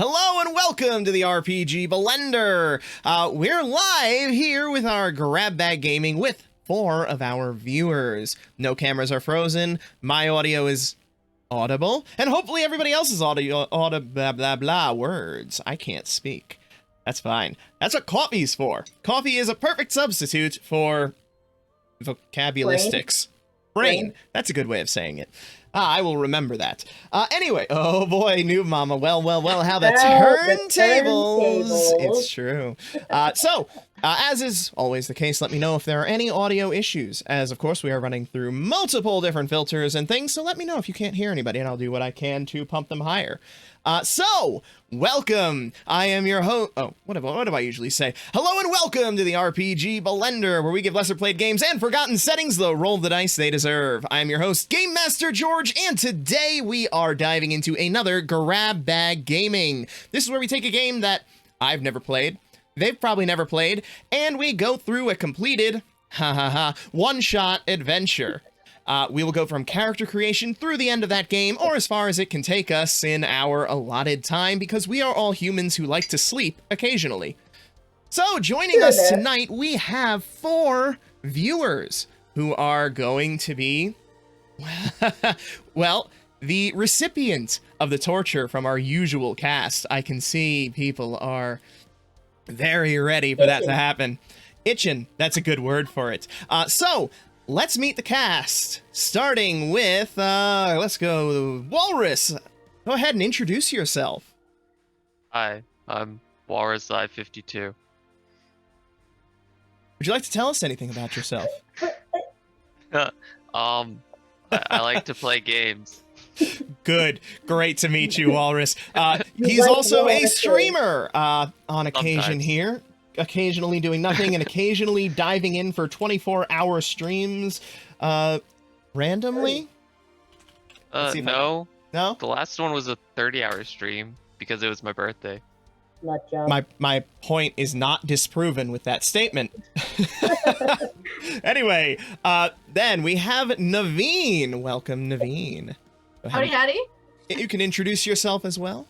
Hello and welcome to the RPG Blender. We're live here with our Grab Bag Gaming with 4 of our viewers. No cameras are frozen. My audio is audible, and hopefully everybody else's audio blah blah blah words. I can't speak. That's fine. That's what coffee's for. Coffee is a perfect substitute for vocabulistics. Brain. That's a good way of saying it. I will remember that. Anyway, oh boy, Noob Mama. Well, how the turntables. It's true. As is always the case, let me know if there are any audio issues, as of course we are running through multiple different filters and things, so let me know if you can't hear anybody, and I'll do what I can to pump them higher. Welcome! I am your host. Oh, what do I usually say? Hello and welcome to the RPG Blender, where we give lesser played games and forgotten settings the roll of the dice they deserve. I am your host, Game Master George, and today we are diving into another Grab Bag Gaming. This is where we take a game that I've never played, they've probably never played, and we go through a completed, one-shot adventure. We will go from character creation through the end of that game, or as far as it can take us in our allotted time, because we are all humans who like to sleep occasionally. So, joining us tonight, we have 4 viewers who are going to be, well, the recipient of the torture from our usual cast. I can see people are very ready for that to happen. Itchin', that's a good word for it. Let's meet the cast, starting with, let's go, Walrus. Go ahead and introduce yourself. Hi, I'm Walrus I-52. Would you like to tell us anything about yourself? I like to play games. Good. Great to meet you, Walrus. He's also a streamer on occasion Sometimes. here. Occasionally doing nothing and occasionally diving in for 24-hour streams randomly. No. No? The last one was a 30-hour stream because it was my birthday. My point is not disproven with that statement. Anyway, then we have Naveen. Welcome, Naveen. Howdy. You can introduce yourself as well.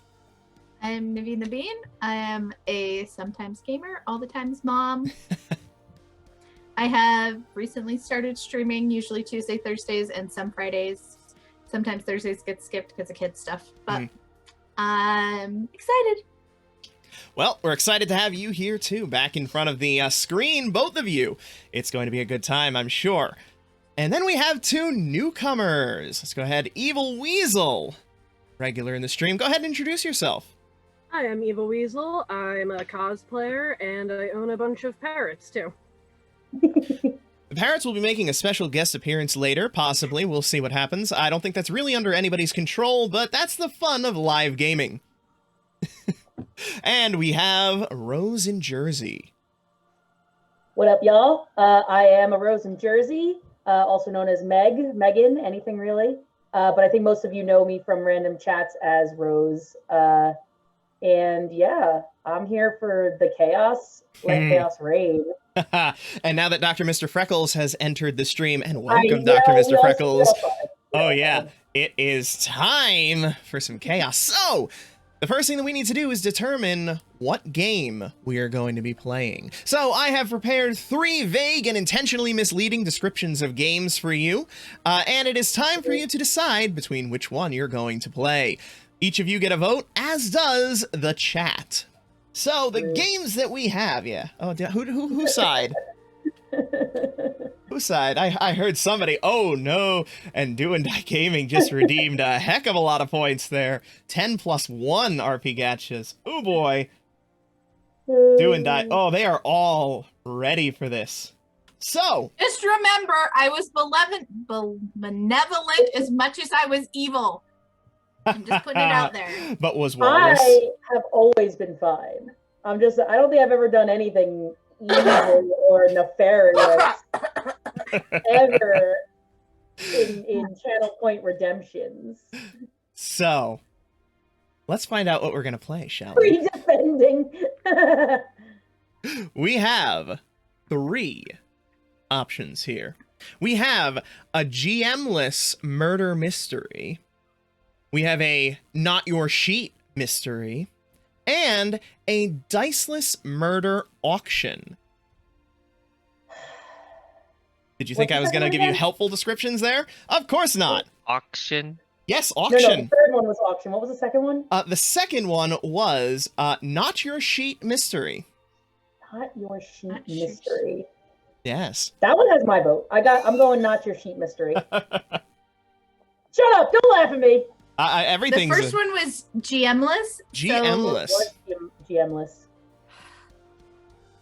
I'm Naveen the Bean. I am a sometimes gamer, all the times mom. I have recently started streaming, usually Tuesday, Thursdays, and some Fridays. Sometimes Thursdays get skipped because of kids stuff, but I'm excited. Well, we're excited to have you here too, back in front of the screen, both of you. It's going to be a good time, I'm sure. And then we have 2 newcomers. Let's go ahead. Evil Weasel, regular in the stream. Go ahead and introduce yourself. Hi, I'm Evil Weasel. I'm a cosplayer, and I own a bunch of parrots, too. The parrots will be making a special guest appearance later, possibly. We'll see what happens. I don't think that's really under anybody's control, but that's the fun of live gaming. And we have Rose in Jersey. What up, y'all? I am a Rose in Jersey, also known as Megan, anything really. But I think most of you know me from random chats as Rose. And yeah, I'm here for the chaos. Let chaos reign. And now that Dr. Mr. Freckles has entered the stream, and welcome, Dr. Mr. Freckles. Oh yeah, it is time for some chaos. So, the first thing that we need to do is determine what game we are going to be playing. So I have prepared 3 vague and intentionally misleading descriptions of games for you, and it is time for you to decide between which one you're going to play. Each of you get a vote, as does the chat. So the games that we have, who side? Who side? I heard somebody, oh no, and Doing Die Gaming just redeemed a heck of a lot of points there. 10+1 RP gachas. Oh boy. Doing Die, oh, they are all ready for this. So. Just remember, I was benevolent as much as I was evil. I'm just putting it out there. But was Walrus? I have always been fine. I don't think I've ever done anything evil or nefarious ever in Channel Point Redemptions. So, let's find out what we're going to play, shall we? Pre-defending. We have 3 options here. We have a GM-less murder mystery. We have a not your sheet mystery. and a diceless murder auction. Did you think What's I was the going to second give one you again? helpful descriptions there? Of course not. Auction. Yes, No, auction. the third one was auction. What was the second one? The second one was Not Your Sheet Mystery. Not Your Sheet Not Your Mystery. Yes. That one has my vote. I'm going Not Your Sheet Mystery. Shut up! Don't laugh at me. The Everything's first one was GM-less. GM-less. What GM-less?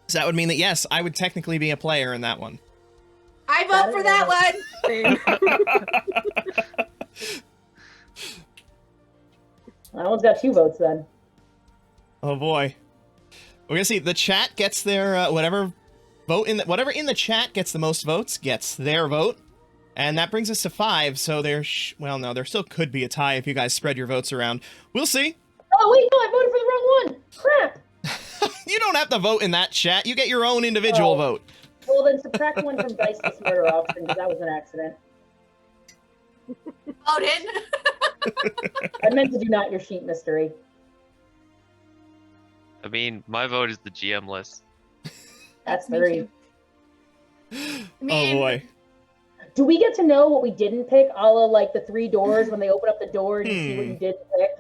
So that would mean that, yes, I would technically be a player in that one. I vote for that one. Same. That one's got 2 votes then. Oh boy. We're gonna see. The chat gets their whatever in the chat gets the most votes gets their vote, and that brings us to 5. So well, no, there still could be a tie if you guys spread your votes around. We'll see. Oh wait, no, I voted for the wrong one. Crap. You don't have to vote in that chat. You get your own individual vote. Well, then subtract one from Diceless Murder Auction because that was an accident. Vote in. I meant to do Not Your Sheet Mystery. I mean, my vote is the GM list. That's Me 3. too. I Oh mean, boy. Do we get to know what we didn't pick? A la like the 3 doors when they open up the door and you see what you didn't pick?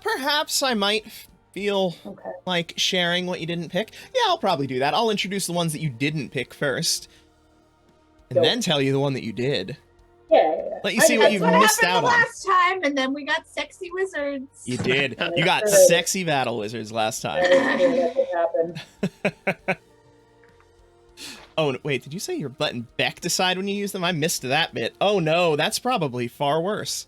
Perhaps I might feel Okay. like sharing what you didn't pick. Yeah, I'll probably do that. I'll introduce the ones that you didn't pick first, and Dope. then tell you the one that you did. Yeah. Let you see what that's you've what missed happened out the on. last time, and then we got sexy wizards. You did. You got Good. sexy battle wizards last time. That's what happened. Oh, wait, did you say you're letting Beck decide when you use them? I missed that bit. Oh no, that's probably far worse.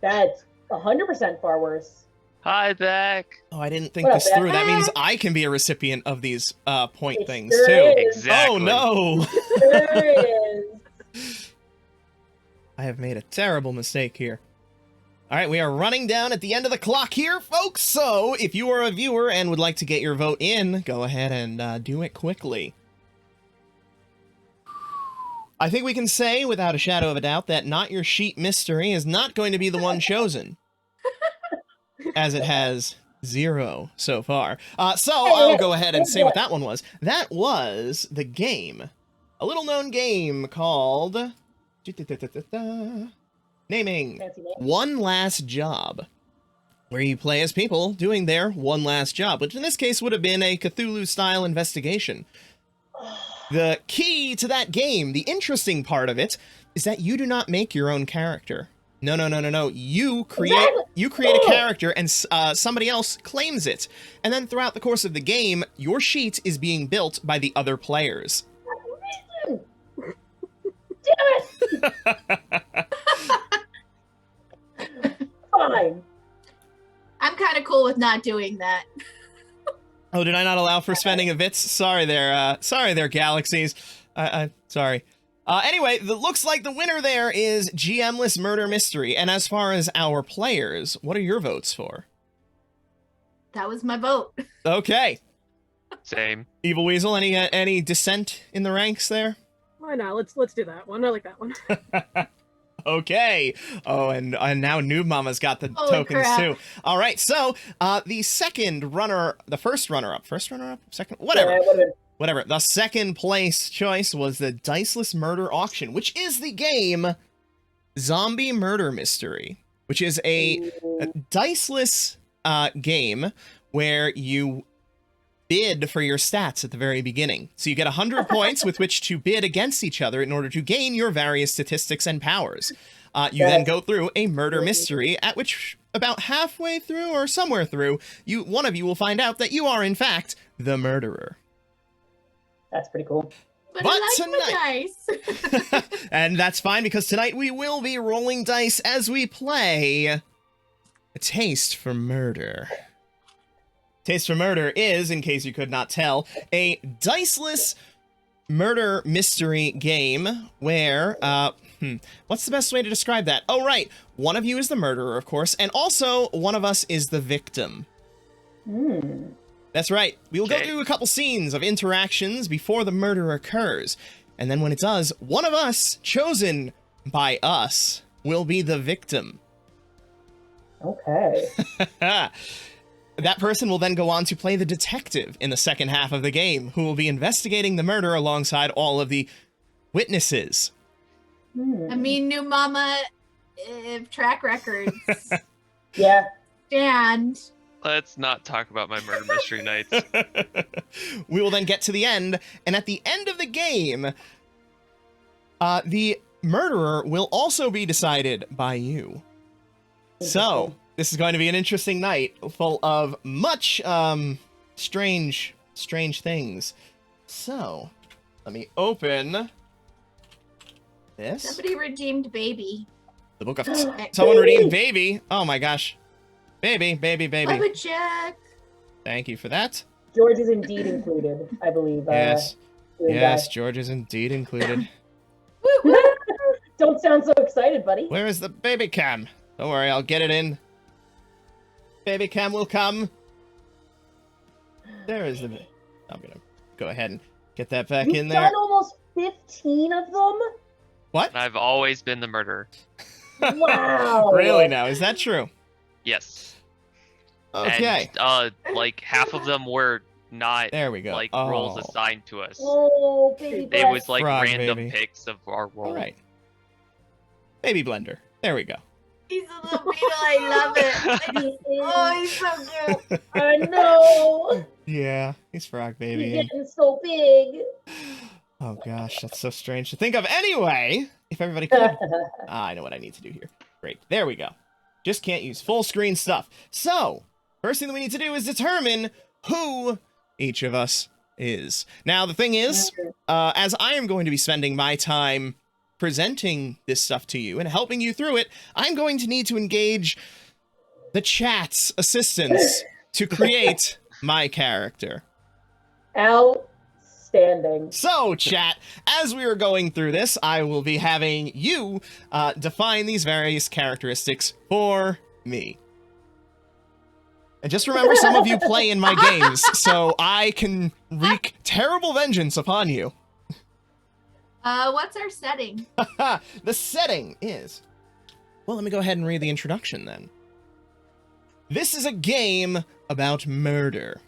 That's 100% far worse. Hi, Beck. Oh, I didn't think What up, this through. Beck? That means I can be a recipient of these point It things sure too. is. Exactly. Oh no! Sure is. I have made a terrible mistake here. All right, we are running down at the end of the clock here, folks. So if you are a viewer and would like to get your vote in, go ahead and do it quickly. I think we can say, without a shadow of a doubt, that Not Your Sheet Mystery is not going to be the one chosen, as it has 0 so far. So I'll go ahead and say what that one was. That was the game. A little-known game called... Naming. Fancy name. One Last Job, where you play as people doing their one last job, which in this case would have been a Cthulhu-style investigation. The key to that game, the interesting part of it, is that you do not make your own character. No. You create a character, and somebody else claims it. And then throughout the course of the game, your sheet is being built by the other players. Damn it! Fine. I'm kind of cool with not doing that. Oh, did I not allow for spending of bits? Sorry there, Galaxies. Sorry. Anyway, it looks like the winner there is GM-less Murder Mystery. And as far as our players, what are your votes for? That was my vote. Okay. Same. Evil Weasel, any dissent in the ranks there? Why not? Let's do that one. I like that one. Okay. Oh, and now Noob Mama's got the Holy tokens crap. too. All right. So, the first runner-up, second, whatever. Yeah, it would've been- Whatever. The second place choice was the Diceless Murder Auction, which is the game Zombie Murder Mystery, which is a diceless game where you bid for your stats at the very beginning. So you get 100 points with which to bid against each other in order to gain your various statistics and powers. You then go through a murder mystery, at which about halfway through or somewhere through, one of you will find out that you are in fact the murderer. That's pretty cool. But But I like the dice. And that's fine, because tonight we will be rolling dice as we play A Taste for Murder. Taste for Murder is, in case you could not tell, a diceless murder mystery game where, what's the best way to describe that? Oh, right. One of you is the murderer, of course, and also one of us is the victim. Hmm. That's right. We will go Okay. through a couple scenes of interactions before the murder occurs. And then when it does, one of us, chosen by us, will be the victim. Okay. That person will then go on to play the detective in the second half of the game, who will be investigating the murder alongside all of the witnesses. I mean, new mama, if track records Yeah. stand. Let's not talk about my murder mystery nights. We will then get to the end, and at the end of the game, the murderer will also be decided by you. So, this is going to be an interesting night, full of much, strange things. So, let me open this. Somebody redeemed baby. The book of someone redeemed baby. Oh my gosh. Baby. Love a check. Thank you for that. George is indeed included, I believe. Yes. Doing Yes, that. George is indeed included. Woo, woo. Don't sound so excited, buddy. Where is the baby cam? Don't worry, I'll get it in. Baby cam will come. There is the... I'm gonna go ahead and get that back You've in there. done almost 15 of them? What? And I've always been the murderer. Wow. Really now? Is that true? Yes. Okay. And, like half of them were not There we go. like Oh. roles assigned to us. Oh, baby It breath. was like Frog, random baby. picks of our role. All right. Baby blender. There we go. He's a little beetle. I love it. Oh, he's so cute. I know. Yeah, he's frog He's baby. getting so big. Oh gosh, that's so strange to think of. Anyway, if everybody could. I know what I need to do here. Great. There we go. Just can't use full screen stuff. So, first thing that we need to do is determine who each of us is. Now, the thing is, as I am going to be spending my time presenting this stuff to you and helping you through it, I'm going to need to engage the chat's assistance to create my character. Outstanding. So, chat, as we are going through this, I will be having you define these various characteristics for me. And just remember, some of you play in my games, so I can wreak terrible vengeance upon you. What's our setting? The setting is... Well, let me go ahead and read the introduction then. This is a game about murder.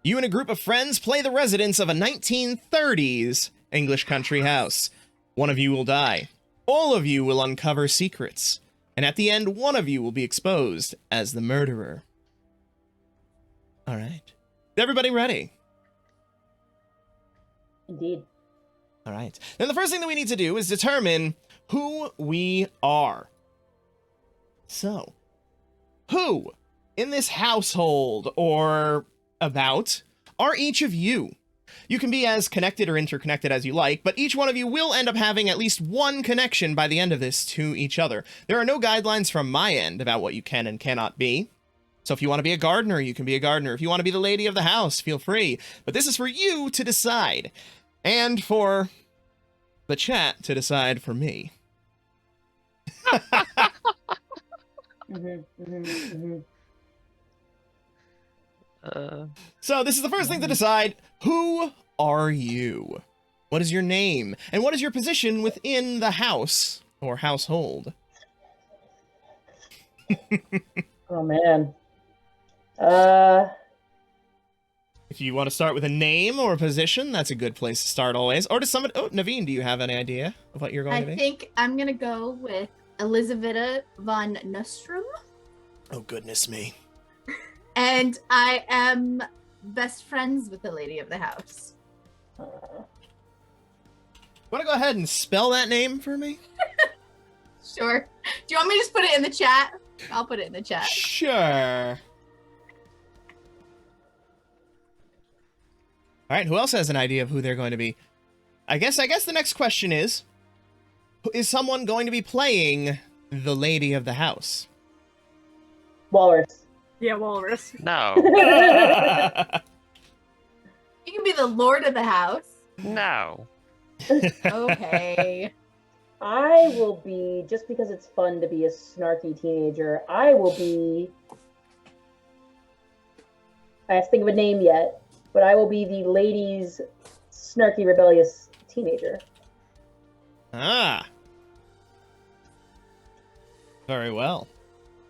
You and a group of friends play the residents of a 1930s English country house. One of you will die. All of you will uncover secrets. And at the end, one of you will be exposed as the murderer. All right. Is everybody ready? Indeed. All right. Then the first thing that we need to do is determine who we are. So, who in this household or about are each of you? You can be as connected or interconnected as you like, but each one of you will end up having at least one connection by the end of this to each other. There are no guidelines from my end about what you can and cannot be. So if you want to be a gardener, you can be a gardener. If you want to be the lady of the house, feel free. But this is for you to decide. And for the chat to decide for me. So this is the first thing to decide. Who are you? What is your name? And what is your position within the house or household? Oh, man. If you want to start with a name or a position, that's a good place to start always. Or does somebody... Oh, Naveen, do you have any idea of what you're going to be? I think I'm gonna go with Elisabetta von Nostrum, Oh, goodness me. and I am best friends with the lady of the house. Want to go ahead and spell that name for me? Sure. Do you want me to just put it in the chat? I'll put it in the chat. Sure. All right, who else has an idea of who they're going to be? I guess the next question is someone going to be playing the lady of the house? Walrus. Yeah, walrus. No. You can be the lord of the house. No. Okay. I will be, just because it's fun to be a snarky teenager, I will be... I have to think of a name yet, but I will be the lady's snarky, rebellious teenager. Ah. Very well.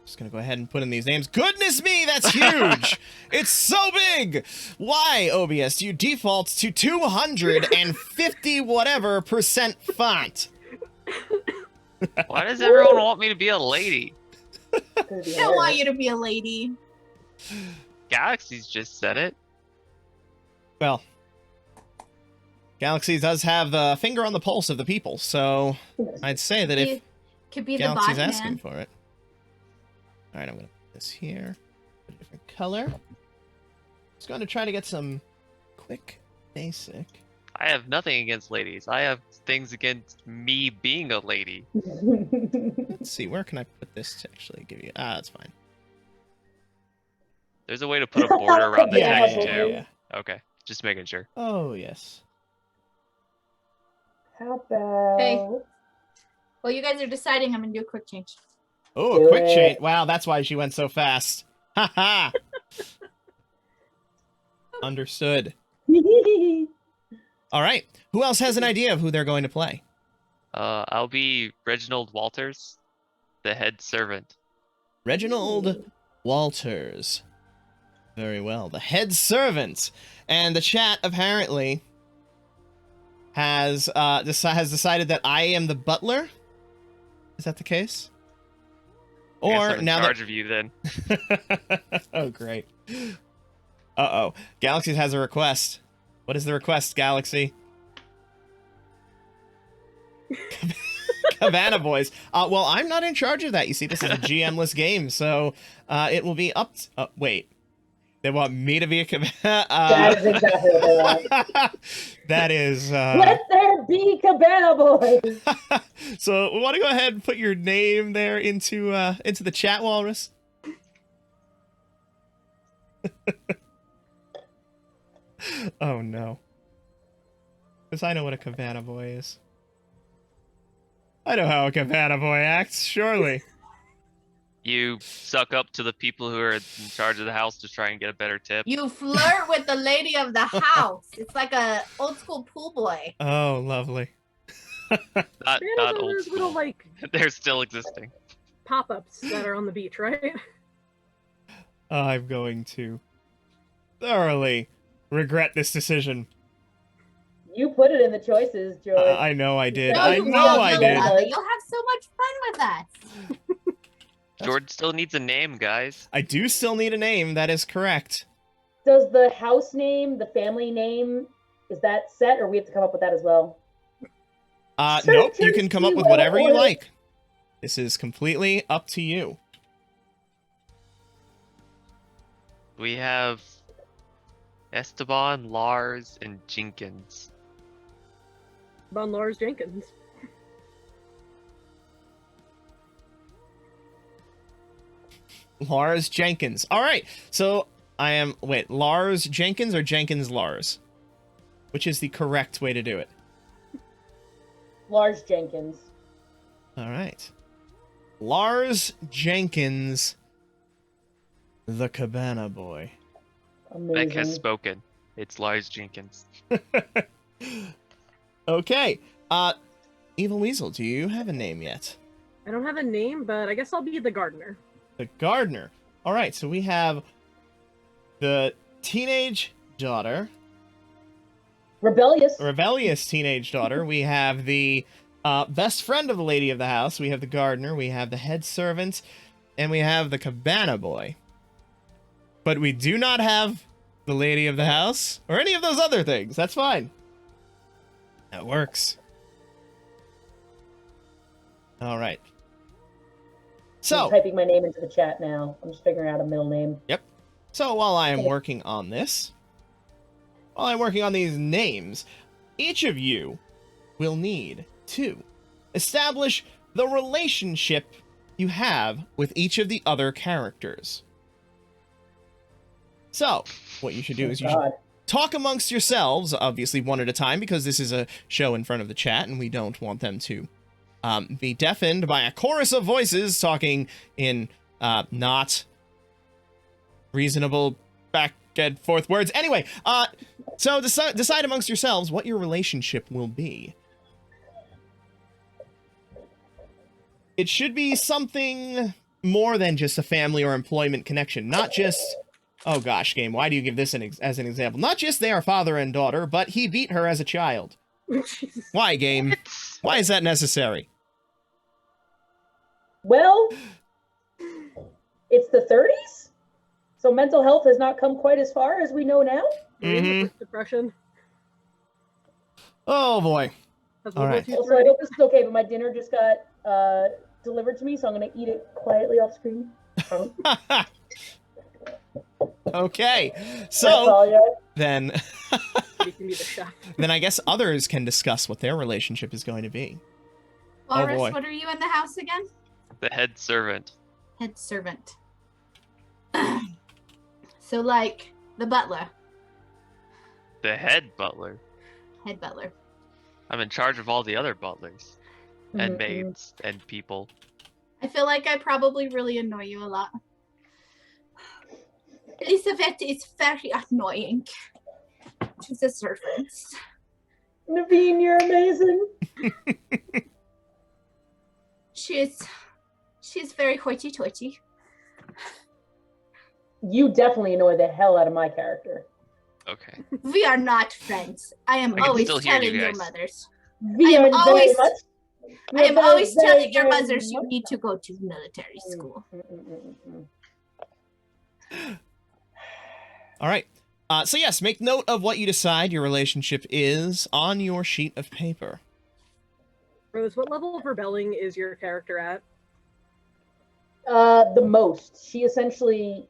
Just gonna go ahead and put in these names. Goodness me, that's huge! It's so big! Why, OBS, do you default to 250 whatever % font? Why does everyone want me to be a lady? I don't want you to be a lady. Galaxy's just said it. Well, Galaxy does have the finger on the pulse of the people, so I'd say that if Could be the Galaxy's body asking man. for it. All right, I'm going to put this here. A different color. Just going to try to get some quick basic. I have nothing against ladies. I have things against me being a lady. Let's see, where can I put this to actually give you... that's fine. There's a way to put a border around the Yeah, text yeah, too. yeah. Okay, just making sure. Oh, yes. How about... Hey. Well, you guys are deciding. I'm gonna do a quick change. Oh, a Do quick it. change. Wow, that's why she went so fast. Ha ha! Understood. All right. Who else has an idea of who they're going to play? I'll be Reginald Walters, the head servant. Reginald Walters. Very well. The head servant. And the chat apparently has decided that I am the butler. Is that the case? I guess Or I'm in now charge of you then. Oh, great. Uh-oh. Galaxy has a request. What is the request, Galaxy? Cabana Boys. Well, I'm not in charge of that. You see, this is a GM-less game, so it will be up to... wait. They want me to be a cabana? That is exactly what they want. That is... Let there be Cabana Boys! So, we want to go ahead and put your name there into the chat, Walrus? Oh, no. Because I know what a cabana boy is. I know how a cabana boy acts, surely. You suck up to the people who are in charge of the house to try and get a better tip. You flirt with the lady of the house. It's like a old school pool boy. Oh, lovely. Not Bananas are old those little, school. like, They're still existing. pop-ups that are on the beach, right? I'm going to thoroughly regret this decision. You put it in the choices, George. I know I did. No, I you know won't. I No, did. no. You'll have so much fun with that. George still needs a name, guys. I do still need a name. That is correct. Does the house name, the family name, is that set, or we have to come up with that as well? Nope. You can come up with whatever you Or- like. This is completely up to you. We have Esteban, Lars, and Jenkins. Bon Lars Jenkins. Lars Jenkins. All right. So I am... Wait, Lars Jenkins or Jenkins Lars? Which is the correct way to do it? Lars Jenkins. All right. Lars Jenkins, the Cabana Boy. Amazing. Beck has spoken. It's Lars Jenkins. Okay. Evil Weasel, do you have a name yet? I don't have a name, but I guess I'll be the gardener. The Gardener. All right, so we have the teenage daughter, Rebellious. teenage daughter. We have the best friend of the lady of the house. We have the gardener. We have the head servant. And we have the cabana boy. But we do not have the lady of the house or any of those other things. That's fine. That works. All right. I'm So, typing my name into the chat now. I'm just figuring out a middle name. so while I am working on this, while I'm working on these names, each of you will need to establish the relationship you have with each of the other characters. So, what you should do is you should God. talk amongst yourselves, obviously one at a time, because this is a show in front of the chat, and we don't want them to be deafened by a chorus of voices talking in not reasonable back and forth words. Anyway, so decide amongst yourselves what your relationship will be. It should be something more than just a family or employment connection. Not just, oh gosh, game, why do you give this as an example? Not just they are father and daughter, but he beat her as a child. Jesus. Why, game? Why is that necessary? Well, it's the 30s, so mental health has not come quite as far as we know now. Mm-hmm. Depression. Oh boy. That's All World War right. II Also, I hope this is okay, but my dinner just got delivered to me, so I'm going to eat it quietly off screen. Okay, I so apologize. then, You can be the chef. then I guess others can discuss what their relationship is going to be. Oh, Walrus, boy. what are you in the house again? The head servant. Head servant. So, like, the butler. The head butler. Head butler. I'm in charge of all the other butlers and Mhm. maids and people. I feel like I probably really annoy you a lot. Elizabeth is very annoying to the servants. Naveen, you're amazing. She's very hoity-toity. You definitely annoy the hell out of my character. Okay. We are not friends. I am I can always still hear you telling your guys. mothers. Very, am very always- much. I am Very, always very, telling your very mothers you much. need to go to military school. All right. So yes, make note of what you decide your relationship is on your sheet of paper. Rose, what level of rebelling is your character at? The most. She essentially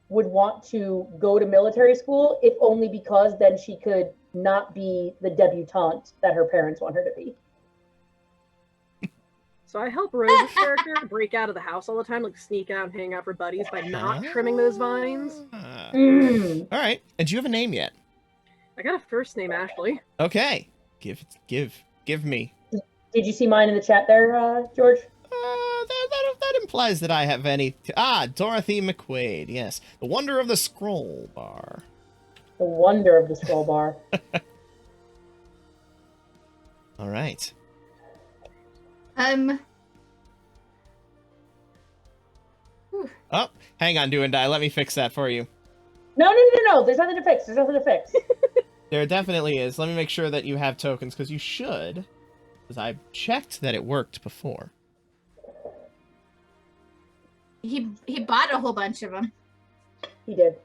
would want to go to military school, if only because then she could not be the debutante that her parents want her to be. So I help Rose's character break out of the house all the time, like sneak out and hang out for buddies by not trimming those vines. Mm. All right. And do you have a name yet? I got a first name, Ashley. Okay. Give me. Did you see mine in the chat there, George? That implies that I have any. Dorothy McQuaid. Yes, the wonder of the scroll bar. The wonder of the scroll bar. All right. Oh, hang on, Do and Die. Let me fix that for you. No. There's nothing to fix. There's nothing to fix. There definitely is. Let me make sure that you have tokens, because you should. Because I checked that it worked before. He bought a whole bunch of them. He did.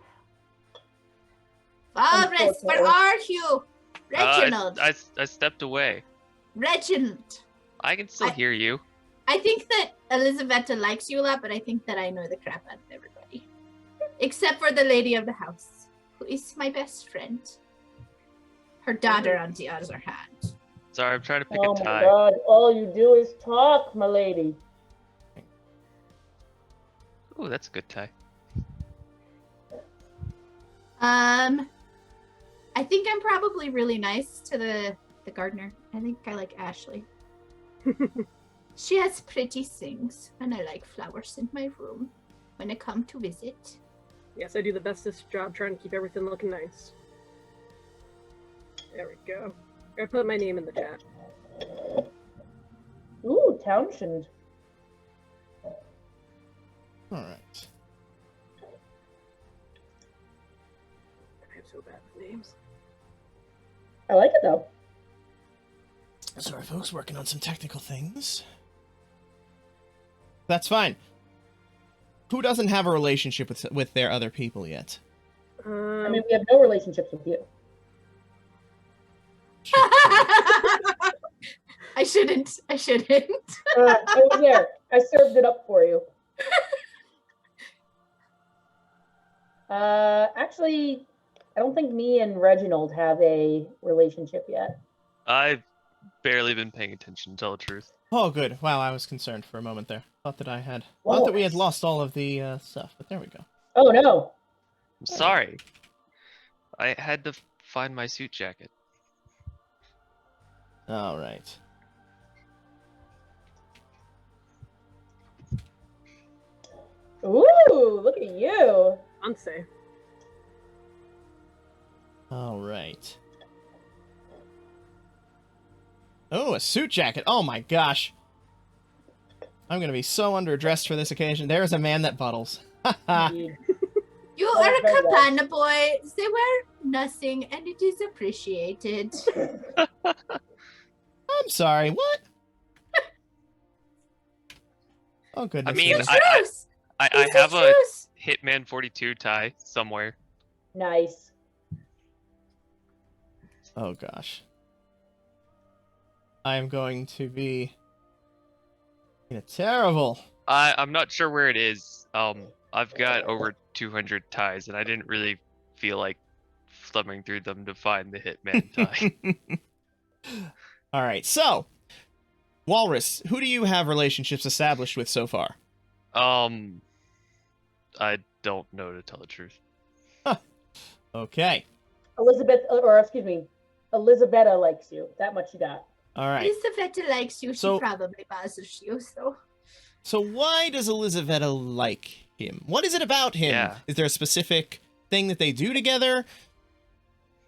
Walrus, where are you? Reginald. I stepped away. Reginald. I can still hear you. I think that Elizabeth likes you a lot, but I think that I know the crap out of everybody. Except for the lady of the house, who is my best friend. Her daughter, on the other hand. Sorry, I'm trying to pick Oh a my tie. god, all you do is talk, my lady. Ooh, that's a good tie. I think I'm probably really nice to the gardener. I think I like Ashley. She has pretty things, and I like flowers in my room when I come to visit. Yes, I do the bestest job trying to keep everything looking nice. There we go. I put my name in the chat. Ooh, Townshend. All right. I'm so bad with names. I like it though. Sorry, folks, working on some technical things. That's fine. Who doesn't have a relationship with their other people yet? I mean, we have no relationships with you. I shouldn't. I was there. I served it up for you. Actually, I don't think me and Reginald have a relationship yet. I've barely been paying attention, to tell the truth. Oh, good. Wow, I was concerned for a moment there. Thought that we had lost all of the stuff, but there we go. Oh no. I'm sorry. I had to find my suit jacket. All right. Ooh, look at you. Unsafe. All right. Oh, a suit jacket. Oh my gosh. I'm gonna be so underdressed for this occasion. There is a man that buttles. Ha Indeed. You Oh, are a very well. cabana boy. They wear nothing, and it is appreciated. I'm sorry, what? Oh, goodness. I mean, It's the I- truth. I It's the have a truth. Hitman 42 tie somewhere. Nice. Oh, gosh. I'm going to be in a terrible... I'm not sure where it is. I've got over 200 ties, and I didn't really feel like thumbing through them to find the Hitman tie. All right, so, Walrus, who do you have relationships established with so far? I don't know, to tell the truth. Okay, Elizabetta likes you. That much you got. all right. Elizabeth likes you. She So- probably bothers you, so. So why does Elizabetta like him? What is it about him? Yeah. Is there a specific thing that they do together?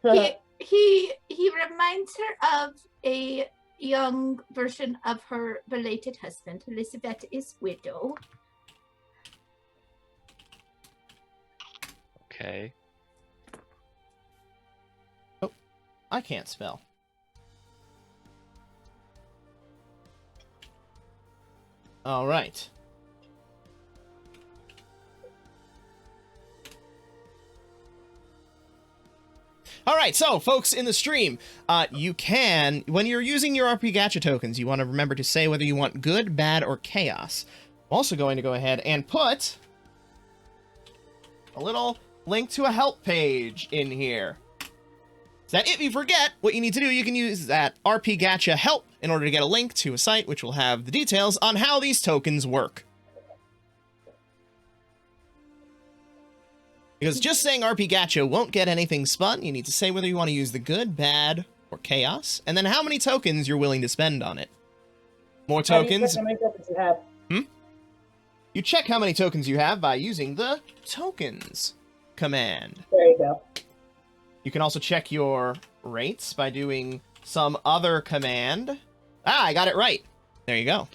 He reminds her of a young version of her belated husband. Elizabeth is widow. Okay. I can't spell. All right. All right, so folks in the stream, you can, when you're using your RP Gacha tokens, you want to remember to say whether you want good, bad, or chaos. I'm also going to go ahead and put a little link to a help page in here. So that if you forget what you need to do, you can use that RP Gacha help in order to get a link to a site which will have the details on how these tokens work. Because just saying RP Gacha won't get anything spun. You need to say whether you want to use the good, bad, or chaos, and then how many tokens you're willing to spend on it. More tokens. How many tokens you have? You check how many tokens you have by using the tokens command. There you go. You can also check your rates by doing some other command. Ah, I got it right. There you go.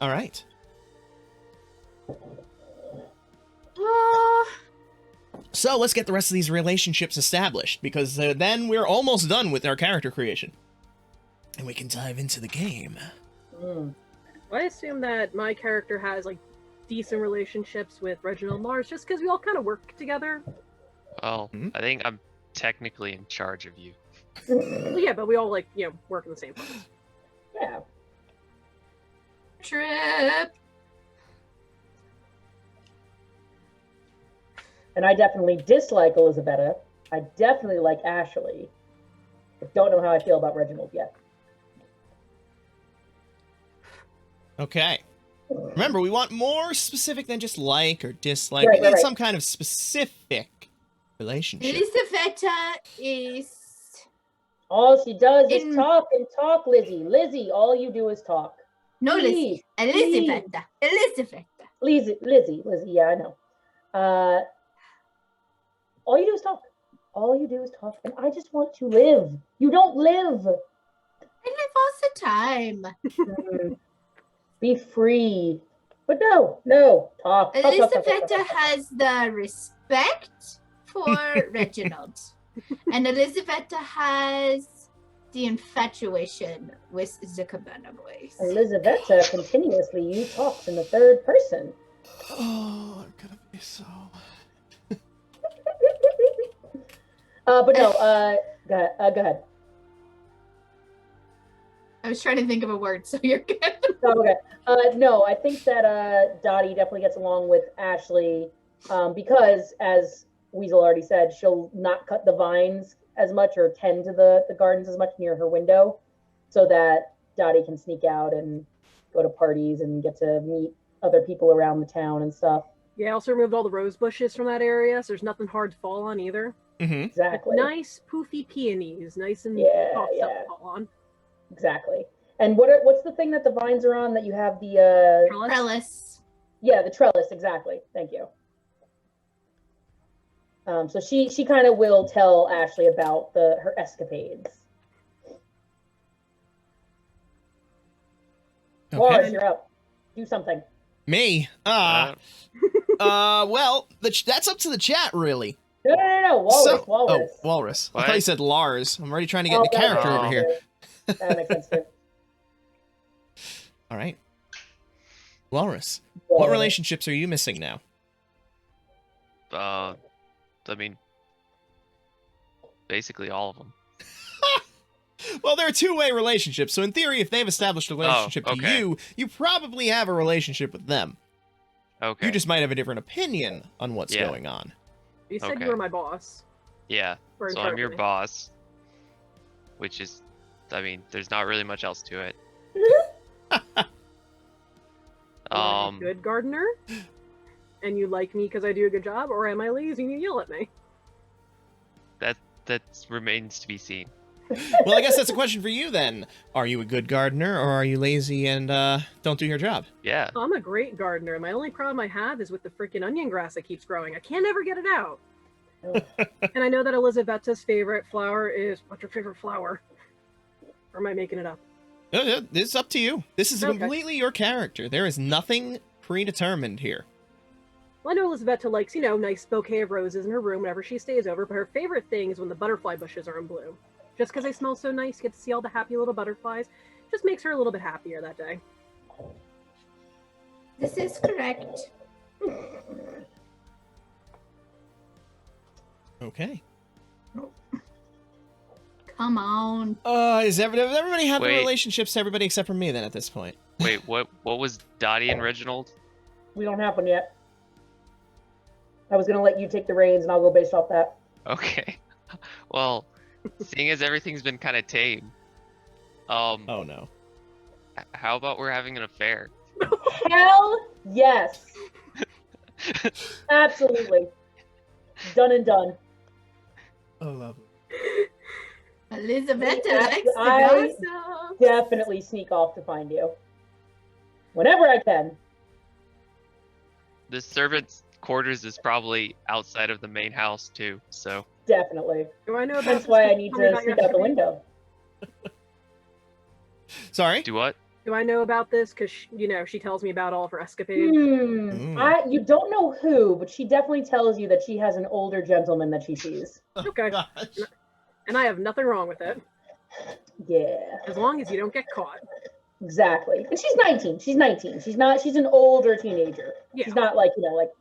All right. So let's get the rest of these relationships established, because then we're almost done with our character creation. And we can dive into the game. Mm. I assume that my character has like decent relationships with Reginald Mars just because we all kind of work together. Well, Mhm. I think I'm technically in charge of you. Well, yeah, but we all like, work in the same place. Yeah. Trip. And I definitely dislike Elizabetta. I definitely like Ashley. But don't know how I feel about Reginald yet. Okay. Remember, we want more specific than just like or dislike. Right, We need right. some kind of specific relationship. Elizabeth is. All she does is In- talk and talk, Lizzie. Lizzie, all you do is talk. No, Please, Elizabeth. Elizabeth. Lizzie, yeah, I know. All you do is talk. All you do is talk. And I just want to live. You don't live. I live all the time. Mm. Be free. But no. Talk. Elizabeth has the respect for Reginald. And Elizabeth has the infatuation with the Cabana Boys. Elizabetta continuously you talks in the third person. Oh, I'm gonna be so... But no, go ahead. I was trying to think of a word, so you're good. Oh, okay. No, I think that Dottie definitely gets along with Ashley because, as Weasel already said, she'll not cut the vines as much or tend to the gardens as much near her window, so that Dottie can sneak out and go to parties and get to meet other people around the town and stuff. Yeah, I also removed all the rose bushes from that area, so there's nothing hard to fall on either. Mm-hmm. Exactly. Nice poofy peonies, nice and Yeah, soft stuff yeah. to fall on. Exactly. And what's the thing that the vines are on that you have the Trellis. Trellis. yeah, the trellis, exactly. Thank you. So she kind of will tell Ashley about her escapades. Lars, Okay. you're up. Do something. Me? Well, that's up to the chat, really. No. Walrus. Oh, Walrus. I thought you What? said Lars. I'm already trying to get into that makes character Oh. over sense here. too. That makes sense too. All right. Walrus, what relationships are you missing now? I mean, basically all of them. Well, they're two-way relationships, so in theory, if they've established a relationship to okay. you, you probably have a relationship with them. Okay. You just might have a different opinion on what's Yeah. going on. You said Okay. you were my boss. Yeah. Or in So charge I'm your of me. boss, which is, I mean, there's not really much else to it. Am I a good gardener? And you like me because I do a good job, or am I lazy and you yell at me? That remains to be seen. Well, I guess that's a question for you then. Are you a good gardener, or are you lazy and don't do your job? Yeah. I'm a great gardener. My only problem I have is with the freaking onion grass that keeps growing. I can't ever get it out. Ugh. And I know that Elisavetta's favorite flower is... What's your favorite flower? Or am I making it up? It's up to you. This is Okay. completely your character. There is nothing predetermined here. Well, I know Elisavetta likes, nice bouquet of roses in her room whenever she stays over, but her favorite thing is when the butterfly bushes are in bloom. Just because they smell so nice, you get to see all the happy little butterflies. Just makes her a little bit happier that day. This is correct. Okay. Come on. Does everybody have the Wait. relationships to everybody except for me then at this point? Wait, what was Dottie and Reginald? We don't have one yet. I was gonna let you take the reins, and I'll go based off that. Okay. Well, seeing as everything's been kind of tame, Oh no. how about we're having an affair? Hell yes, absolutely. Done and done. Oh, lovely. Elizabeth Yeah, likes to I- gossip. Definitely sneak off to find you whenever I can. The servants' quarters is probably outside of the main house too, so Definitely. Do I know about That's this? why I Tell need me to about your sneak out the escapade. window. Sorry? do what? Do I know about this? Because, she tells me about all of her escapades. You don't know who, but she definitely tells you that she has an older gentleman that she sees. Okay. Gosh. And I have nothing wrong with it, Yeah, as long as you don't get caught. exactly. And she's 19. She's 19. She's an older teenager. Yeah. She's not like, like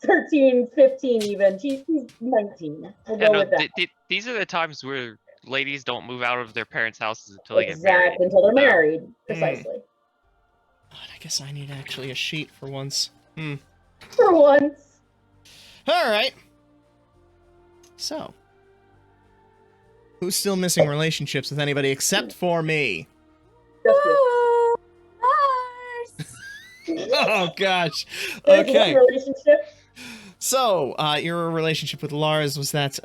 13, 15 even. She's 19. We'll Yeah, go no, with that. these are the times where ladies don't move out of their parents' houses until they get married. Exactly, until they're So, married. Precisely. God, I guess I need actually a sheet for once. For once. All right. So, who's still missing relationships with anybody except for me? Just you. Woo! Lars! Oh gosh. There's Okay. one relationship. So, your relationship with Lars was that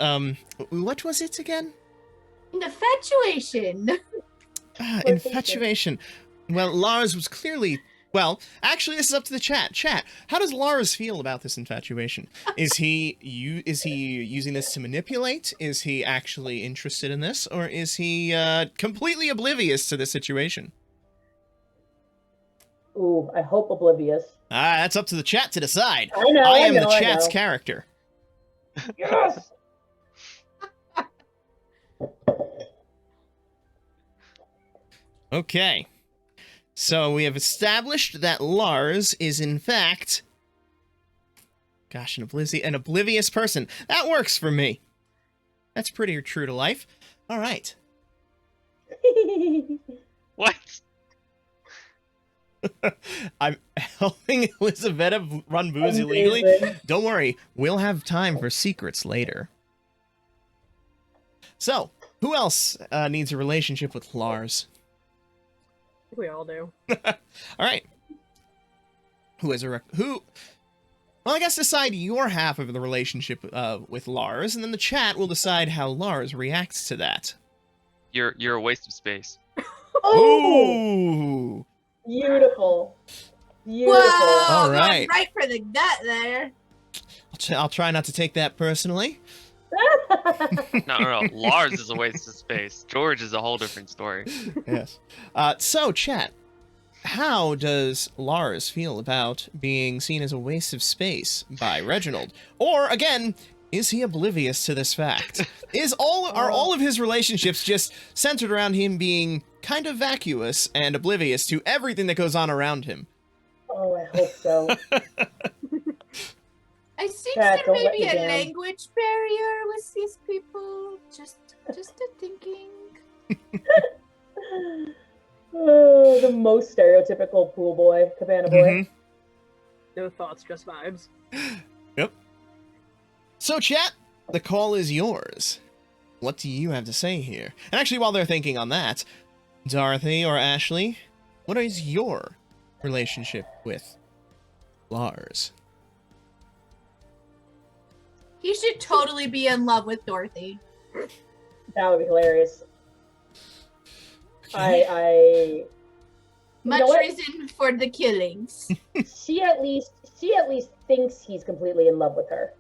what was it again? Infatuation. Infatuation. Well, Lars was clearly. Well, actually, this is up to the chat. Chat, how does Lars feel about this infatuation? Is he using this to manipulate? Is he actually interested in this, or is he completely oblivious to the situation? Ooh, I hope oblivious. That's up to the chat to decide. I know. I am know, the I chat's know. character. Yes. Okay. So we have established that Lars is in fact, gosh, an oblivious person. That works for me. That's pretty true to life. All right. What? I'm helping Elisaveta run booze illegally. Amazing. Don't worry, we'll have time for secrets later. So, who else needs a relationship with Lars? We all do. All right. Who has a who? Well, I guess decide your half of the relationship with Lars, and then the chat will decide how Lars reacts to that. You're a waste of space. Oh, Ooh. beautiful. Beautiful. Whoa! All going right. right for the gut there. I'll try not to take that personally. No. Lars is a waste of space. George is a whole different story. Yes. So, chat, how does Lars feel about being seen as a waste of space by Reginald? Or, again, is he oblivious to this fact? Are all of his relationships just centered around him being kind of vacuous and oblivious to everything that goes on around him? Oh, I hope so. I think Cat, there don't may let be me a down. language barrier with these people. Just a thinking. Oh, the most stereotypical pool boy, cabana boy. No thoughts, just vibes. Yep. So, chat, the call is yours. What do you have to say here? And actually, while they're thinking on that, Dorothy or Ashley, what is your relationship with Lars? He should totally be in love with Dorothy. That would be hilarious. Okay. I Much know what? reason for the killings. she at least thinks he's completely in love with her.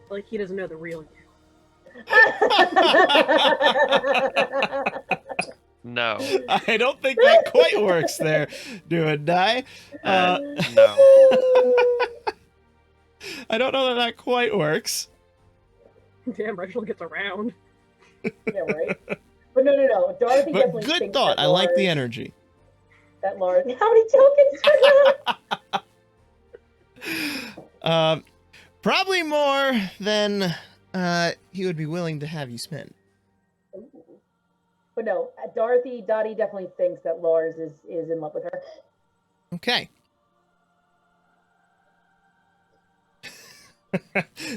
Like he doesn't know the real you. No. I don't think that quite works there, do and die. No. I don't know that quite works. Damn, Reginald gets around. Yeah, right. But no. Dorothy But definitely good thinks thought. that I like the Lars- energy. That Lars. How many tokens for that? Probably more than he would be willing to have you spend. But no, Dottie definitely thinks that Lars is in love with her. Okay.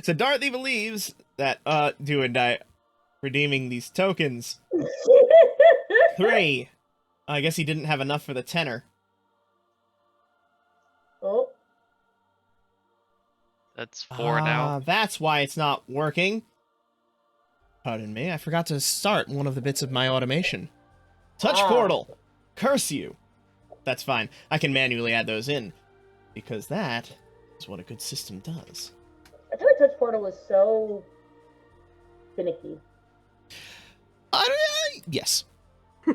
So Dorothy believes that do and die redeeming these tokens. 3. I guess he didn't have enough for the tenner. Oh, That's 4 now. That's why it's not working. Pardon me, I forgot to start one of the bits of my automation. Touch portal. Curse you. That's fine. I can manually add those in. Because that is what a good system does. I feel like Touch Portal was so finicky. Yes.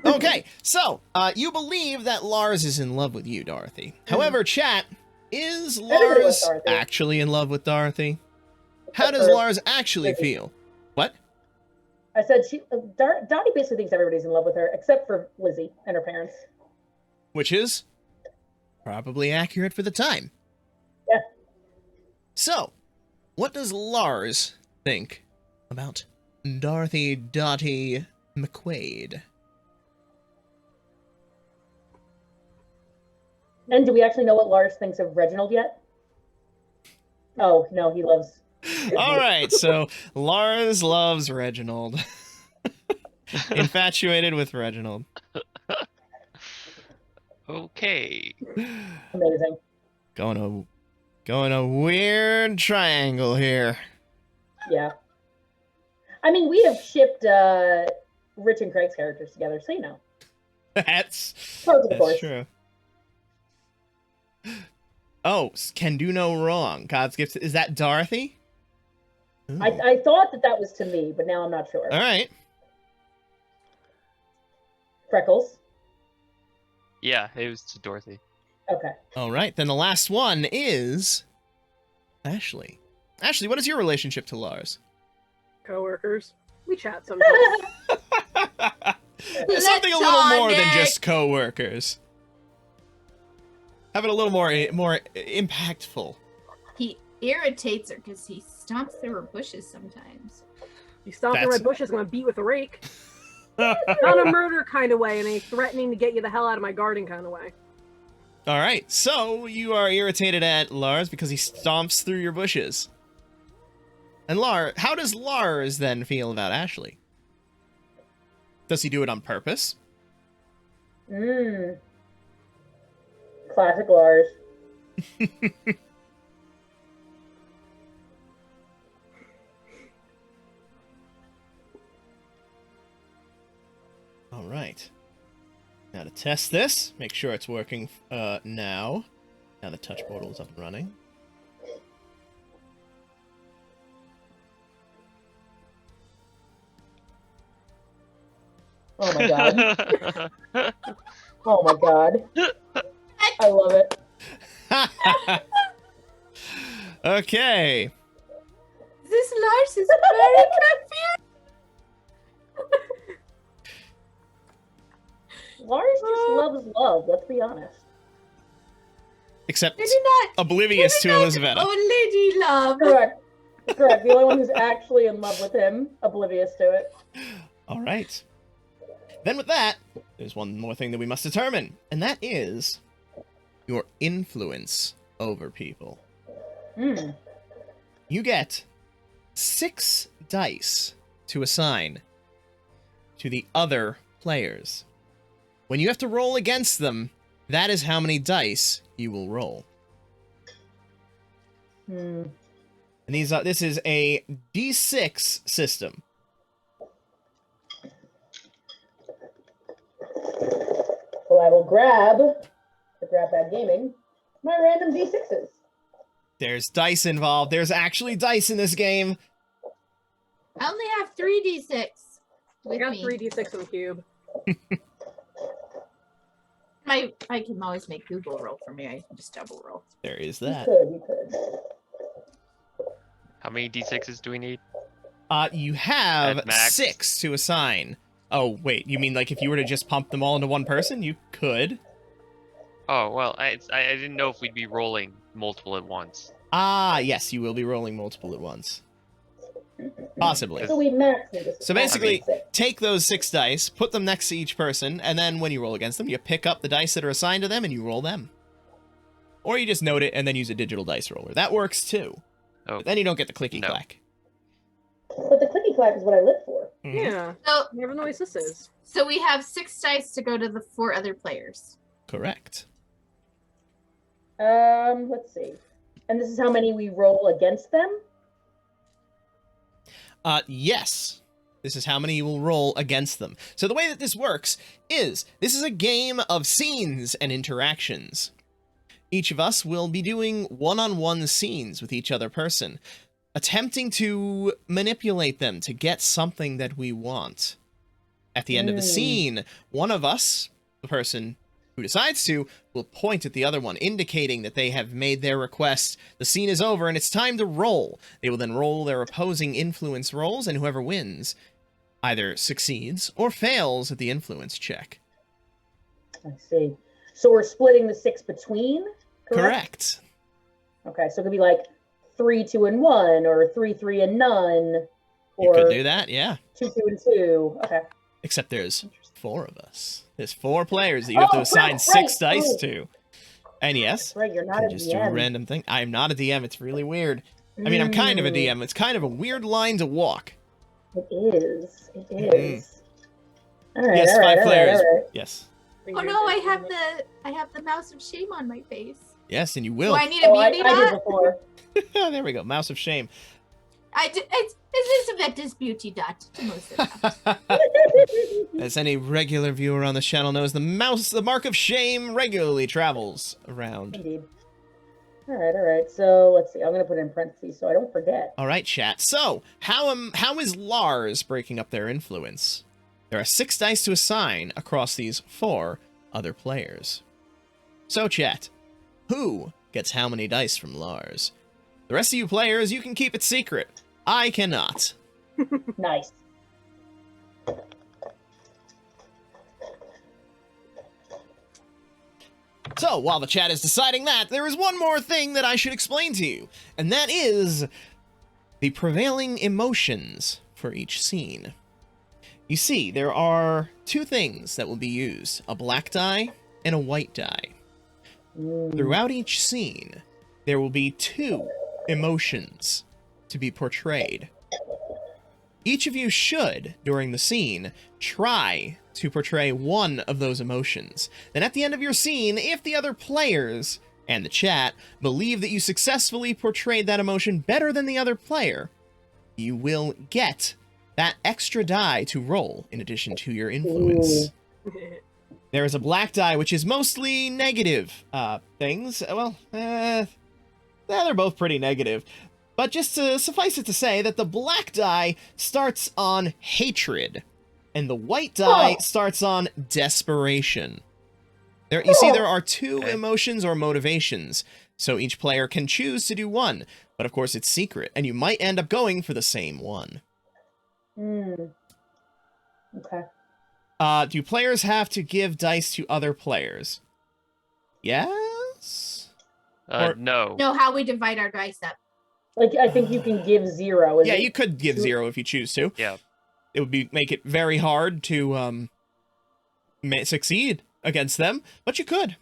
Okay, so, you believe that Lars is in love with you, Dorothy. However, chat, is Everybody loves Lars Dorothy. actually in love with Dorothy? How Except does for Lars actually Lizzie. feel? What? I said Dottie basically thinks everybody's in love with her, except for Lizzie and her parents. Which is probably accurate for the time. Yeah. So, what does Lars think about Dorothy Dottie McQuaid? And do we actually know what Lars thinks of Reginald yet? Oh, no, he loves... All right, so Lars loves Reginald. Infatuated with Reginald. Okay. Amazing. Going a weird triangle here. Yeah. I mean, we have shipped Rich and Craig's characters together, so you know. That's Close, of course. true. Oh, can do no wrong. God's gift. Is that Dorothy? Ooh. I thought that was to me, but now I'm not sure. All right. Freckles. Yeah, it was to Dorothy. Okay. All right. Then the last one is Ashley. Ashley, what is your relationship to Lars? Coworkers. We chat sometimes. Something a little more than Platonic. just co-workers. Have it a little more impactful. He irritates her because he stomps through her bushes sometimes. You stomp in my That's- bushes, I'm gonna beat with a rake. Not a murder kind of way, in a threatening to get you the hell out of my garden kind of way. All right. So you are irritated at Lars because he stomps through your bushes. And how does Lars then feel about Ashley? Does he do it on purpose? Classic Lars. All right. Now to test this, make sure it's working now. Now the touch portal is up and running. Oh my god. Oh my god. I love it. Okay. This Lars is very confused. Lars just loves love, let's be honest. Except Maybe not. oblivious to maybe Elizabeth. not lady love. Correct. Correct. The only one who's actually in love with him, oblivious to it. All right. Then with that, there's one more thing that we must determine, and that is your influence over people. Hmm. You get 6 dice to assign to the other players. When you have to roll against them, that is how many dice you will roll. Hmm. And this is a D6 system. So I will grab, for Grab Bag Gaming, my random D6s. There's dice involved. There's actually dice in this game. I only have 3d6 I with got me. 3d6 in the cube. I can always make Google roll for me. I can just double roll. There is You that. could, you could. How many d6s do we need? You have At max. 6 to assign. Oh, wait, you mean like if you were to just pump them all into one person? You could. Oh, well, I didn't know if we'd be rolling multiple at once. Ah, yes, you will be rolling multiple at once. Possibly. So we max need to So basically, D6. take those 6 dice, put them next to each person, and then when you roll against them, you pick up the dice that are assigned to them and you roll them. Or you just note it and then use a digital dice roller. That works too. Oh, But then you don't get the clicky No. clack. But the clicky clack is what I live for. Mhm. Yeah. So, Never know what this is. so we have 6 dice to go to the 4 other players. Correct. Let's see. And this is how many we roll against them? Yes. This is how many you will roll against them. So the way that this works is, this is a game of scenes and interactions. Each of us will be doing one-on-one scenes with each other person, attempting to manipulate them to get something that we want. At the end of the scene, one of us, the person who decides to, will point at the other one, indicating that they have made their request. The scene is over and it's time to roll. They will then roll their opposing influence rolls, and whoever wins either succeeds or fails at the influence check. I see. So we're splitting the 6 between? Correct. Okay, so it could be like 3, 2, and 1, or 3, 3, and none, You or could do that, yeah. 2, 2, and 2. Okay. Except there's 4 of us. There's 4 players that you have to Oh, assign right, 6 right. dice Oh. to. And yes, Right, you're you not can a just do a DM. random thing. I am not a DM. It's really weird. I mean, I'm kind of a DM. It's kind of a weird line to walk. It is. It is. All right, Yes, all right, 5 all players. right, all right. Yes. Oh no, I have the mouse of shame on my face. Yes, and you Do will. I need a Oh, I beauty did dot? before. There we go. Mouse of shame. It's Elizabeth's beauty dot to most of them. As any regular viewer on the channel knows, the mark of shame regularly travels around. Indeed. All right. So let's see. I'm gonna put it in parentheses so I don't forget. All right, chat. So, how is Lars breaking up their influence? There are 6 dice to assign across these 4 other players. So, chat, who gets how many dice from Lars? The rest of you players, you can keep it secret. I cannot. Nice. So, while the chat is deciding that, there is one more thing that I should explain to you, and that is the prevailing emotions for each scene. You see, there are 2 things that will be used, a black die and a white die. Throughout each scene, there will be 2 emotions to be portrayed. Each of you should, during the scene, try to portray one of those emotions. Then at the end of your scene, if the other players and the chat believe that you successfully portrayed that emotion better than the other player, you will get that extra die to roll in addition to your influence. There is a black die, which is mostly negative things. Well, they're both pretty negative. But just to suffice it to say that the black die starts on hatred. And the white die starts on desperation. You see, there are two Okay. emotions or motivations, so each player can choose to do one. But of course, it's secret, and you might end up going for the same one. Okay. Do players have to give dice to other players? Yes? Or- No. Know how we divide our dice up. Like, I think you can give 0. Is Yeah, it? you could give 0 if you choose to. Yeah. It would make it very hard to succeed against them, but you could.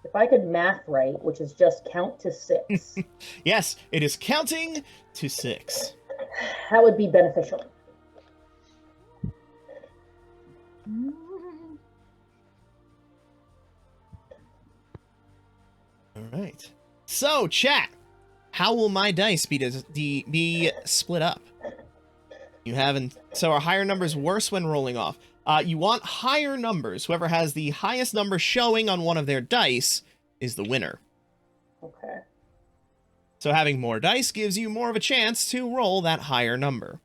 If I could math right, which is just count to 6, Yes, it is counting to 6. that would be beneficial. All right. So, chat, how will my dice be split up? You haven't. So, are higher numbers worse when rolling off? You want higher numbers. Whoever has the highest number showing on one of their dice is the winner. Okay. So, having more dice gives you more of a chance to roll that higher number.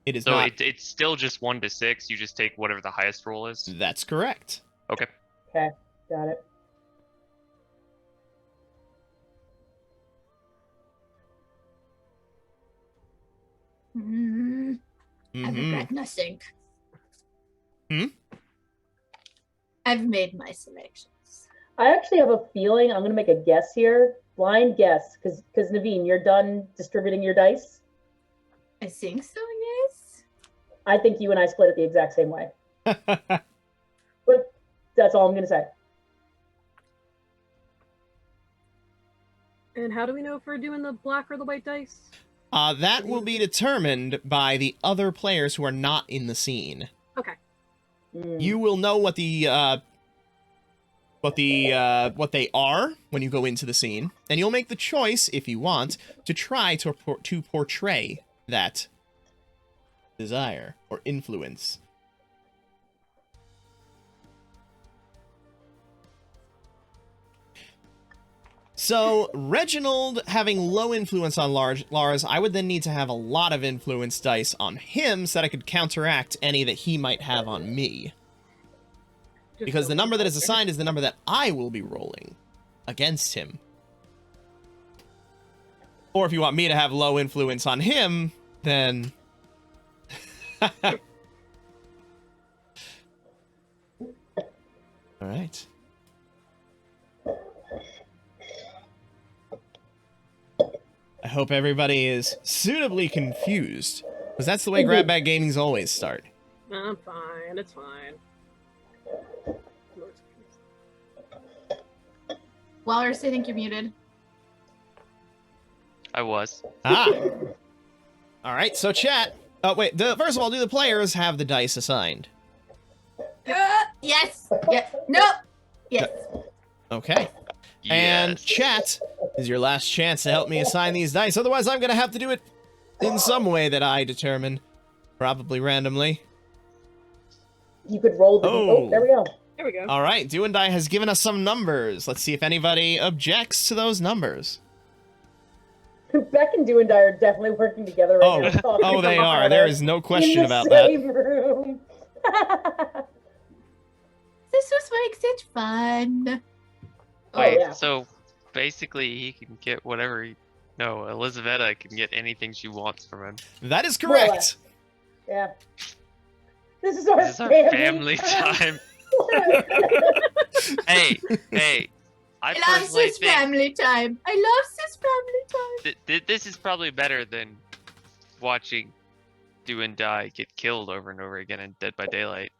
It is So not. it's still just 1 to 6. You just take whatever the highest roll is. That's correct. Okay. Okay. Got it. I Mhm. regret nothing. Hmm? I've made my selections. I actually have a feeling I'm going to make a guess here. Blind guess. Because Naveen, you're done distributing your dice? I think so, yes. I think you and I split it the exact same way. But that's all I'm going to say. And how do we know if we're doing the black or the white dice? That will be determined by the other players who are not in the scene. Okay. You will know what they are when you go into the scene, and you'll make the choice, if you want, to try to portray that desire or influence. So, Reginald having low influence on Lars, I would then need to have a lot of influence dice on him so that I could counteract any that he might have on me. Just Because so the number that is we're- assigned is the number that I will be rolling against him. Or if you want me to have low influence on him, then... All right. I hope everybody is suitably confused, because that's the way Grab Bag Gaming's always start. I'm fine. It's fine. Walrus, I think you're muted. I was. Ah. All right, so chat. Oh, wait. First of all, do the players have the dice assigned? Yes. Yes. Nope. Yes. Okay. And Yes. chat is your last chance to help me assign these dice. Otherwise, I'm going to have to do it in some way that I determine. Probably randomly. You could roll the... Oh. Oh, there we go. There we go. All right, Do and Die has given us some numbers. Let's see if anybody objects to those numbers. Beck and Do and Die are definitely working together right Oh, now. talking oh, they about are. it There is no question in the about that. same room. This just makes it fun. Wait, yeah. so basically he can get whatever he... No, Elizaveta can get anything she wants from him. That is More or correct. less. Yeah. This is our, This is our family time. Hey, I I love personally this think family time. I love this family time. this is probably better than watching Do and Die get killed over and over again in Dead by Daylight.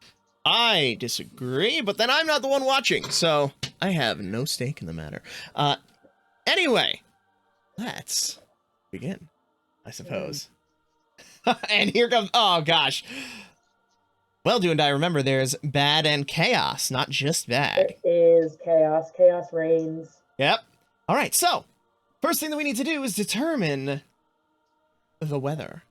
I disagree, but then I'm not the one watching, so I have no stake in the matter. Anyway, let's begin, I suppose. And here comes... Oh, gosh. Well, Do and Die, remember, there's bad and chaos, not just bad. It is chaos. Chaos reigns. Yep. All right, so first thing that we need to do is determine the weather.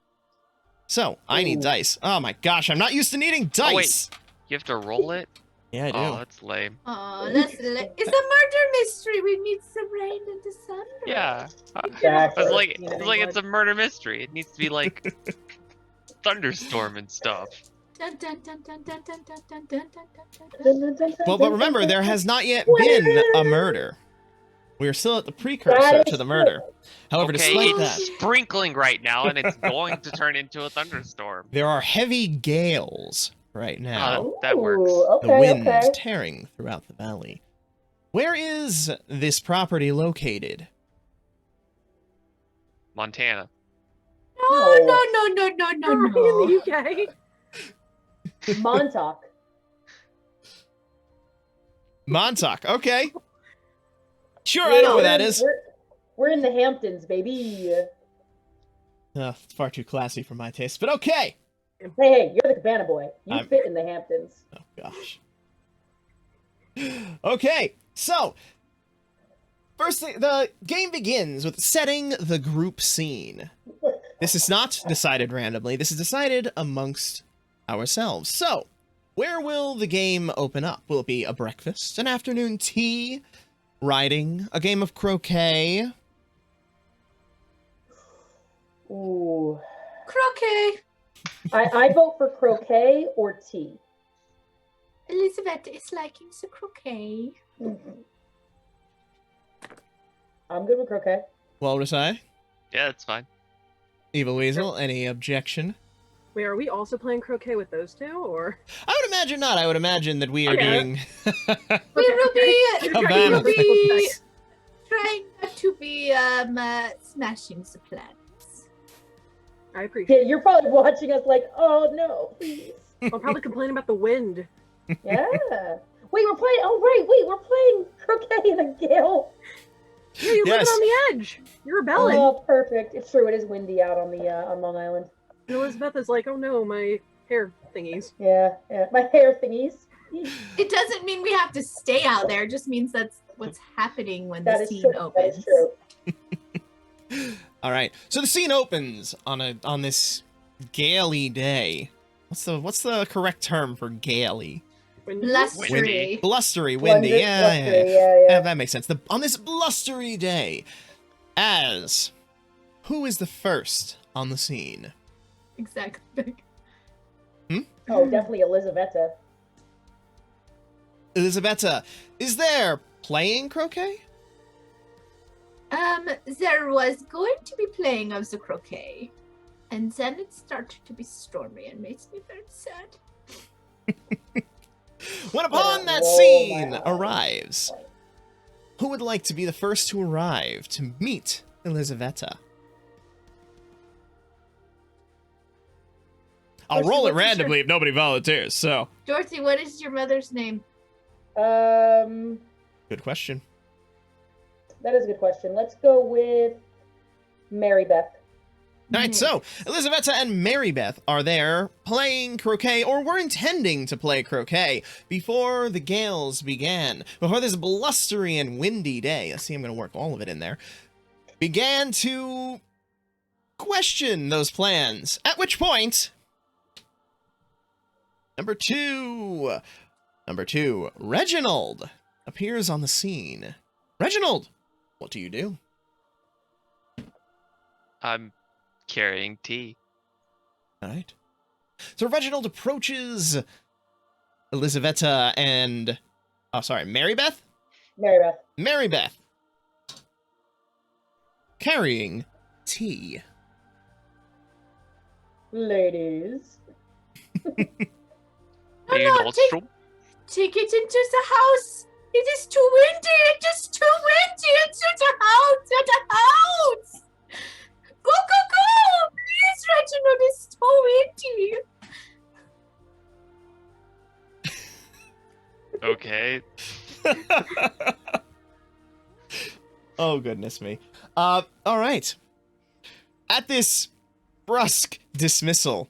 So, I need Ooh. dice. Oh my gosh, I'm not used to needing dice. You have to roll it? Yeah, I do. Oh, that's lame. Oh, it's a murder mystery. We need some rain and the sun. Yeah. Exactly. It's like You know, it's a murder mystery. It needs to be like thunderstorm and stuff. Dun, dun, dun, dun, dun, dun, dun, dun, dun, dun, dun. Well, but remember, there has not yet been a murder. We are still at the precursor That to is the murder. However, Okay, despite it's that, sprinkling right now, and it's going to turn into a thunderstorm. there are heavy gales right now. That works. Ooh, The okay, wind okay. tearing throughout the valley. Where is this property located? Montana. No, no, no, no, no, Are no, we in no. the UK? Montauk. Montauk. Okay. Sure, I know where that is. We're in the Hamptons, baby. It's far too classy for my taste, but okay. Hey, you're the Cabana boy. You I'm- fit in the Hamptons. Oh, gosh. Okay, so first thing, the game begins with setting the group scene. This is not decided randomly. This is decided amongst ourselves. So, where will the game open up? Will it be a breakfast, an afternoon tea, riding, a game of croquet? Ooh. Croquet. I vote for croquet or tea. Elizabeth is liking the croquet. I'm good with croquet. What would I? Yeah, that's fine. Evil Weasel, any objection? Wait, are we also playing croquet with those two, or? I would imagine not. I would imagine that we are Okay. doing... We will be, Cabana. we will be trying not to be smashing the plants. I appreciate Yeah, you're probably watching us like, oh no, please. it. I'll probably complain about the wind. Yeah. Wait, we're playing. Oh right, wait, we're playing croquet in a gale. Yeah, you Yes. live on the edge. You're rebelling. Oh, perfect. It's true. It is windy out on the on Long Island. And Elizabeth is like, oh no, my hair thingies. Yeah, yeah. My hair thingies. It doesn't mean we have to stay out there. It just means that's what's happening when That the is scene true. That opens. is true. All right. So the scene opens on this gaily day. What's the correct term for gaily? Blustery. Windy. Blustery, windy. Blustery, Yeah. yeah. That makes sense. On this blustery day, who is the first on the scene? Exactly. Oh, definitely Elizabetta. Elisabetta is there playing croquet? There was going to be playing of the croquet, and then it started to be stormy and makes me very sad. When upon that Roll scene my eyes. arrives, who would like to be the first to arrive to meet Elisabetta? I'll roll it What's your- randomly if nobody volunteers, so. Dorothy, what is your mother's name? Good question. That is a good question. Let's go with Mary Beth. All right, so Elisabetta and Mary Beth are there playing croquet, or were intending to play croquet, before the gales began. Before this blustery and windy day, let's see, I'm going to work all of it in there, began to question those plans. At which point, number two, Reginald appears on the scene. Reginald, what do you do? I'm carrying tea. All right. So Reginald approaches Elisabetta and... Oh, sorry, Mary Beth? Mary Beth. Mary Beth. Carrying tea. Ladies. No, Hey, no, Nordstrom. take it into the house. It is too windy. It is too windy. Into the house. To the house. Go, go, go. Please, Reginald. It's so windy. Okay. Oh, goodness me. All right. At this brusque dismissal...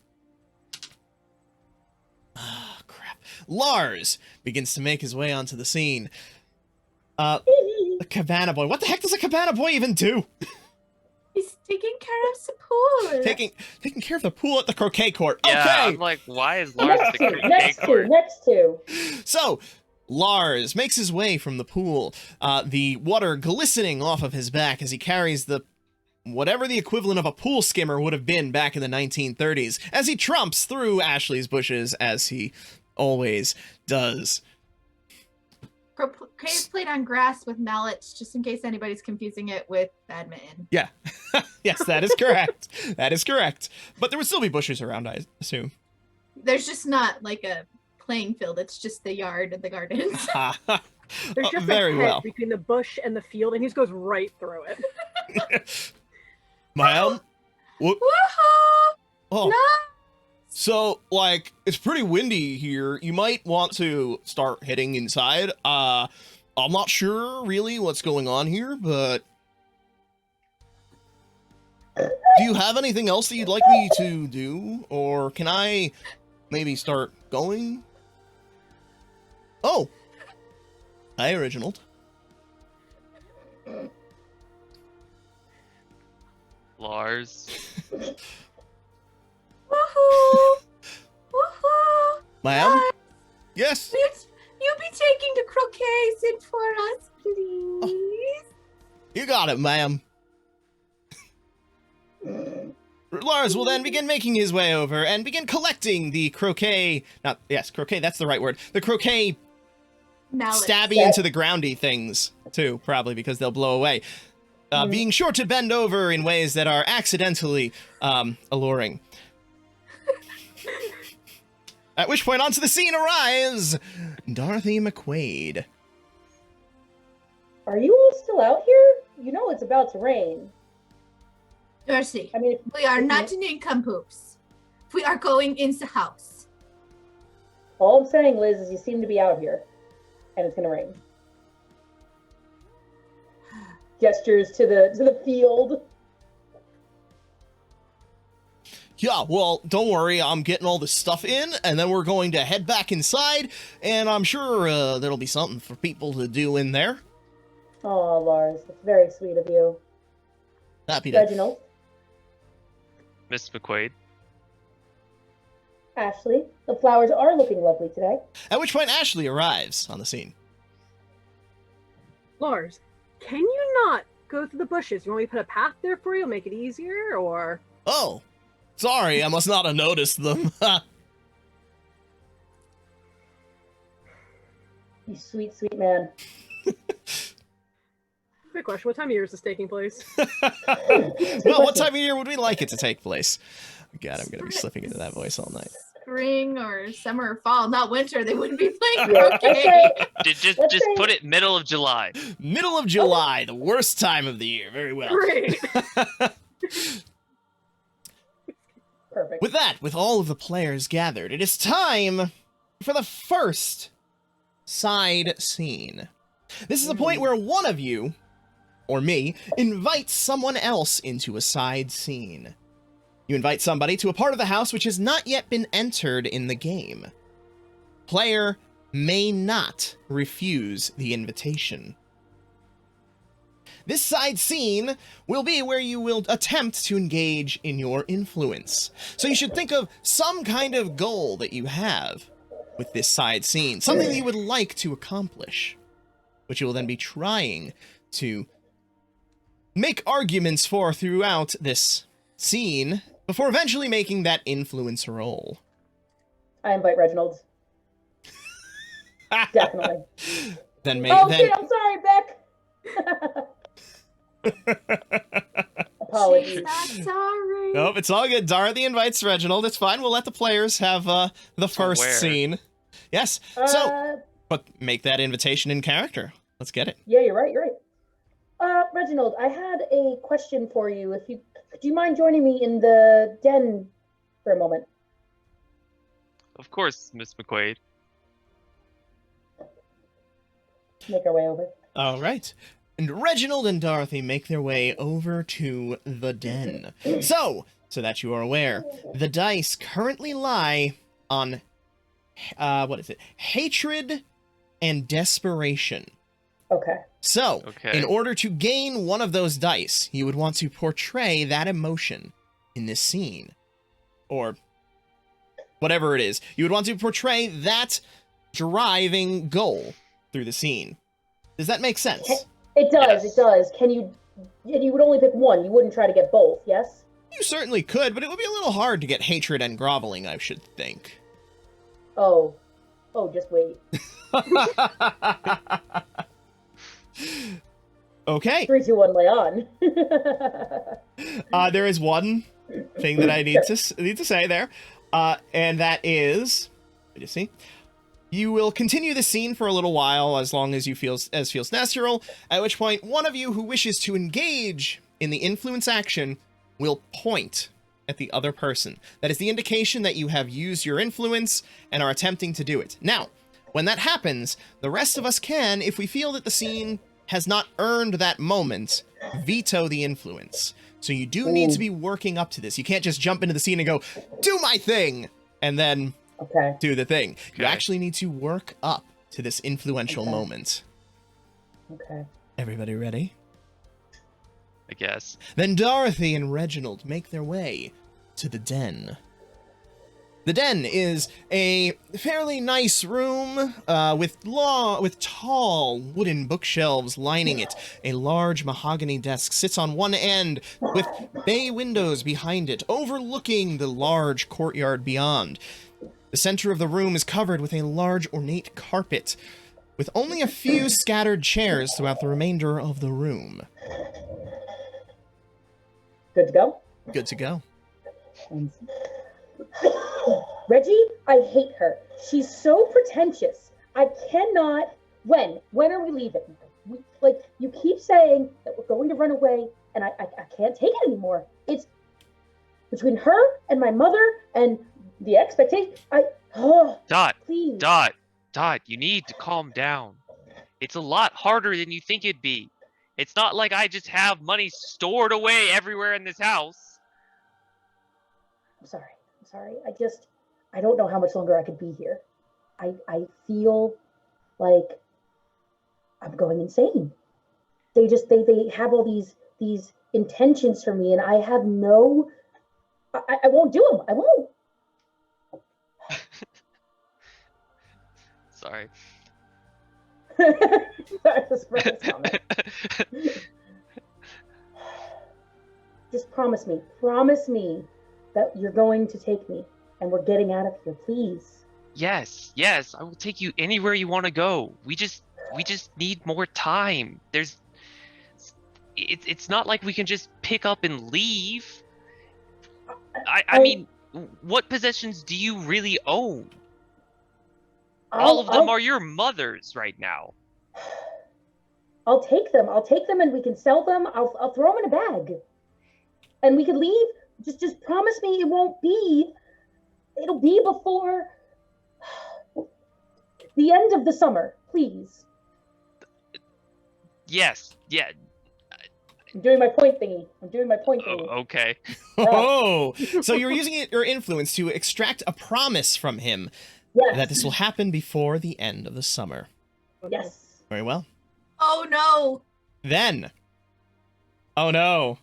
Ah, crap. Lars begins to make his way onto the scene. The Cabana Boy. What the heck does a Cabana Boy even do? He's taking care of the pool. Taking care of the pool at the croquet court. Yeah, Okay. I'm like, why is Lars at the croquet Next court? to. So, Lars makes his way from the pool, the water glistening off of his back as he carries the whatever the equivalent of a pool skimmer would have been back in the 1930s, as he trumps through Ashley's bushes, as he always does. Croquet is played on grass with mallets, just in case anybody's confusing it with badminton. Yeah. Yes, that is correct. That is correct. But there would still be bushes around, I assume. There's just not like a playing field. It's just the yard and the gardens. There's just very a hedge well. between the bush and the field, and he just goes right through it. Ma'am? What? Woohoo! Oh. No! So, like, it's pretty windy here. You might want to start heading inside. I'm not sure really what's going on here, but do you have anything else that you'd like me to do? Or can I maybe start going? Oh. Hi, Reginald. Lars. Woohoo! Woohoo! Ma'am? Lars, Yes? you be taking the croquets in for us, please? You got it, ma'am. Lars will then begin making his way over and begin collecting the croquet. Croquet, that's the right word. The croquet Mallet. stabby into the groundy things, too, probably because they'll blow away. Being sure to bend over in ways that are accidentally alluring. At which point onto the scene arrives Dorothy McQuaid. Are you all still out here? You know it's about to rain. Darcy, I mean, we are not nincompoops. We are going in the house. all I'm saying, Liz, is you seem to be out here, and it's gonna rain. Gestures to the field. Yeah, well, don't worry, I'm getting all this stuff in, and then we're going to head back inside, and I'm sure there'll be something for people to do in there. Oh, Lars, that's very sweet of you. Happy to. Reginald, Miss McQuaid. Ashley, the flowers are looking lovely today. At which point Ashley arrives on the scene. Lars, can you not go through the bushes? You want me to put a path there for you, make it easier, or? Oh, sorry, I must not have noticed them. You sweet, sweet man. Quick question, what time of year is this taking place? Well, what time of year would we like it to take place? God, I'm going to be slipping into that voice all night. Spring or summer or fall, not winter. They wouldn't be playing Yeah, croquet. Just Let's just say- put it middle of July. Middle of July, the worst time of the year. Very well. Great. Perfect. With that, with all of the players gathered, it is time for the first side scene. This is a point where one of you, or me, invites someone else into a side scene. You invite somebody to a part of the house which has not yet been entered in the game. Player may not refuse the invitation. This side scene will be where you will attempt to engage in your influence. So you should think of some kind of goal that you have with this side scene, something that you would like to accomplish, which you will then be trying to make arguments for throughout this scene before eventually making that influence roll. I invite Reginald. Definitely. Then Oh shit, I'm sorry, Beck. Apologies. She's not sorry. Nope, it's all good. Dorothy invites Reginald. It's fine. We'll let the players have the first where? scene. Yes. So, but make that invitation in character. Let's get it. Yeah, you're right. You're right. Reginald, I had a question for you. Do you mind joining me in the den for a moment? Of course, Miss McQuaid. Make our way over. All right. And Reginald and Dorothy make their way over to the den. So that you are aware, the dice currently lie on, what is it? Hatred and desperation. Okay. So, Okay. in order to gain one of those dice, you would want to portray that emotion in this scene. Or whatever it is. You would want to portray that driving goal through the scene. Does that make sense? It does. Yes. It does. Can you? And you would only pick one. You wouldn't try to get both. Yes. You certainly could, but it would be a little hard to get hatred and groveling, I should think. Oh. Oh, just wait. Okay. 3, 2, 1, lay on. There is one thing that I need to say there, and that is, let me see. You will continue the scene for a little while, as long as feels natural. At which point, one of you who wishes to engage in the influence action will point at the other person. That is the indication that you have used your influence and are attempting to do it. Now, when that happens, the rest of us can, if we feel that the scene has not earned that moment, veto the influence. So you do need to be working up to this. You can't just jump into the scene and go, do my thing, and then do the thing. You actually need to work up to this influential moment. Okay. Everybody ready? I guess. Then Dorothy and Reginald make their way to the den. The den is a fairly nice room with tall wooden bookshelves lining it. A large mahogany desk sits on one end with bay windows behind it, overlooking the large courtyard beyond. The center of the room is covered with a large ornate carpet, with only a few scattered chairs throughout the remainder of the room. Good to go? Good to go. Reggie, I hate her. She's so pretentious. I cannot. When are we leaving? You keep saying that we're going to run away, and I can't take it anymore. It's between her and my mother and the expectation. Dot, please. Dot, you need to calm down. It's a lot harder than you think it'd be. It's not like I just have money stored away everywhere in this house. I'm sorry. I don't know how much longer I could be here. I feel like I'm going insane. They have all these intentions for me, and I have no. I won't do them. I won't. Sorry. That's a comment. Just promise me that you're going to take me and we're getting out of here, please. Yes, I will take you anywhere you want to go. We just need more time. It's not like we can just pick up and leave. I mean, what possessions do you really own? All of them are your mother's right now. I'll take them and we can sell them. I'll throw them in a bag. And we can leave. Just promise me it'll be before the end of the summer, please. Yes, yeah. I'm doing my point thingy. Okay. Oh, so you're using your influence to extract a promise from him that this will happen before the end of the summer. Yes. Very well. Oh no. Then. Oh no.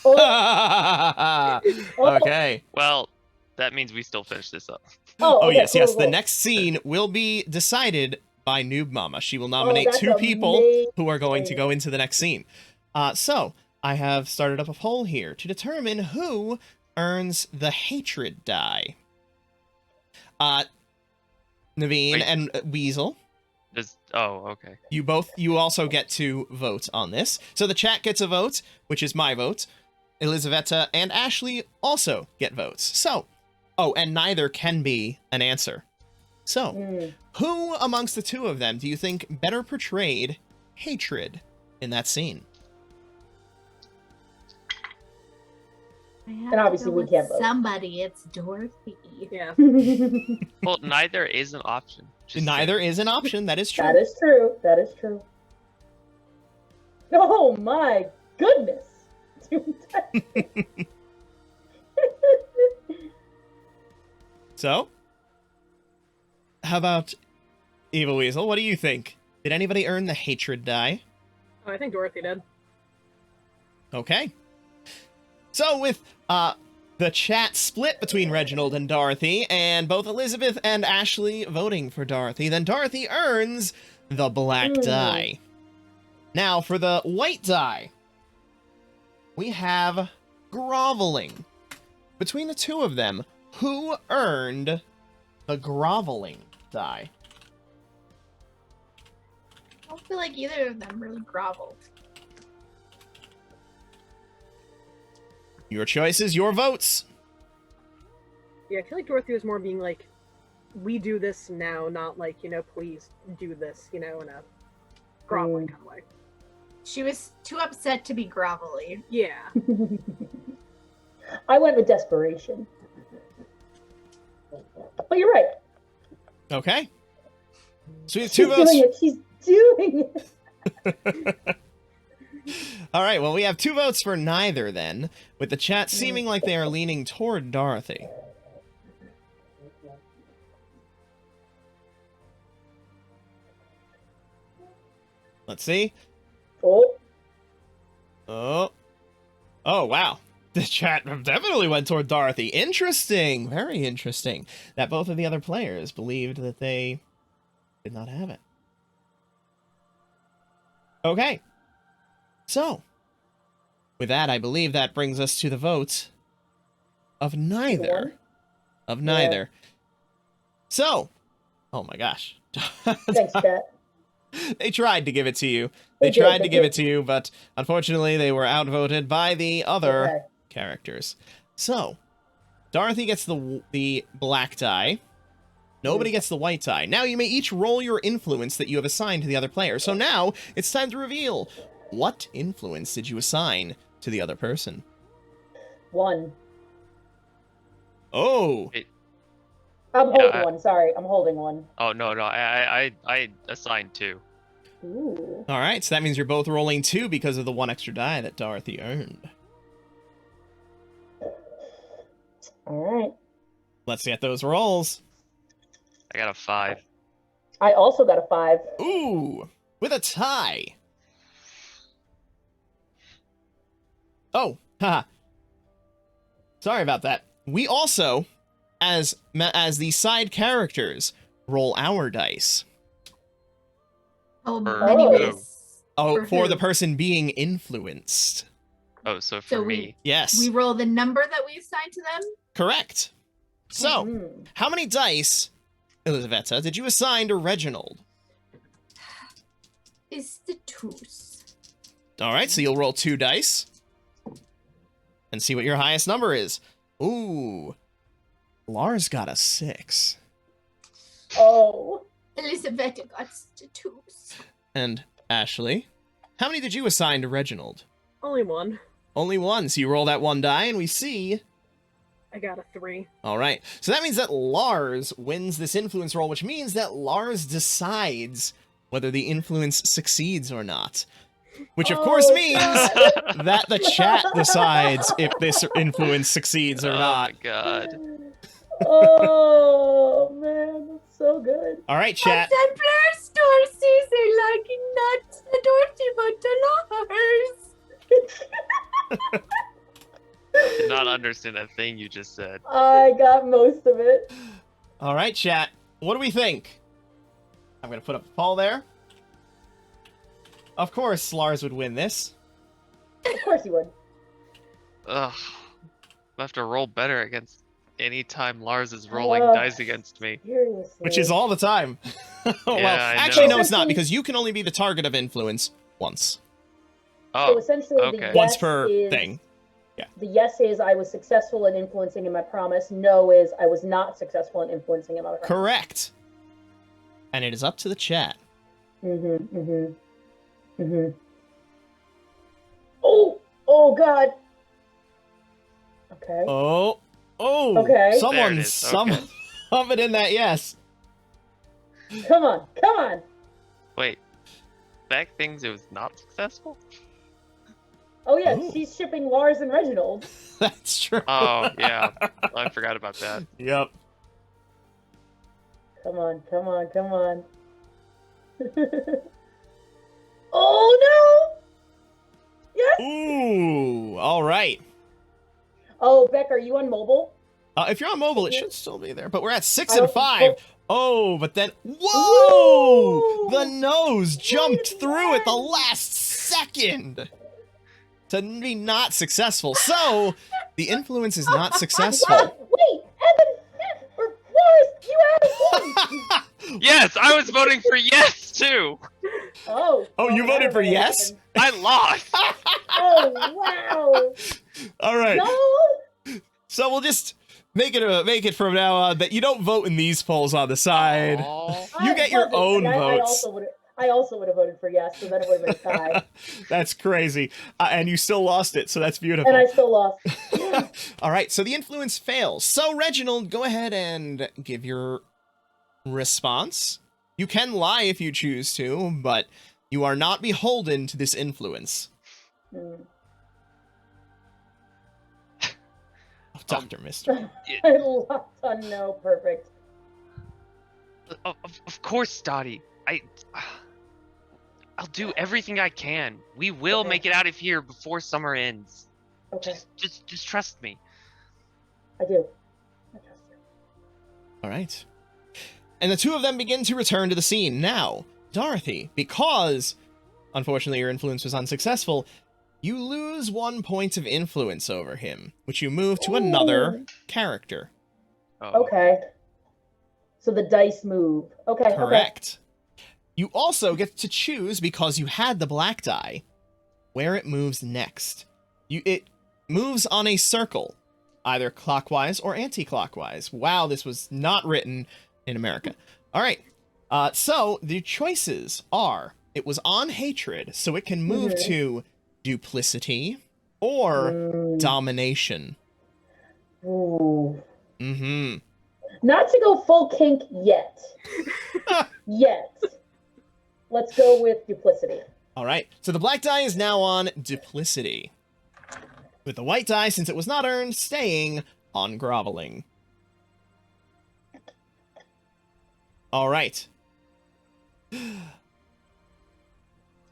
Oh. Okay. Well, that means we still finish this up. Oh, okay, yes. cool. The next scene will be decided by Noob Mama. She will nominate that's 2 people amazing. who are going to go into the next scene. So I have started up a poll here to determine who earns the hatred die. Naveen and Weasel. Okay. You also get to vote on this. So the chat gets a vote, which is my vote. Elizaveta and Ashley also get votes. So, and neither can be an answer. So, who amongst the 2 of them do you think better portrayed hatred in that scene? And obviously we can't vote. Somebody, it's Dorothy. Yeah. Well, neither is an option. Neither is an option. That is true. That is true. Oh my goodness. So, how about Evil Weasel? What do you think? Did anybody earn the hatred die? Oh, I think Dorothy did. Okay. So with the chat split between Reginald and Dorothy, and both Elizabeth and Ashley voting for Dorothy, then Dorothy earns the black die. Now, for the white die, we have groveling. Between the two of them, who earned the groveling die? I don't feel like either of them really groveled. Your choices, your votes. Yeah, I feel like Dorothy was more being like, we do this now, not like, please do this, in a groveling kind of way. She was too upset to be grovelly. Yeah. I went with desperation. But you're right. Okay. So we have She's two votes. doing it. She's doing it. All right, well, we have 2 votes for neither then, with the chat seeming like they are leaning toward Dorothy. Let's see. Oh. Oh, wow. The chat definitely went toward Dorothy. Interesting. Very interesting. That both of the other players believed that they did not have it. Okay. So, with that, I believe that brings us to the vote of neither. Of neither. So, oh my gosh. Thanks, chat. They tried to give it to you. They tried to give it to you, but unfortunately they were outvoted by the other characters. So, Dorothy gets the black die. Nobody gets the white die. Now you may each roll your influence that you have assigned to the other player. So now it's time to reveal, what influence did you assign to the other person? 1. Oh. I'm holding one. Sorry, I'm holding one. Oh no, I assigned 2. Ooh. All right, so that means you're both rolling 2 because of the 1 extra die that Dorothy earned. All right. Let's get those rolls. I got a 5. I also got a 5. Ooh, with a tie. Oh, haha. Sorry about that. We also, as the side characters, roll our dice. Oh, For anyways. Oh, for who? the person being influenced. Oh, so for So me. Yes, We roll the number that we assigned to them. correct. So, Mhm. how many dice, Elisaveta, did you assign to Reginald? Is the twos. All right, so you'll roll 2 dice and see what your highest number is. Ooh, Lars got a 6. Oh. Elizabeth got the twos. And Ashley, how many did you assign to Reginald? Only 1. Only 1, so you roll that 1 die and we see... I got a 3. All right, so that means that Lars wins this influence roll, which means that Lars decides whether the influence succeeds or not. Which of course means that the chat decides if this influence succeeds or not. Oh my god. Oh man, that's so good. All right, chat. And Blair store sees they liking not the Dorothy but the Lars. Did not understand that thing you just said. I got most of it. All right, chat. What do we think? I'm going to put up a poll there. Of course, Lars would win this. Of course you would. Ugh. I have to roll better against any time Lars is rolling dice against me. Seriously. Which is all the time. Well, I actually, know. no, it's not, because you can only be the target of influence once. So Oh, essentially, okay. the yes Once per is, thing. The yes is I was successful in influencing in my promise. No is I was not successful in influencing in my promise. Correct. And it is up to the chat. Oh God. Okay. Oh. Okay. There it Someone is, okay. sum it in that yes. Come on. Wait. Back things, it was not successful? Oh yeah, Ooh. she's shipping Lars and Reginald. That's true. Oh, yeah. I forgot about that. Yep. Come on. Oh no! Yes. Ooh, all right. Oh, Beck, are you on mobile? If you're on mobile, it should still be there, but we're at 6 I and don't- 5. Oh, but then, whoa! Woo! The nose jumped Wait, through at the what? last second to be not successful. So, the influence is not successful. What? Wait, Evan, or Forrest, you had Yes, I was voting for yes too. Oh. Oh, you I voted don't for know what yes? happened. I lost. Oh, wow. All right. No. So we'll just make it from now on that you don't vote in these polls on the side. Aw. You get your own votes. I also would have voted for yes, so then it would have been a tie. That's crazy. And you still lost it, so that's beautiful. And I still lost. All right, so the influence fails. So, Reginald, go ahead and give your response. You can lie if you choose to, but you are not beholden to this influence. Hmm. Oh, Dr. Mister. I lost on no. Perfect. Of course, Dottie. I'll do everything I can. We will Okay. make it out of here before summer ends. Okay, Just trust me. I do. I trust you. All right. And the two of them begin to return to the scene. Now, Dorothy, because, unfortunately, your influence was unsuccessful, you lose 1 point of influence over him, which you move to another Ooh. character. Oh. Okay. So the dice move. Okay. Okay. Correct. You also get to choose, because you had the black die, where it moves next. It moves on a circle, either clockwise or anti-clockwise. Wow, this was not written in America. All right. So the choices are, it was on hatred, so it can move Mhm. to duplicity or Mm. domination. Ooh. Mm-hmm. Not to go full kink yet. Yet. Let's go with duplicity. All right. So the black die is now on duplicity, with the white die, since it was not earned, staying on groveling. All right.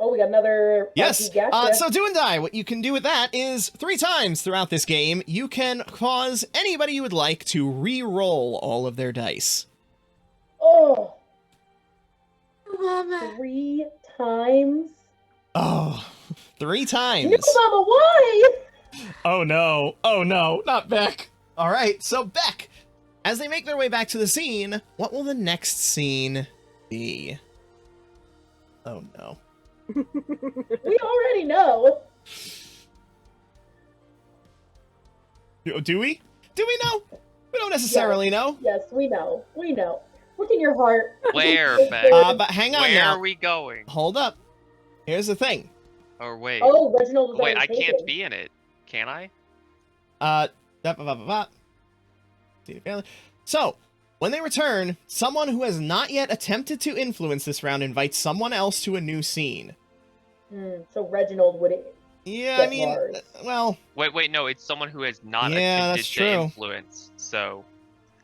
Oh, we got another. Yes. RP gotcha. So do and die. What you can do with that is 3 times throughout this game, you can cause anybody you would like to re-roll all of their dice. Oh, Mama. 3 times. Oh, 3 No, times. Mama, why? Oh no. Oh no. Not Beck. All right. So Beck, as they make their way back to the scene, what will the next scene be? Oh no. We already know. Do we? Do we know? We don't necessarily know. Yes, we know. We know. Look in your heart. Where, It's Beck? there. But hang on Where now. are we going? Hold up. Here's the thing. Or wait. Oh, Reginald was Wait, I already can't taken. be in it. Can I? So, when they return, someone who has not yet attempted to influence this round invites someone else to a new scene. So Reginald would. Yeah, Get I mean, Lars. well, Wait, no, it's someone who has not Yeah, attempted that's to true. influence. So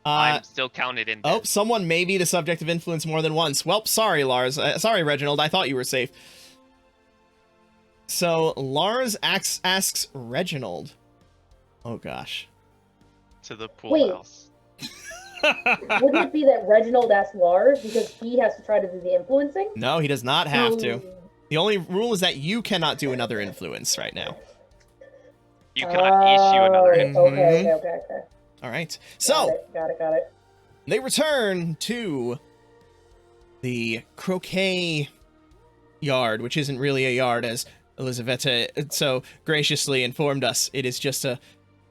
uh, I'm still counted in oh, this. someone may be the subject of influence more than once. Well, sorry, Lars. Sorry, Reginald. I thought you were safe. So, Lars asks Reginald. Oh, gosh. To the pool Wait. house. Wouldn't it be that Reginald asked Lars because he has to try to do the influencing? No, he does not have to. Hmm. The only rule is that you cannot do another influence right now. You cannot issue another Oh, influence. Okay. All right. So, Got it. they return to the croquet yard, which isn't really a yard, as Elizaveta so graciously informed us. It is just a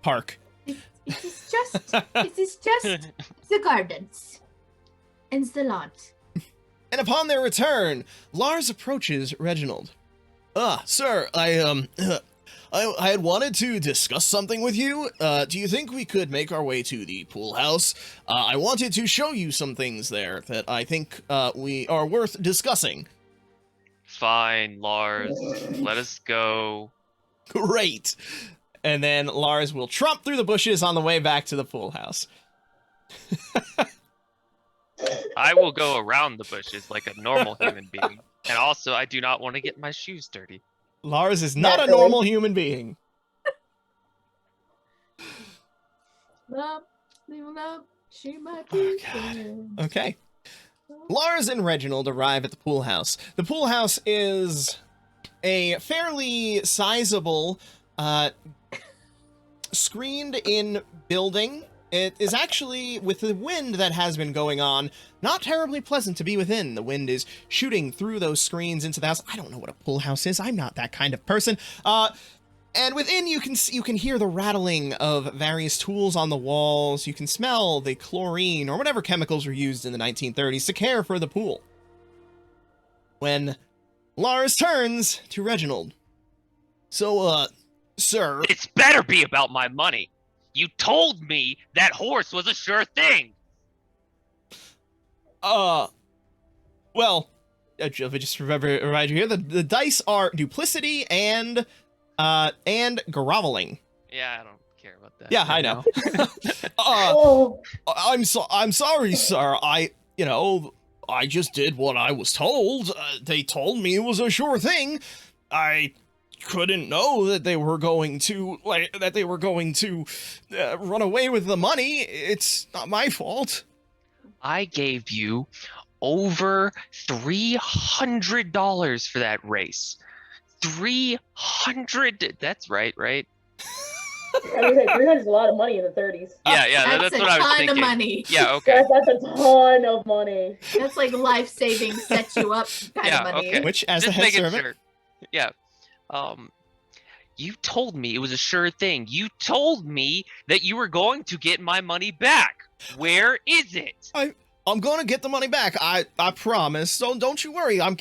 park. It is just the gardens and the lot. And upon their return, Lars approaches Reginald. Sir, I had wanted to discuss something with you. Do you think we could make our way to the pool house? I wanted to show you some things there that I think we are worth discussing. Fine, Lars. Let us go. Great. And then Lars will tromp through the bushes on the way back to the pool house. I will go around the bushes like a normal human being. And also, I do not want to get my shoes dirty. Lars is not a Naturally. normal human being. Love, love, she might Oh, be God. dead. Okay. Lars and Reginald arrive at the pool house. The pool house is a fairly sizable, screened-in building. It is actually, with the wind that has been going on, not terribly pleasant to be within. The wind is shooting through those screens into the house. I don't know what a pool house is. I'm not that kind of person. And within, you can hear the rattling of various tools on the walls. You can smell the chlorine or whatever chemicals were used in the 1930s to care for the pool. When Lars turns to Reginald. So, sir. It's better be about my money. You told me that horse was a sure thing. Well, if I just remind you here, the dice are duplicity and groveling. Yeah, I don't care about that. Yeah, I know. Oh, I'm sorry, sir. I just did what I was told. They told me it was a sure thing. I couldn't know that they were going to run away with the money. It's not my fault. I gave you over $300 for that race. 300. That's right? I was gonna say 300 is a lot of money in the 30s. Yeah, that's a what I was ton thinking. of money. Yeah, okay. That's a ton of money. That's like life-saving, set you up kind Yeah, of money. okay. Which, as Just the head making servant, sure. Yeah. You told me it was a sure thing. You told me that you were going to get my money back. Where is it? I'm gonna get the money back. I promise. So don't you worry. I'm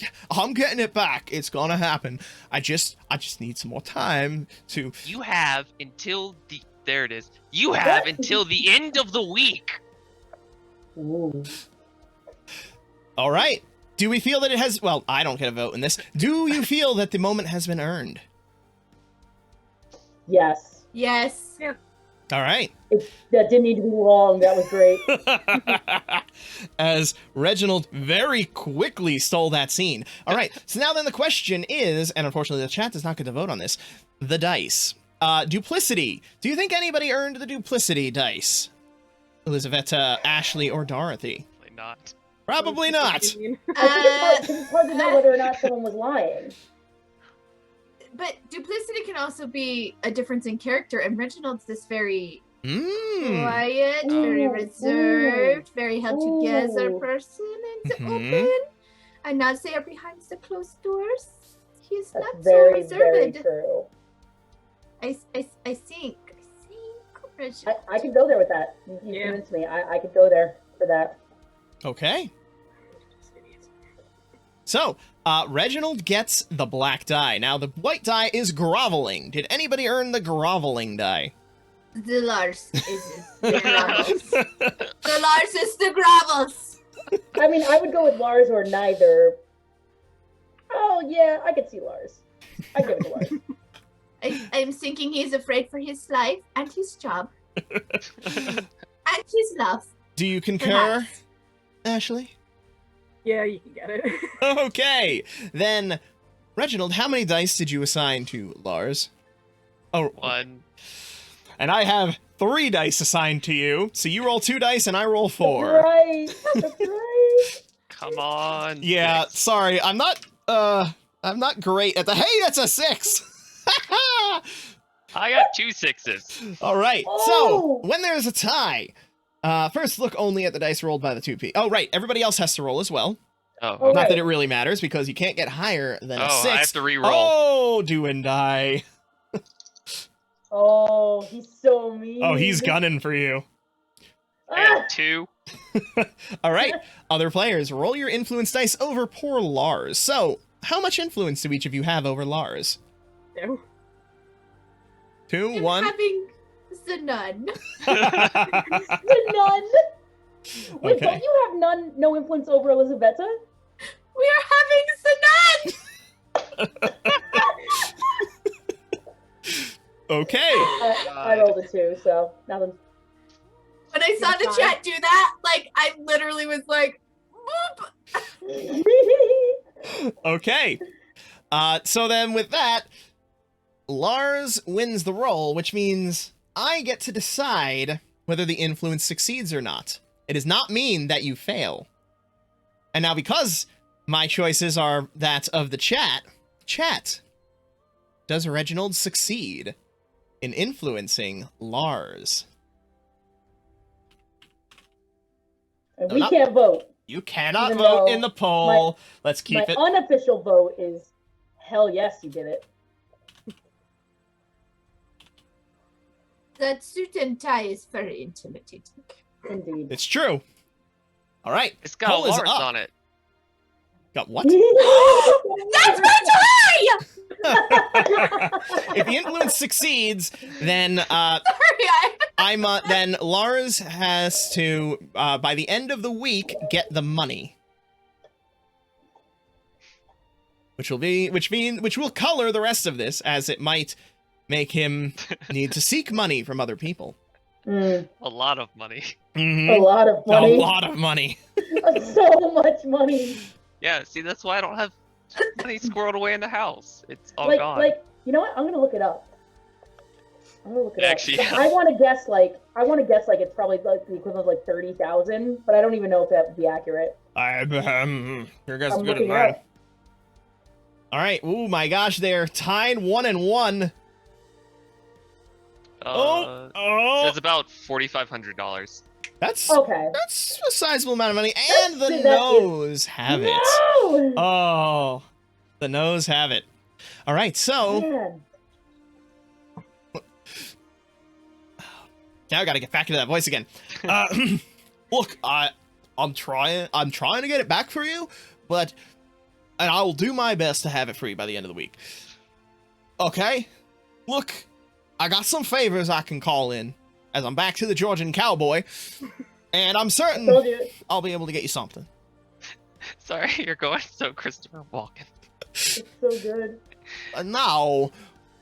getting it back. It's gonna happen. I just need some more time to. You have until the there it is. You have until the end of the week. Ooh. All right. Do we feel that it has? Well, I don't get a vote in this. Do you feel that the moment has been earned? Yes. Yes. All right. That didn't need to be long. That was great. As Reginald very quickly stole that scene. All right. So now then the question is, and unfortunately the chat does not get to vote on this, the dice. Duplicity. Do you think anybody earned the duplicity dice? Elizaveta, Ashley, or Dorothy? Probably not. Probably not. I think it's hard to know whether or not someone was lying. But duplicity can also be a difference in character, and Reginald's this very quiet, very Ooh, reserved, very held together ooh. person, and Mhm. open, and not say behind the closed doors. He's That's not very, so very reserved. true. I think Reginald. I could go there with that. You Yeah. convinced me. I could go there for that. Okay. So, Reginald gets the black die. Now, the white die is groveling. Did anybody earn the groveling die? The Lars is the gravels. The Lars is the gravels. I mean, I would go with Lars or neither. Oh, yeah, I could see Lars. I'd give it to Lars. I'm thinking he's afraid for his life and his job and his love. Do you concur, Perhaps. Ashley? Yeah, you can get it. Okay. Then, Reginald, how many dice did you assign to Lars? Oh, 1. and I have 3 dice assigned to you. So you roll 2 dice and I roll 4. That's right. That's right. Come on. Yeah, 6. sorry. I'm not great at the. Hey, that's a 6. I got 2 6s. All right. Oh! So when there's a tie, first look only at the dice rolled by the 2P. Oh, right. Everybody else has to roll as well. Oh, Oh, Not right. that it really matters because you can't get higher than a 6. I have to re-roll. Oh, do and die. Oh, he's so mean. Oh, he's gunning for you. I got 2. All right. Other players, roll your influence dice over poor Lars. So, how much influence do each of you have over Lars? No. 2, I'm 1. having the nun. The nun. Wait, Okay. don't you have no influence over Elizaveta? We are having the nun. Okay. I rolled a 2, so nothing. When I saw the You're chat do that, like I literally was like, boop. Okay. So then with that, Lars wins the roll, which means I get to decide whether the influence succeeds or not. It does not mean that you fail. And now because my choices are that of the chat, does Reginald succeed in influencing Lars? And we can't vote. You cannot Even vote though in the poll. Let's keep My it. unofficial vote is hell yes, you did it. That suit and tie is very intimidating. Indeed. It's true. All right. It's got Poll a is Lars up. on it. Got what? That's my tie! If the influence succeeds, then Sorry, then Lars has to by the end of the week get the money, which will color the rest of this, as it might make him need to seek money from other people. Mm, A lot of money. Mhm. a lot of money. A lot of money. So much money. Yeah, see, that's why I don't have money squirreled away in the house. It's all gone. Like, you know what? I'm gonna look it up. Actually, I want to guess like it's probably like the equivalent of like 30,000, but I don't even know if that would be accurate. Your guess is I'm good as looking it mine. up. All right. Oh my gosh, they're tied 1-1. So Oh, it's about $4,500. that's Okay. that's a sizable amount of money, and the That is- nose have it. No! Oh, the nose have it. All right, so Man. now I gotta get back into that voice again. Look, I'm trying to get it back for you, and I will do my best to have it for you by the end of the week. Okay? Look, I got some favors I can call in, as I'm back to the Georgian cowboy, and I'm certain Told you. I'll be able to get you something. Sorry, you're going so Christopher Walken. It's so good. And now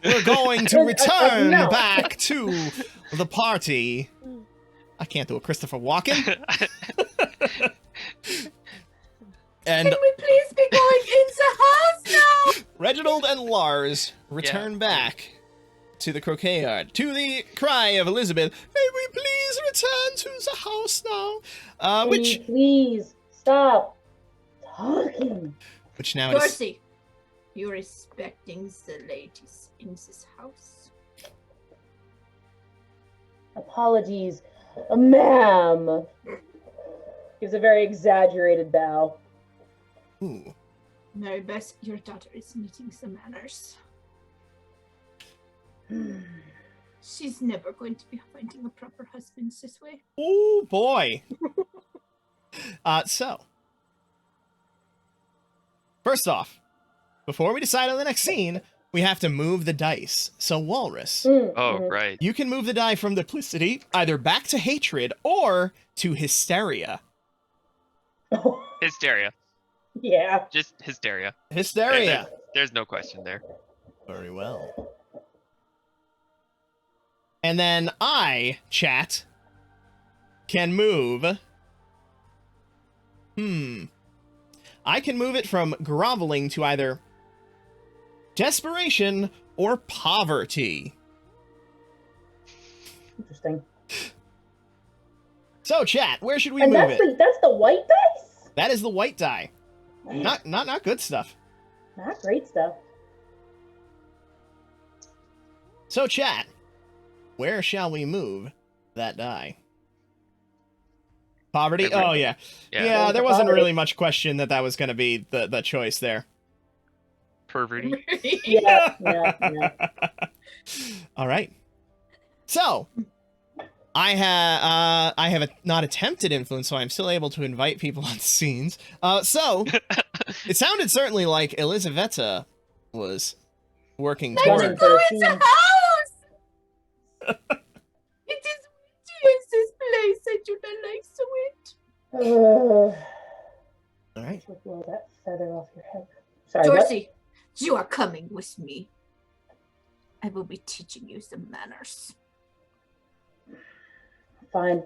we're going to return No. back to the party. I can't do a Christopher Walken. And Can we please be going in the house now? Reginald and Lars return back to the croquet yard, to the cry of Elizabeth, may we please return to the house now? Please stop talking. Which now it is... Dorsey, you're respecting the ladies in this house. Apologies, ma'am. Gives a very exaggerated bow. Ooh. Mary Beth, your daughter is needing some manners. She's never going to be finding a proper husband this way. Oh boy. So first off, before we decide on the next scene, we have to move the dice. So Walrus, Oh, right. you can move the die from duplicity either back to hatred or to hysteria. Hysteria. Yeah. Just hysteria. Hysteria. There's no question there. Very well. And then I, chat, can move... I can move it from groveling to either desperation or poverty. Interesting. So, chat, where should we And move that's it? that's the white dice? That is the white die. Man, Not good stuff. not great stuff. So, chat, where shall we move that die? Poverty? Everywhere. Oh, yeah. Yeah. Yeah, there wasn't Poverty. really much question that was going to be the choice there. Perverty. Yeah. All right. So, I have not attempted influence, so I'm still able to invite people on scenes. So, it sounded certainly like Elizaveta was working Let's toward... go in the house! It is windy in this place. I do not like the wind. All right. Blow that feather off your head. Sorry, what? Dorsey, you are coming with me. I will be teaching you some manners. Fine.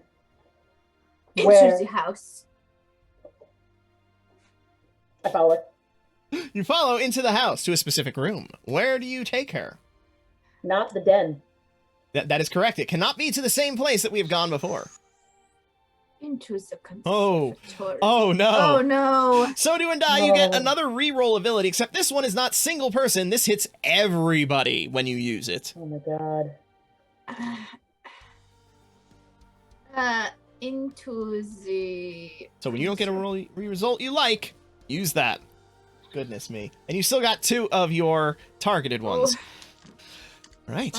Into Where? the house. I follow her. You follow into the house to a specific room. Where do you take her? Not the den. That is correct. It cannot be to the same place that we have gone before. Into the Oh. conservatory. Oh no. Oh no. So do and die, you get No. another reroll ability, except this one is not single person. This hits everybody when you use it. Oh my god. Into the. So when you don't get a result you like, use that. Goodness me. And you still got 2 of your targeted ones. Right.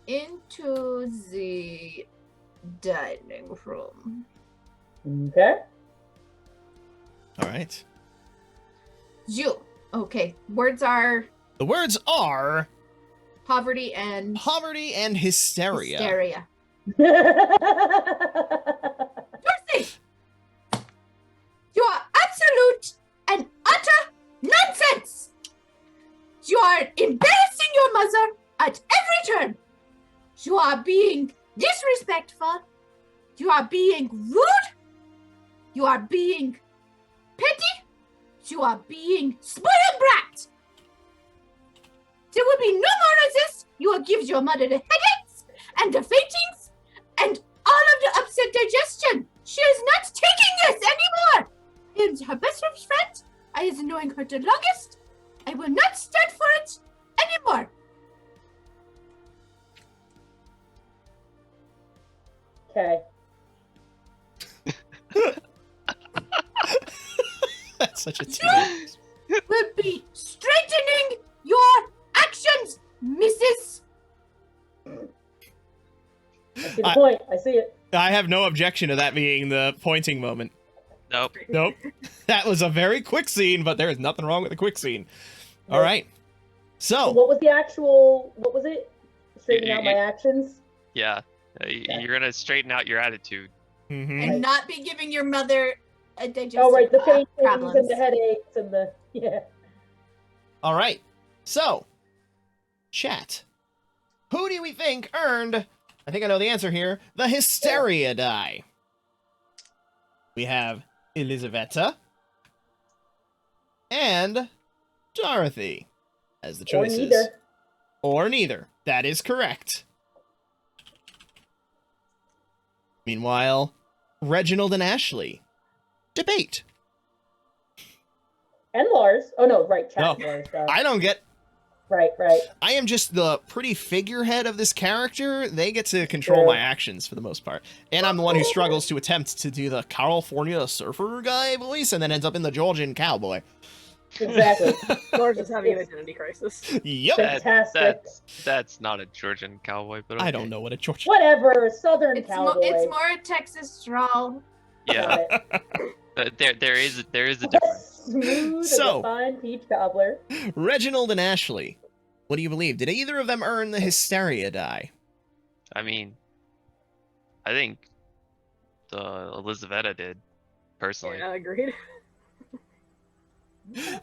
Into the dining room. Okay. All right. You. Okay. Words are The words are poverty and hysteria. hysteria. Dorothy! You are absolute and utter nonsense! You are embarrassing your mother at every turn! You are being disrespectful. You are being rude. You are being petty. You are being spoiled brat. There will be no more of this. You will give your mother the headaches and the faintings and all of the upset digestion. She is not taking this anymore. I am her best friend. I is knowing her the longest. I will not stand for it anymore. Okay. That's such a team. Will be straightening your actions, Mrs. I see the point. I see it. I have no objection to that being the pointing moment. Nope. Nope. That was a very quick scene, but there is nothing wrong with a quick scene. All right. So So, what was the actual? What was it? Straightening out my actions. Yeah. You're gonna straighten out your attitude. mhm. And not be giving your mother a digestive Oh right, the faintings problems. and the headaches and the All right. So, chat. Who do we think earned, I think I know the answer here, the hysteria die? We have Elizaveta and Dorothy as the Or choices. neither. Or neither. That is correct. Meanwhile, Reginald and Ashley debate. And Lars. Oh no, right, chat No, Lars. I don't get. Right. I am just the pretty figurehead of this character. They get to control True. my actions for the most part. And I'm the one who struggles to attempt to do the California surfer guy voice and then ends up in the Georgian cowboy. Exactly. Lars is having an identity crisis. Yep. Fantastic. That's not a Georgian cowboy, but I okay. don't know what a Georgian. Whatever. Southern It's cowboy. it's more a Texas drawl. Yeah, Got it. there is a difference. Smooth So- as a fine peach cobbler. Reginald and Ashley. What do you believe? Did either of them earn the hysteria die? I mean, I think the Elizaveta did, personally. Yeah, agreed.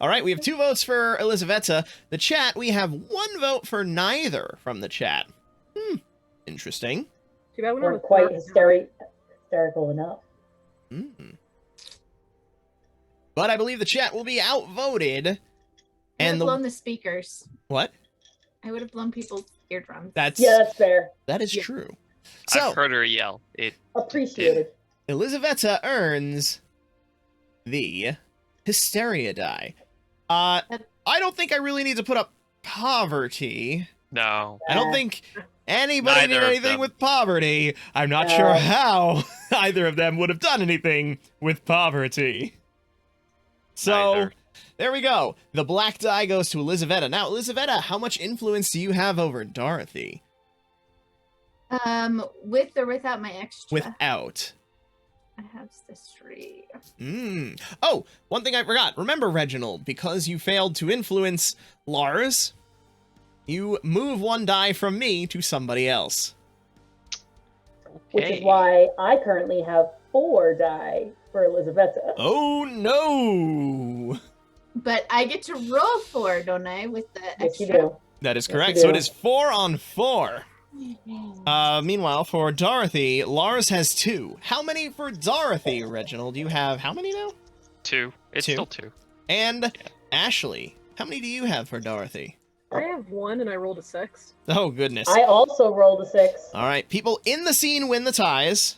All right, we have 2 votes for Elizaveta. The chat, we have 1 vote for neither from the chat. Interesting. Too bad we don't We're have a quite third hysterical enough. But I believe the chat will be outvoted. I would And have the blown the speakers. what? I would have blown people's eardrums. That's Yeah, that's fair. that is Yeah. true. I've So heard her yell. Appreciated. Elizaveta earns the hysteria die. I don't think I really need to put up poverty. No. I don't think anybody Neither did of anything them. with poverty. I'm not No. sure how either of them would have done anything with poverty. So, Neither. there we go. The black die goes to Elizaveta. Now, Elizaveta, how much influence do you have over Dorothy? With or without my extra. Without. I have this 3. Oh, one thing I forgot. Remember, Reginald, because you failed to influence Lars, you move 1 die from me to somebody else. Which Hey. is why I currently have 4 die for Elizaveta. Oh, no! But I get to roll 4, don't I? With the Yes, extra. you do. That is Yes, correct. you So do. it is 4 on 4. Meanwhile, for Dorothy, Lars has 2. How many for Dorothy, Reginald? You have how many now? 2. It's 2? still 2. And Ashley, how many do you have for Dorothy? I have 1 and I rolled a 6. Oh, goodness. I also rolled a 6. All right, people in the scene win the ties.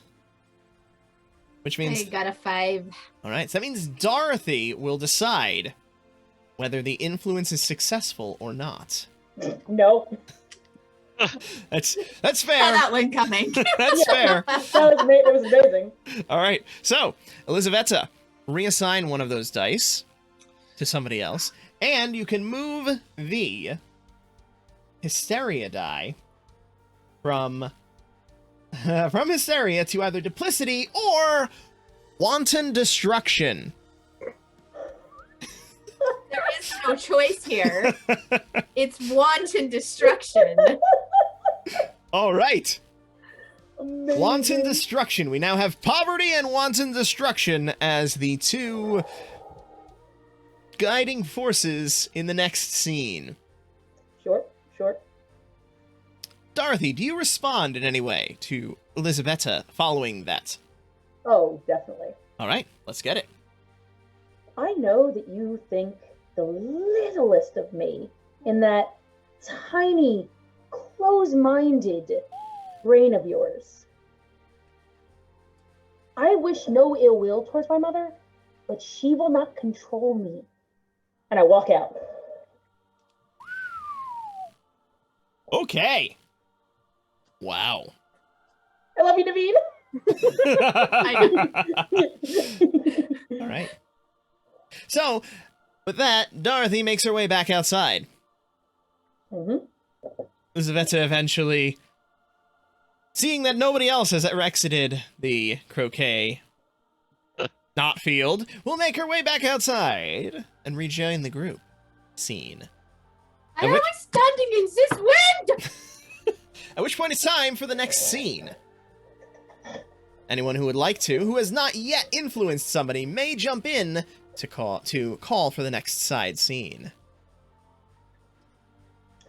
Which means... I got a 5. All right, so that means Dorothy will decide whether the influence is successful or not. No. That's Saw fair. that one coming. That's fair. It was amazing. All right, so Elizaveta, reassign one of those dice to somebody else, and you can move the Hysteria die from Hysteria to either Duplicity or Wanton Destruction. There is no choice here. It's wanton destruction. All right. Amazing. Wanton Destruction. We now have Poverty and Wanton Destruction as the two guiding forces in the next scene. Sure. Dorothy, do you respond in any way to Elizaveta following that? Oh, definitely. All right, let's get it. I know that you think the littlest of me in that tiny, close-minded brain of yours. I wish no ill will towards my mother, but she will not control me. And I walk out. Okay. Wow. I love you, Naveen. All right. So, with that, Dorothy makes her way back outside. Mm-hmm. Elizaveta eventually, seeing that nobody else has exited the croquet not field, will make her way back outside and rejoin the group scene. I am standing in this wind! At which point it's time for the next scene. Anyone who would like to, who has not yet influenced somebody, may jump in to call for the next side scene.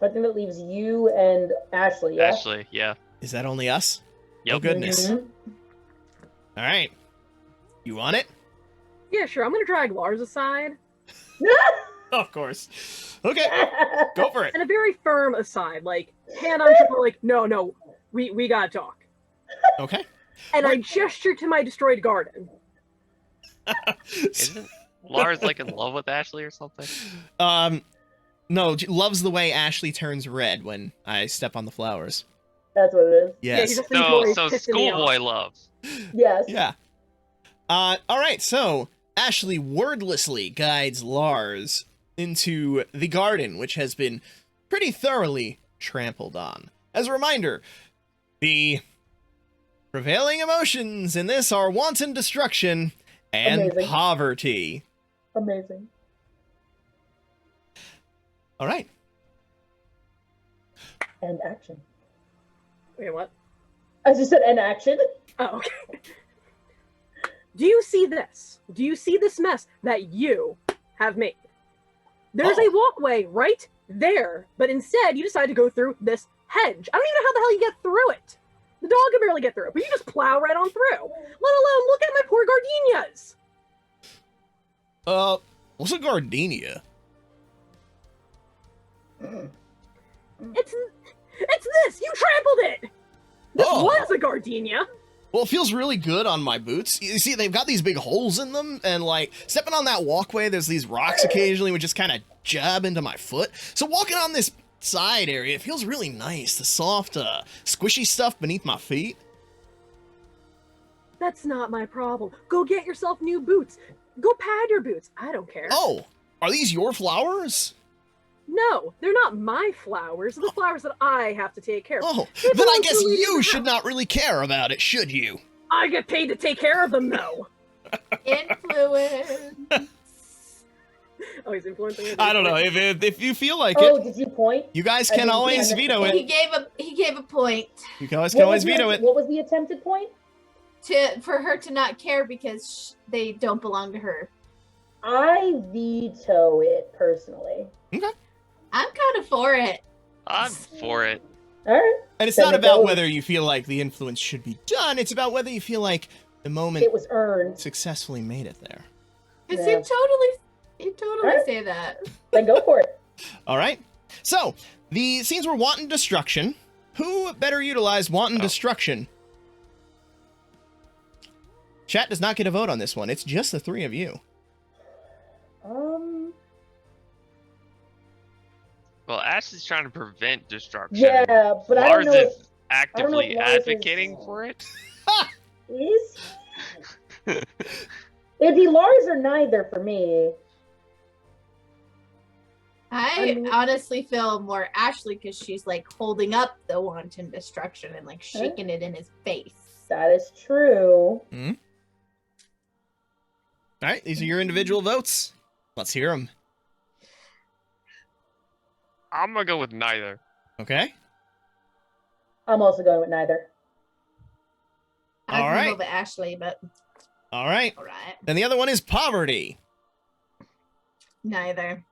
I think that leaves you and Ashley, yeah? Ashley, yeah. Is that only us? Yep. Oh, goodness. Mhm. All right. You want it? Yeah, sure. I'm gonna drag Lars aside. Of course. Okay, go for it. And a very firm aside, like hand on shoulder, like, no, we gotta talk. Okay. And I gesture to my destroyed garden. Isn't Lars like in love with Ashley or something? No, loves the way Ashley turns red when I step on the flowers. That's what it is. Yeah, he Yes. just So enjoys so pissing me off. schoolboy love. Yes. Yeah. All right, so Ashley wordlessly guides Lars into the garden, which has been pretty thoroughly trampled on. As a reminder, the prevailing emotions in this are wanton destruction and Amazing. poverty. Amazing. All right. And action. Wait, what? I just said end action. Oh, okay. Do you see this? Do you see this mess that you have made? There's a walkway right there, but instead you decide to go through this hedge. I don't even know how the hell you get through it. The dog can barely get through it, but you just plow right on through. Let alone look at my poor gardenias. What's a gardenia? It's this. You trampled it. This Oh. was a gardenia. Well, it feels really good on my boots. You see, they've got these big holes in them, and like stepping on that walkway, there's these rocks occasionally which just kind of jab into my foot. So walking on this side area, it feels really nice. The soft, squishy stuff beneath my feet. That's not my problem. Go get yourself new boots. Go pad your boots. I don't care. Oh, are these your flowers? No, they're not my flowers. They're the flowers that I have to take care of. Oh, They then I belong guess to me in you the should house. not really care about it, should you? I get paid to take care of them, though. Influence. Oh, he's influencing it. I don't know. If you feel like Oh, it, did you point? you guys I can didn't always see it. veto He it. gave a point You guys What can always was the- veto it. What was the attempted point? for her to not care because they don't belong to her. I veto it personally. I'm kind of for it. I'm for it. All right. And it's Then not it about goes. whether you feel like the influence should be done. It's about whether you feel like the moment It was earned. successfully made it there. Because Yeah. you totally You totally Alright. say that. Then go for it. All right. So, the scenes were wanton destruction. Who better utilized wanton destruction? Chat does not get a vote on this one. It's just the three of you. Well, Ash is trying to prevent destruction. Yeah, but I Lars don't know is if actively Lars is- advocating for it. is. It'd be Lars or neither for me. I mean- honestly feel more Ashley because she's like holding up the wanton destruction and like shaking it in his face. That is true. All right, these are your individual votes. Let's hear them. I'm gonna go with neither. Okay. I'm also going with neither. I was All gonna right. go with Ashley, but All right. all right, Then the other one is poverty. neither.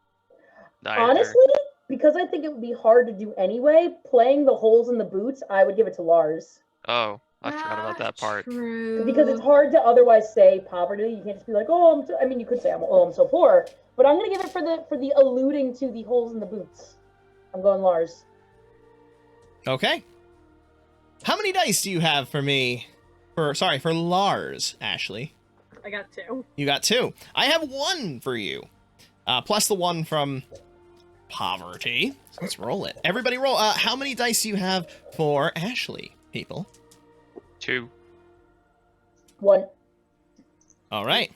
Neither. Honestly, because I think it would be hard to do anyway, playing the holes in the boots, I would give it to Lars. Oh, I forgot about that part. True. Because it's hard to otherwise say poverty. You can't just be like, oh, I mean, you could say, I'm so poor, but I'm gonna give it for the alluding to the holes in the boots. I'm going Lars. Okay. How many dice do you have for me? For Lars, Ashley. I got 2. You got 2. I have 1 for you. Plus the 1 from poverty. So let's roll it. Everybody roll. How many dice do you have for Ashley, people? 2. 1. All right.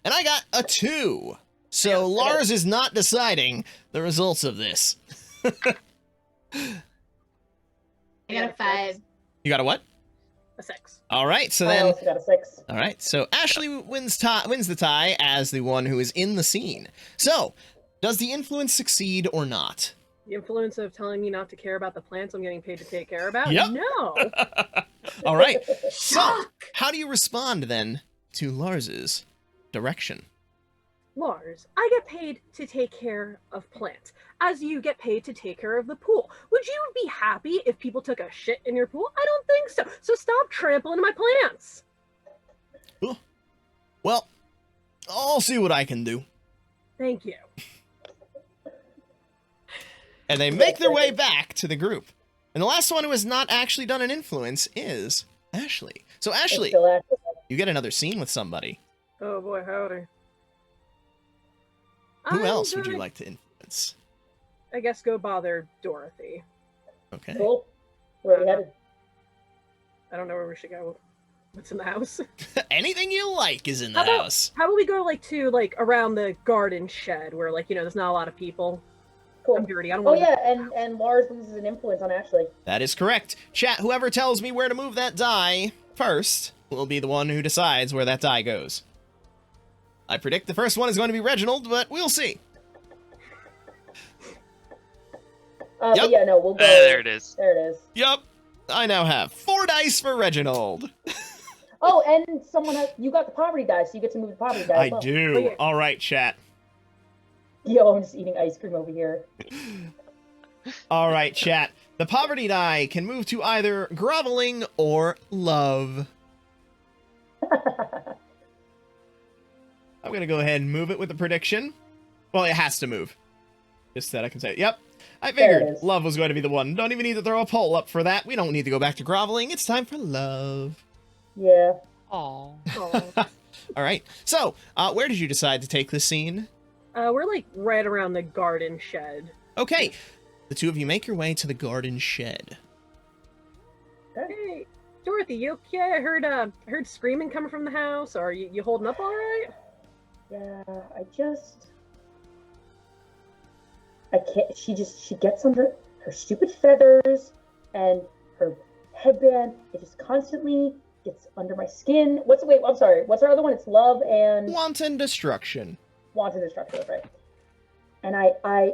And I got a 2. So Yeah, Lars is not deciding the results of this. I got a 5. You got a what? A 6. All right. So I then, also got a 6. all right. So Ashley wins the tie as the one who is in the scene. So, does the influence succeed or not? The influence of telling me not to care about the plants I'm getting paid to take care about? Yep. No. All right. So, Shock! how do you respond then to Lars's direction? Lars, I get paid to take care of plants, as you get paid to take care of the pool. Would you be happy if people took a shit in your pool? I don't think so. So stop trampling my plants. Well, I'll see what I can do. Thank you. And they make their way back to the group. And the last one who has not actually done an influence is Ashley. So It's Ashley, still active. you get another scene with somebody. Oh boy, howdy. Who I'm else would you gonna, like to influence? I guess go bother Dorothy. Okay. Cool. Where are we headed? I don't know where we should go. What's in the house? Anything you like is in the How about- house. How about we go to around the garden shed where there's not a lot of people. Cool. I'm dirty. I don't Oh want yeah, and Lars loses an influence on Ashley. That is correct. Chat, whoever tells me where to move that die first will be the one who decides where that die goes. I predict the first one is going to be Reginald, but we'll see. Yep. But yeah, no, we'll go. There it is. There it is. Yup. I now have 4 dice for Reginald. Oh, and you got the poverty die, so you get to move the poverty die. I as well. do. Okay. All right, chat. Yo, I'm just eating ice cream over here. All right, chat. The poverty die can move to either groveling or love. I'm going to go ahead and move it with a prediction. Well, it has to move. Just that I can say, yep. I There it figured is. love was going to be the one. Don't even need to throw a poll up for that. We don't need to go back to groveling. It's time for love. Yeah. Aww. to. All right. So, where did you decide to take this scene? We're right around the garden shed. Okay. The two of you make your way to the garden shed. Hey, Dorothy, you okay? I heard screaming coming from the house. Are you holding up all right? Yeah, I can't, she gets under her stupid feathers and her headband. It just constantly gets under my skin. I'm sorry, what's our other one? It's love and Wanton destruction. wanted destruction, that's right. And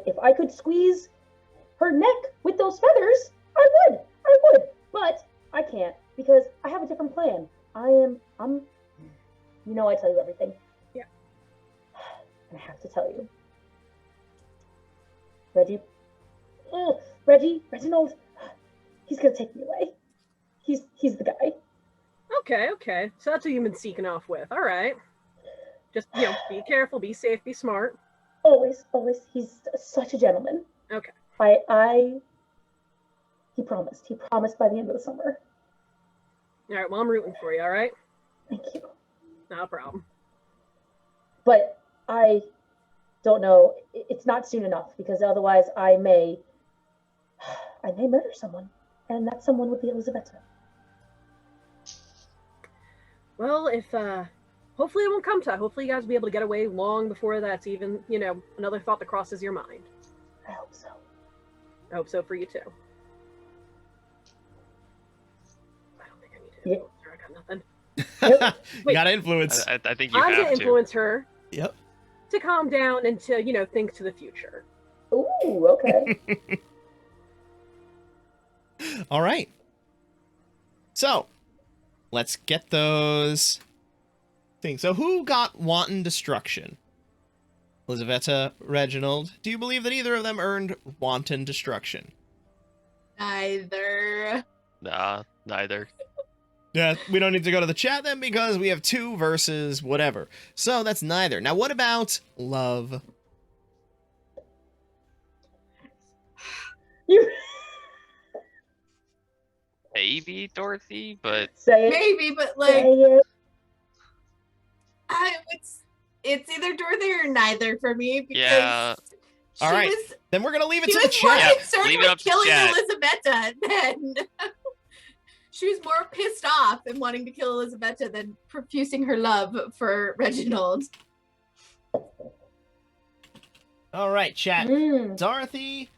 if I could squeeze her neck with those feathers, I would, but I can't because I have a different plan. I tell you everything. Yeah. And I have to tell you. Reginald, he's gonna take me away. He's the guy. Okay. So that's who you've been seeking off with. All right. Just, be careful, be safe, be smart. Always. He's such a gentleman. Okay. He promised. He promised by the end of the summer. All right, well, I'm rooting for you, all right? Thank you. No problem. But I don't know. It's not soon enough, because otherwise I may murder someone, and that someone would be Elizabeth. Well, if hopefully it won't come to that. Hopefully you guys will be able to get away long before that's even, another thought that crosses your mind. I hope so. I hope so for you too. I don't think I need to Yeah. influence her. I got nothing. You gotta influence. I think you I'm have gonna influence her Yep. to calm down and to, think to the future. Ooh, okay. All right. So, let's get those things. So, who got wanton destruction? Elizaveta, Reginald, do you believe that either of them earned wanton destruction? Neither. Nah, neither. Yeah, we don't need to go to the chat then because we have 2 versus whatever. So that's neither. Now, what about love? You Maybe Dorothy, but say it. Maybe, but Say like, it. it's either Dorothy or neither for me because Yeah. she All right. was Then we're gonna leave it she to the was more chat. concerned leave it with up to killing chat. Elizabetta than she was more pissed off and wanting to kill Elizabetta than profusing her love for Reginald. All right, chat. Mm. Dorothy,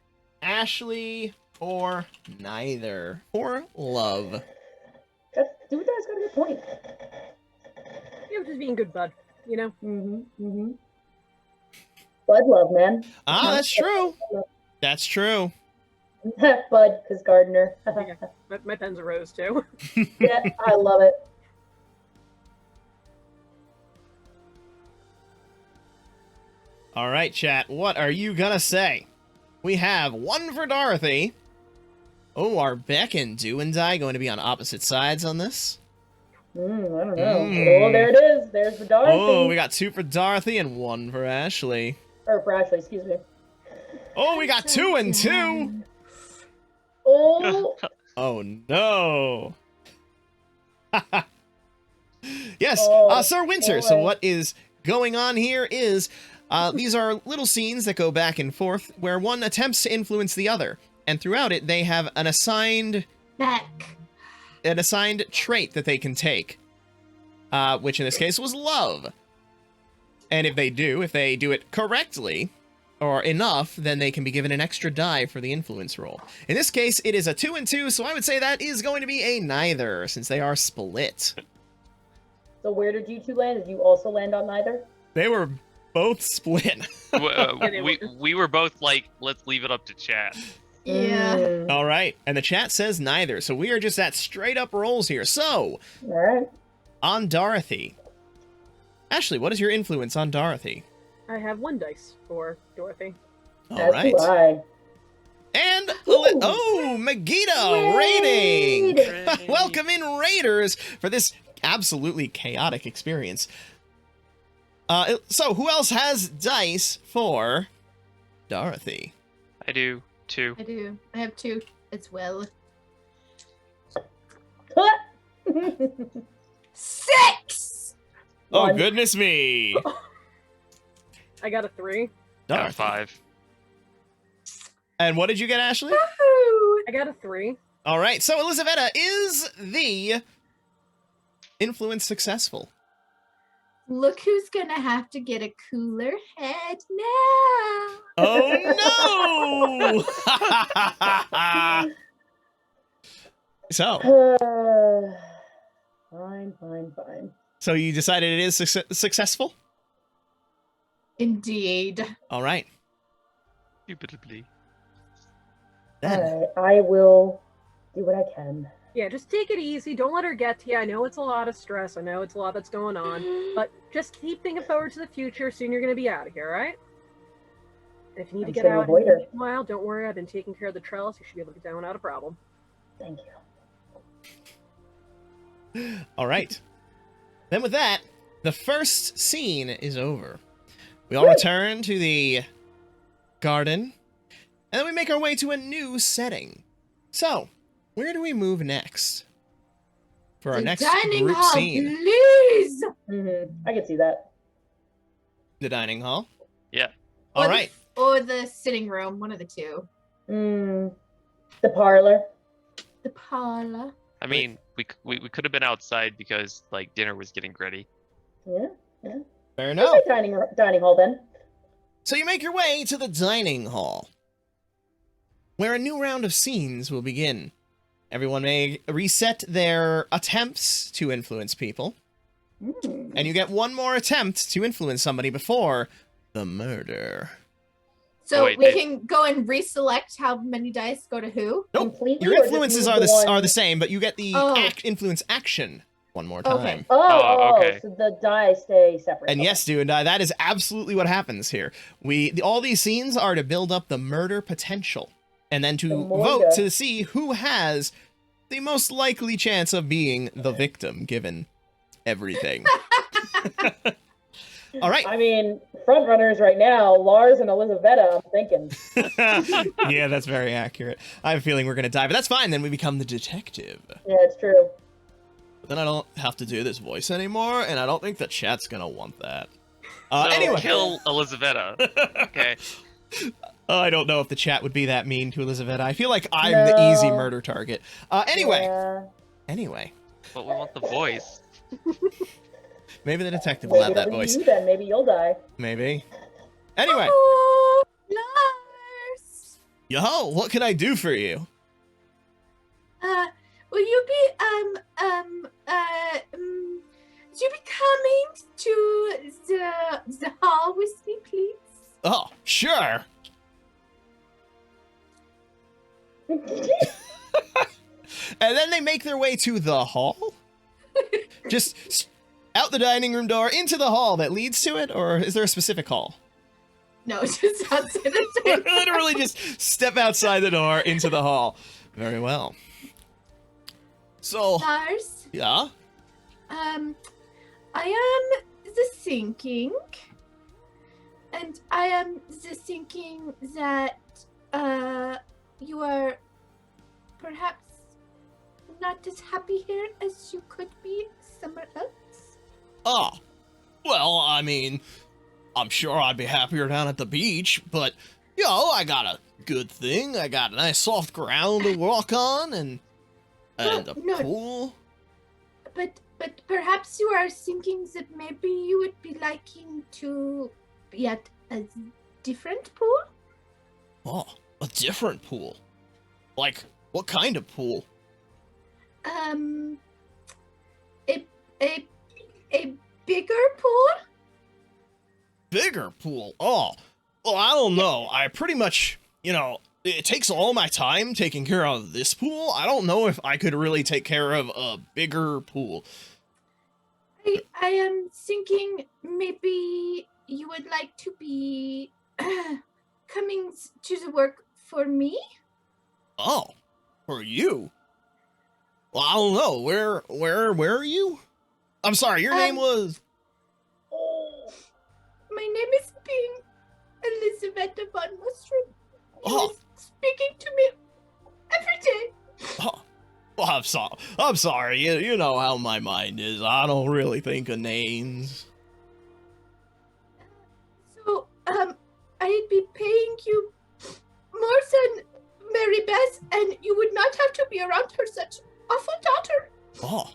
Ashley, or neither? Or love? Dude, that's got a good point. You're just being good bud, Mm-hmm. Bud love, man. Ah, that's true. That's true. Bud, because gardener. My pen's a rose too. Yeah, I love it. All right, chat. What are you gonna say? We have 1 for Dorothy. Oh, are Beck and Do and Die going to be on opposite sides on this? I don't know. Mm. Oh, there it is. There's the Dorothy. Oh, we got 2 for Dorothy and 1 for Ashley. Or for Ashley, excuse me. Oh, we got 2 and 2. Oh, Oh no. Yes, Oh, Sir Winter. So boy. what is going on here is these are little scenes that go back and forth where one attempts to influence the other, and throughout it they have an assigned trait that they can take, which in this case was love. And if they do it correctly or enough, then they can be given an extra die for the influence roll. In this case, it is a 2 and 2, so I would say that is going to be a neither, since they are split. so where did you two land? Did you also land on neither? They were both split. we were both like, let's leave it up to chat. Yeah. Mm. All right, and the chat says neither, so we are just at straight up rolls here. So, All right. on Dorothy. Ashley, what is your influence on Dorothy? I have 1 dice for Dorothy. All As right. do I. And, Ooh. oh, Megiddo raiding! Raid. Welcome in, Raiders, for this absolutely chaotic experience. So, who else has dice for Dorothy? I do, 2. I do. I have 2 as well. 6! Oh, One. goodness me! I got a 3. Got Dorothy. 5. And what did you get, Ashley? Woohoo! I got a 3. All right, so Elizaveta is the influence successful. Look who's gonna have to get a cooler head now. Oh no! So, Fine. so you decided it is successful? Indeed. All right. Indubitably. Then, All right, I will do what I can. Yeah, just take it easy. Don't let her get to you. I know it's a lot of stress. I know it's a lot that's going on. But just keep thinking forward to the future. Soon you're going to be out of here, all right? And if you need to I'm get gonna out avoid her. in a while, don't worry. I've been taking care of the trellis. You should be able to get down without a problem. Thank you. all right. Then with that, the first scene is over. We all return to the garden, and then we make our way to a new setting. So, where do we move next? For our The next dining group hall, scene. please. I can see that. The dining hall. Yeah. Or All right. Or the sitting room, one of the two. The parlor. The parlor. I mean, we could have been outside because like dinner was getting ready. Yeah. Fair No. enough. Dining hall then. So you make your way to the dining hall, where a new round of scenes will begin. Everyone may reset their attempts to influence people, and you get one more attempt to influence somebody before the murder. So Wait, we can go and reselect how many dice go to who? Nope. Completely, Your or just influences move are the one- are the same, but you get the Oh. influence action one more time. Okay. Oh, okay. So the die stay separate. And Okay. yes, dude, that is absolutely what happens here. All these scenes are to build up the murder potential, and then to The murder. vote to see who has the most likely chance of being the victim, given everything. All right. I mean, front runners right now, Lars and Elizaveta, I'm thinking. Yeah, that's very accurate. I have a feeling we're gonna die, but that's fine. Then we become the detective. Yeah, it's true. But then I don't have to do this voice anymore, and I don't think the chat's gonna want that. So Anyway. kill Elizaveta. Okay. I don't know if the chat would be that mean to Elizabeth. I feel like I'm the easy No. murder target. Anyway. Yeah. Anyway. But we want the voice. Maybe the detective will have that Maybe voice. you then. Maybe you'll die. Maybe. Anyway. Oh, Lars. Yo, what can I do for you? Will you be you be coming to the hall with me, please? Oh, sure. And then they make their way to the hall? Just out the dining room door, into the hall that leads to it? Or is there a specific hall? No, just outside the Literally just step outside the door into the hall. Very well. So, Lars, yeah? I am the thinking, and I am the thinking that you are perhaps not as happy here as you could be somewhere else. Oh, well, I mean, I'm sure I'd be happier down at the beach, but, you know, I got a good thing. I got a nice soft ground to walk on, and a No. pool. But perhaps you are thinking that maybe you would be liking to be at a different pool? Oh, a different pool. Like, what kind of pool? A bigger pool? Bigger pool? Oh, well, I don't know. I pretty much, you know, it takes all my time taking care of this pool. I don't know if I could really take care of a bigger pool. I am thinking maybe you would like to be coming to the work for me? Oh, for you? Well, I don't know. Where are you? I'm sorry, your name was... My name is being Elizabeth von Mushroom. You Oh. is speaking to me every day. Oh, well, I'm sorry. You know how my mind is. I don't really think of names. So, I'd be paying you more than Mary Beth, and you would not have to be around her such awful daughter. Oh.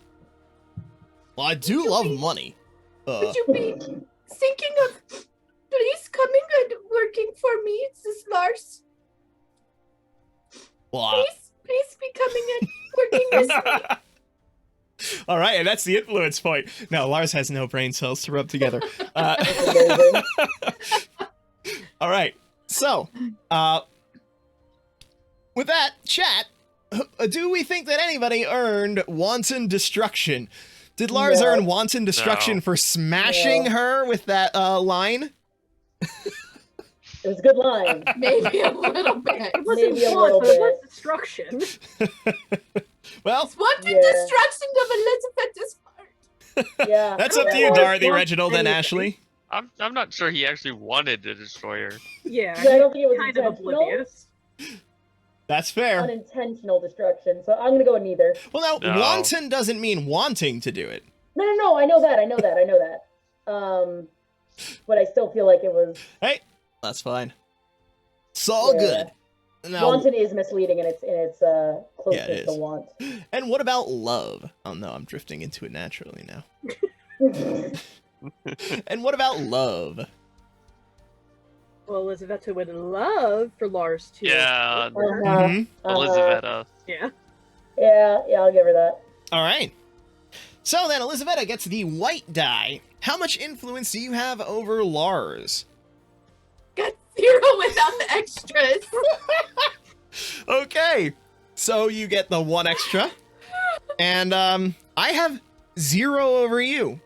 Well, I do Would you love be- money. Would you be thinking of please coming and working for me, this Lars? Well, Please be coming and working with me. all right, and that's the influence point. No, Lars has no brain cells to rub together. Amazing. All right, so, with that, chat, do we think that anybody earned wanton destruction? Did Lars No. earn wanton destruction No. for smashing No. her with that line? It was a good line. Maybe a little bit. It wasn't Maybe a want, little but it was bit. destruction. Well, Wanted Yeah. destruction of Elizabeth's Yeah. That's up to yeah. you, Dorothy, want Reginald, and anything. Ashley. I'm not sure he actually wanted to destroy her. Yeah, Yeah, I don't think it was kind of intentional. oblivious. That's fair. Unintentional destruction. So I'm gonna go with neither. Well, now, No. wanton doesn't mean wanting to do it. No. I know that. But I still feel like it was. Hey, that's fine. It's all Yeah. good. Now, Wanton is misleading in its closeness Yeah, it to is. want. and what about love? Oh no, I'm drifting into it naturally now. And what about love? Well, Elizabeth would love for Lars to. Yeah, Mhm. Elizabeth. Yeah. Yeah, I'll give her that. All right. So then, Elizabeth gets the white die. How much influence do you have over Lars? Got 0 without the extras. Okay, so you get the 1 extra, and I have 0 over you.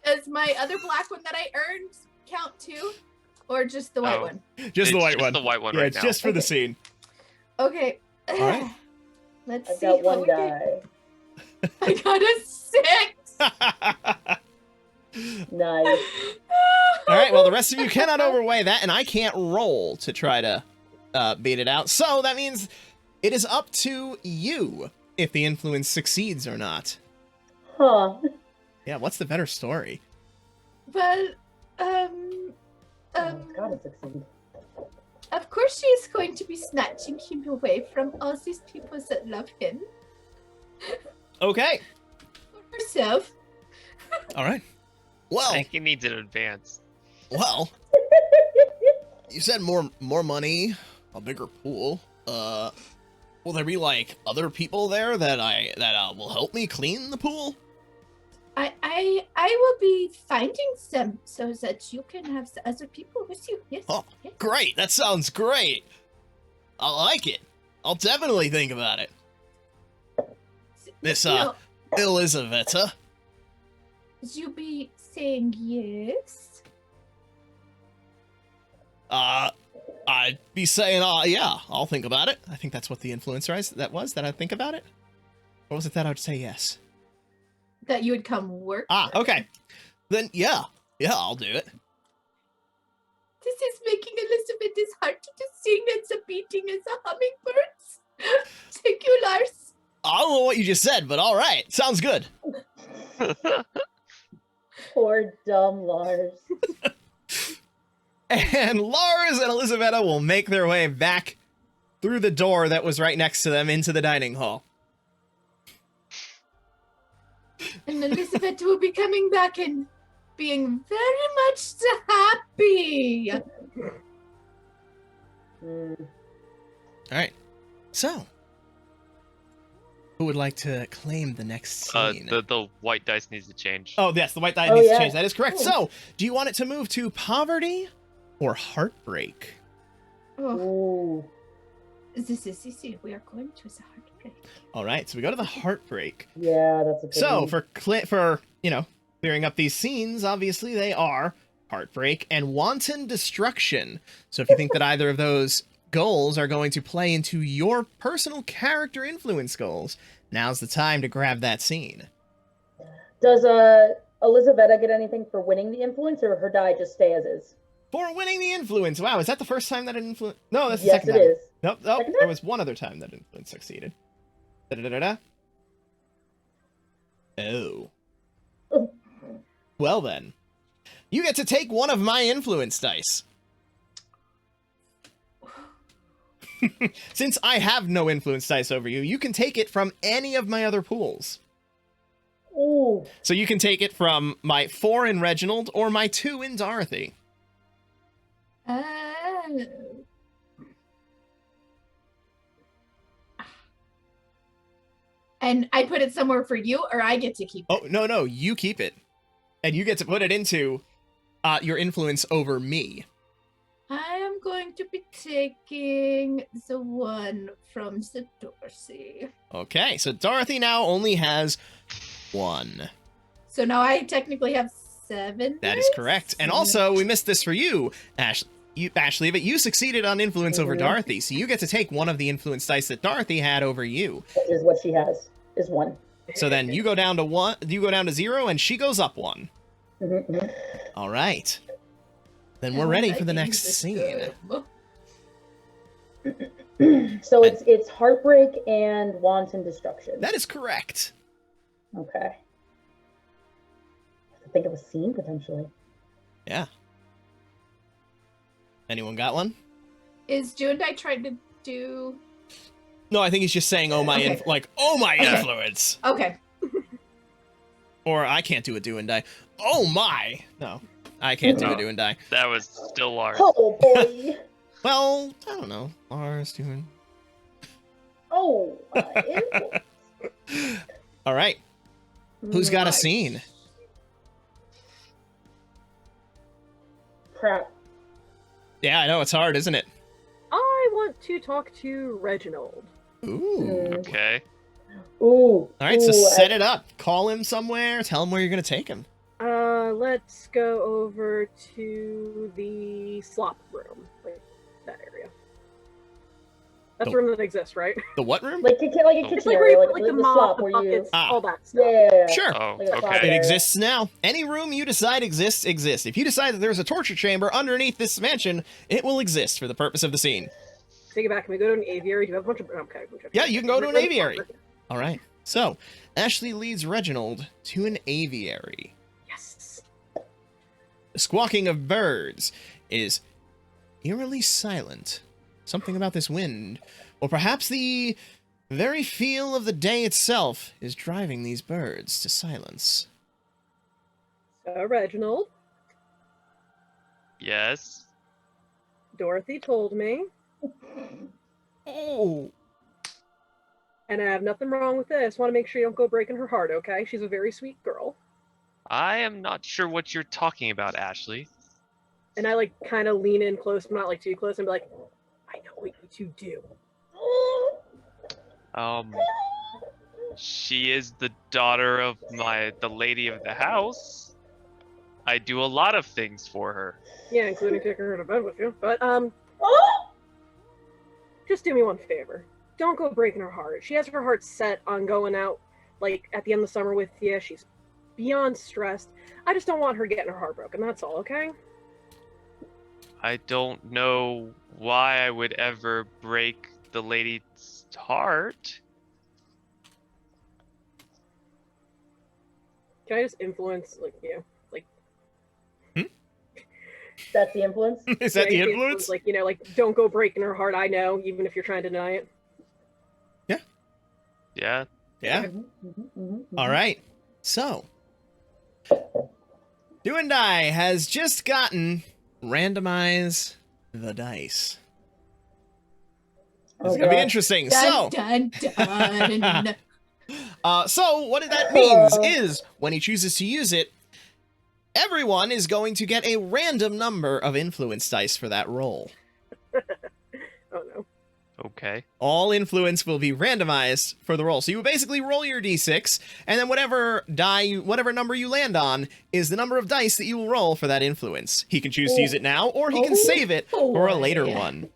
Does my other black one that I earned count too? Or just the white Oh. one? Just the It's white just one. the white one Yeah, right it's now. just for the Okay. scene. Okay. right. Let's I've see. got what one we get. die. I got a 6. Nice. All right, well, the rest of you cannot overweigh that, and I can't roll to try to beat it out. So that means it is up to you if the influence succeeds or not. Huh. Yeah, what's the better story? Well, It's gotta succeed. of course she is going to be snatching him away from all these people that love him. Okay, For herself. all right. Well, I think he needs an advance. well, you said more money, a bigger pool. Will there be like other people there that will help me clean the pool? I will be finding some so that you can have the other people with you. Yes. Oh, yes. Great, that sounds great. I like it. I'll definitely think about it. This No, Elizaveta. you be saying yes. I'd be saying, yeah, I'll think about it. I think that's what the influencer was, that I'd think about it. Or was it that I would say yes? That you would come work. Okay. Then, yeah, I'll do it. This is making Elizabeth's heart to sing as a beating as a hummingbird's. Thank you, Lars. I don't know what you just said, but all right. Sounds good. Poor dumb Lars. And Lars and Elizaveta will make their way back through the door that was right next to them into the dining hall. And Elizabeth will be coming back and being very much happy. Hmm. All right. So, who would like to claim the next scene? The white dice needs to change. Oh, yes, the white die Oh, needs to yeah. change. That is correct. Oh. So, do you want it to move to poverty or heartbreak? Oh, Ooh. this is we are going to the heartbreak. All right, so we go to the heartbreak. Yeah, that's a good So, one. for clearing up these scenes, obviously they are heartbreak and wanton destruction. So, if you think that either of those goals are going to play into your personal character influence goals, now's the time to grab that scene. Does Elizaveta get anything for winning the influence, or her die just stay as is? For winning the influence. Wow, is that the first time that an influence? No, that's the Yes, second it time. is. Nope, Second there time? was one other time that influence succeeded. Da-da-da-da-da. Oh. Well then. You get to take one of my influence dice. Since I have no influence dice over you, you can take it from any of my other pools. Ooh. So you can take it from my 4 in Reginald or my 2 in Dorothy. Oh. And I put it somewhere for you, or I get to keep it? Oh, no, you keep it. And you get to put it into your influence over me. I am going to be taking the one from the Dorsey. Okay, so Dorothy now only has 1. So now I technically have 7. That is correct. And also, we missed this for you, Ashley, but you succeeded on influence over Mhm. Dorothy, so you get to take one of the influence dice that Dorothy had over you. Is what she has. Is one. So then you go down to 1, you go down to 0, and she goes up 1. Mhm. All right. Then we're ready for the next scene. So it's heartbreak and wanton destruction. That is correct. Okay. I have to think of a scene potentially. Yeah. Anyone got one? Is Juandai trying to do? No, I think he's just saying, "Oh my, Okay. oh my influence," Okay. or I can't do a do and die. Oh my, no, I can't do a do and die. That was still large. Oh boy. Well, I don't know. Lars doing. Oh. Influence. All right. Who's got a Nice. scene? Crap. Yeah, I know it's hard, isn't it? I want to talk to Reginald. Ooh. Okay. Ooh. All right, so ooh, set it up. Call him somewhere. Tell him where you're gonna take him. Let's go over to the slop room, like that area. That's The- the room that exists, right? The what room? like a kitchen It's like where area, you like, put like the the mop, slop the where you. buckets, Ah. all that stuff. Yeah. Sure. Oh, Like a slop okay. It area. exists now. Any room you decide exists. If you decide that there's a torture chamber underneath this mansion, it will exist for the purpose of the scene. Take it back. Can we go to an aviary? Do you have a bunch of? Okay. Yeah, you can go to an Where's the aviary. slop room? All right. So, Ashley leads Reginald to an aviary. Yes. The squawking of birds is eerily silent. Something about this wind, or perhaps the very feel of the day itself, is driving these birds to silence. So Reginald, Yes. Dorothy told me, Oh. and I have nothing wrong with this. Want to make sure you don't go breaking her heart, okay? She's a very sweet girl. I am not sure what you're talking about, Ashley. And I like kind of lean in close, but not like too close, and be like, I know what you two do. She is the daughter of the lady of the house. I do a lot of things for her. Yeah, including taking her to bed with you. But just do me one favor. Don't go breaking her heart. She has her heart set on going out like at the end of the summer with you. She's beyond stressed. I just don't want her getting her heart broken. That's all, okay? I don't know why I would ever break the lady's heart. Can I just influence like you? Like That's the influence. Is that the yeah, influence? Like, like don't go breaking her heart. I know, even if you're trying to deny it. Yeah. Yeah. Mhm, mhm, mhm, All mhm. right. So, Do and Die has just gotten randomize the dice. This is Oh, gonna be God. interesting. Dun, dun, dun. So what that means is when he chooses to use it, everyone is going to get a random number of influence dice for that roll. Oh no. Okay. All influence will be randomized for the roll. So you basically roll your d6, and then whatever number you land on is the number of dice that you will roll for that influence. He can choose to use it now, or he can save it for a later one.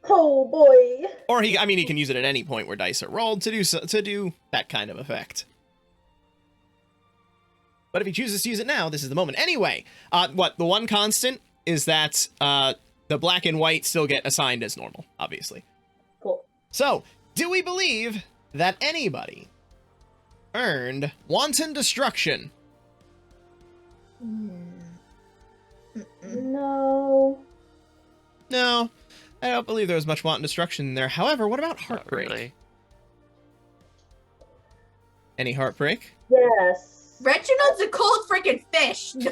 Oh boy. Or he can use it at any point where dice are rolled to do that kind of effect. But if he chooses to use it now, this is the moment. Anyway, the one constant is that the black and white still get assigned as normal, obviously. Cool. So, do we believe that anybody earned wanton destruction? No. No, I don't believe there was much wanton destruction in there. However, what about Not heartbreak? really. Any heartbreak? Yes. Reginald's a cold freaking fish. No.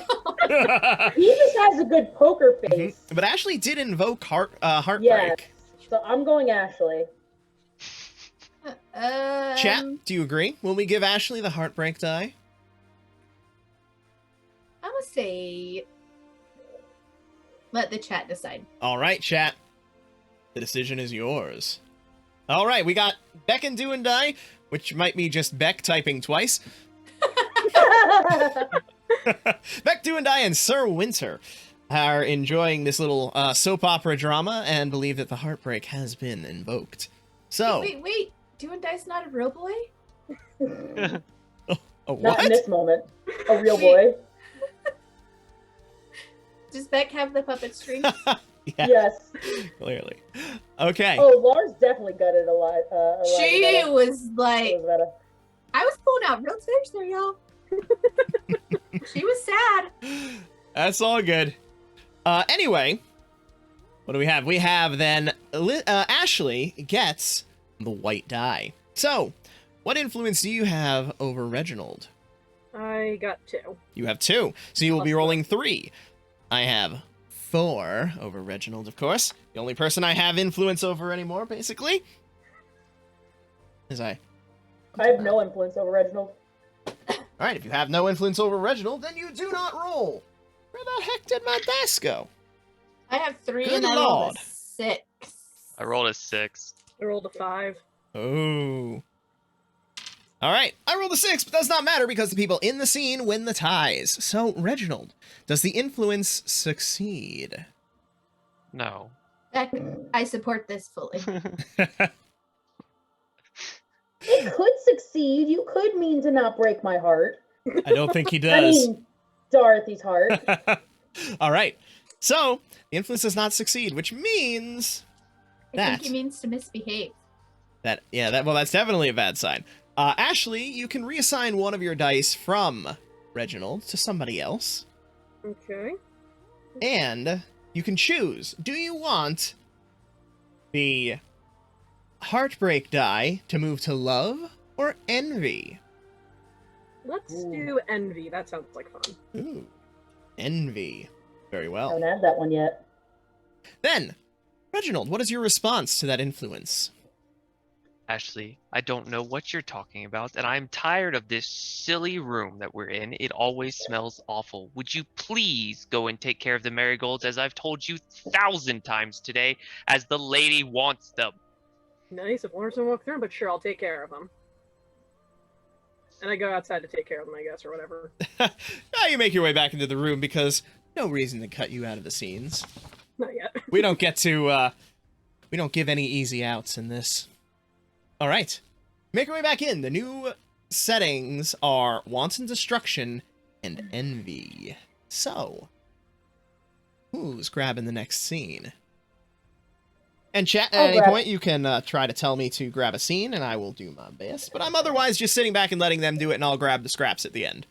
He just has a good poker face. But Ashley did invoke heartbreak. Yes. So I'm going Ashley. Chat, do you agree? Will we give Ashley the heartbreak die? I'm gonna say let the chat decide. All right, chat. The decision is yours. All right, we got Beck and Do and Die, which might be just Beck typing twice. Beck, Do and Die, and Sir Winter are enjoying this little soap opera drama and believe that the heartbreak has been invoked. So, Wait. Do and Die's not a real boy? Oh, Not what? in this moment. A real She- boy. Does Beck have the puppet string? Yeah, Yes. clearly. Okay. Oh, Lars definitely got it a lot. She was like, Elizabeth. I was pulling out real tears there, y'all. She was sad. That's all good. Anyway, what do we have? We have then Ashley gets the white die. So, what influence do you have over Reginald? I got 2. You have 2, so you will be Plus rolling 3. I have 4 over Reginald, of course. The only person I have influence over anymore, basically. Is I. I have no influence over Reginald. Alright, if you have no influence over Reginald, then you do not roll. Where the heck did my dice go? I have 3 Good and I rolled lord. a 6. I rolled a 6. I rolled a 5. Oh. Alright, I rolled a 6, but does not matter because the people in the scene win the ties. So, Reginald, does the influence succeed? No. Beck, I support this fully. It could succeed. You could mean to not break my heart. I don't think he I does. mean, Dorothy's heart. Alright, so, the influence does not succeed, which means I That. think he means to misbehave. that's definitely a bad sign. Ashley, you can reassign one of your dice from Reginald to somebody else, Okay. and you can choose. Do you want the heartbreak die to move to love or envy? Let's Ooh. do envy. That sounds like fun. Ooh, envy. Very I well. haven't had that one yet. Then, Reginald, what is your response to that influence? Ashley, I don't know what you're talking about, and I'm tired of this silly room that we're in. It always smells awful. Would you please go and take care of the marigolds, as I've told you 1,000 times today, as the lady wants them? Nice. If Lawrence won't walk through, but sure, I'll take care of them. And I go outside to take care of them, I guess, or whatever. Now you make your way back into the room because no reason to cut you out of the scenes. Not yet. We don't get to, we don't give any easy outs in this. All right. Make your way back in. The new settings are wanton destruction and envy. So, who's grabbing the next scene? And chat, at I'll any grab- point, you can try to tell me to grab a scene, and I will do my best. But I'm otherwise just sitting back and letting them do it, and I'll grab the scraps at the end.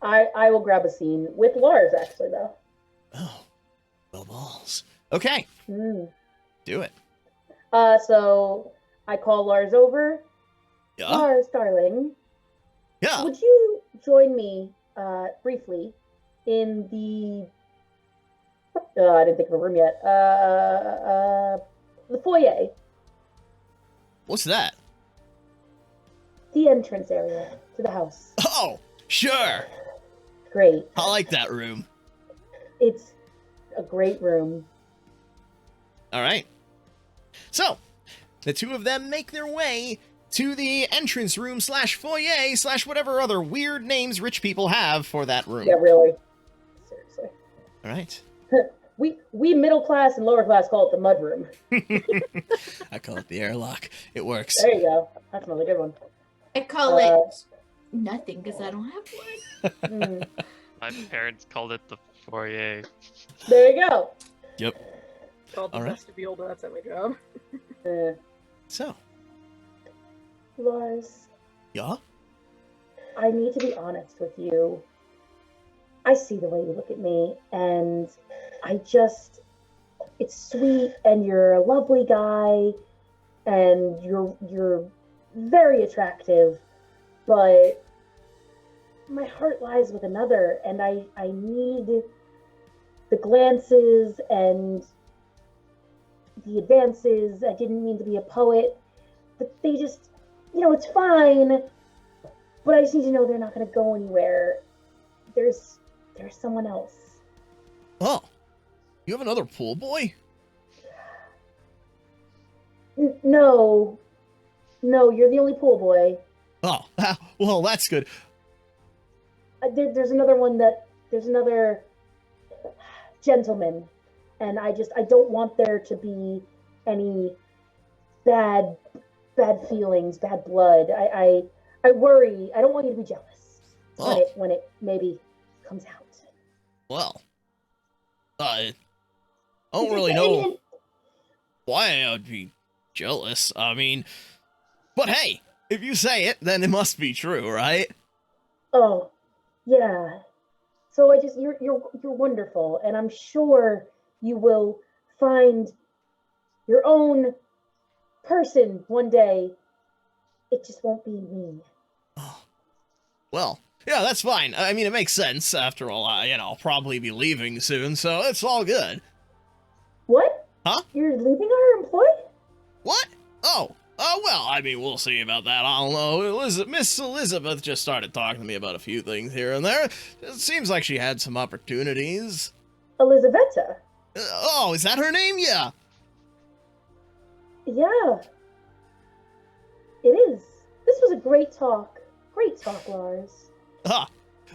I will grab a scene with Lars, actually, though. Oh, well balls. Okay, Mm. do it. So I call Lars over. Yeah, Lars, darling, yeah. would you join me briefly in the I didn't think of a room yet. The foyer, What's that? the entrance area to the house. Oh, sure. Great. I like that room. It's a great room. All right. So, the two of them make their way to the entrance room slash foyer slash whatever other weird names rich people have for that room. Yeah, really. Seriously. All right. We middle class and lower class call it the mud room. I call it the airlock. It works. There you go. That's another good one. I call it nothing because I don't have one. Mm. My parents called it the foyer. There you go. Yep. Called the All right. vestibule, but that's not my job. So, Lars, yeah. I need to be honest with you. I see the way you look at me, and it's sweet, and you're a lovely guy, and you're very attractive, but my heart lies with another, and I need the glances and the advances. I didn't mean to be a poet, but they just, it's fine, but I just need to know they're not going to go anywhere. There's someone else. Oh, you have another pool boy? No, you're the only pool boy. Oh, well, that's good. There's another gentleman, and I don't want there to be any bad feelings, bad blood. I worry. I don't want you to be jealous Oh, when it maybe comes out. well. I don't really know why I would be jealous. I mean, but hey, if you say it, then it must be true, right? Oh, yeah. So you're wonderful, and I'm sure you will find your own person one day. It just won't be me. Oh, well, yeah, that's fine. I mean, it makes sense. After all, I'll probably be leaving soon, so it's all good. What? Huh? You're leaving our employ? What? Oh, well, I mean, we'll see about that. I don't know. Miss Elizabeth just started talking to me about a few things here and there. It seems like she had some opportunities. Elizaveta. Oh, is that her name? Yeah. Yeah. It is. This was a great talk. Great talk, Lars. Huh.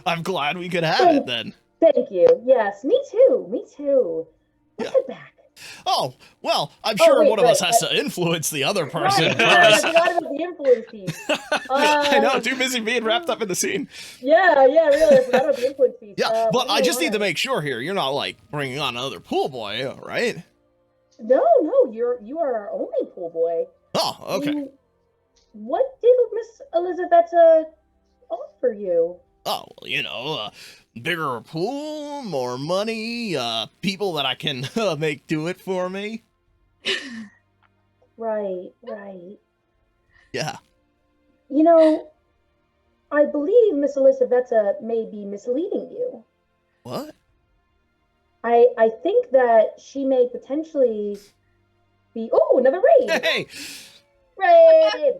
I'm glad we could have it then. Thank you. Yes, me too. Me too. Let's head back. Oh, well, I'm sure wait, one of us right, has to influence the other person Right, I first. forgot about the influence piece. I know, too busy being wrapped up in the scene. Yeah, really. I forgot about the influence piece. Yeah, but I just need to make. make sure here, you're not, like, bringing on another pool boy, right? No, you are our only pool boy. Oh, okay. What did Miss Elizaveta offer you? Oh, well, bigger pool, more money, people that I can make do it for me. Right. Yeah. I believe Miss Elizaveta may be misleading you. What? I think that she may potentially be. Oh, another raid! Hey! Raid!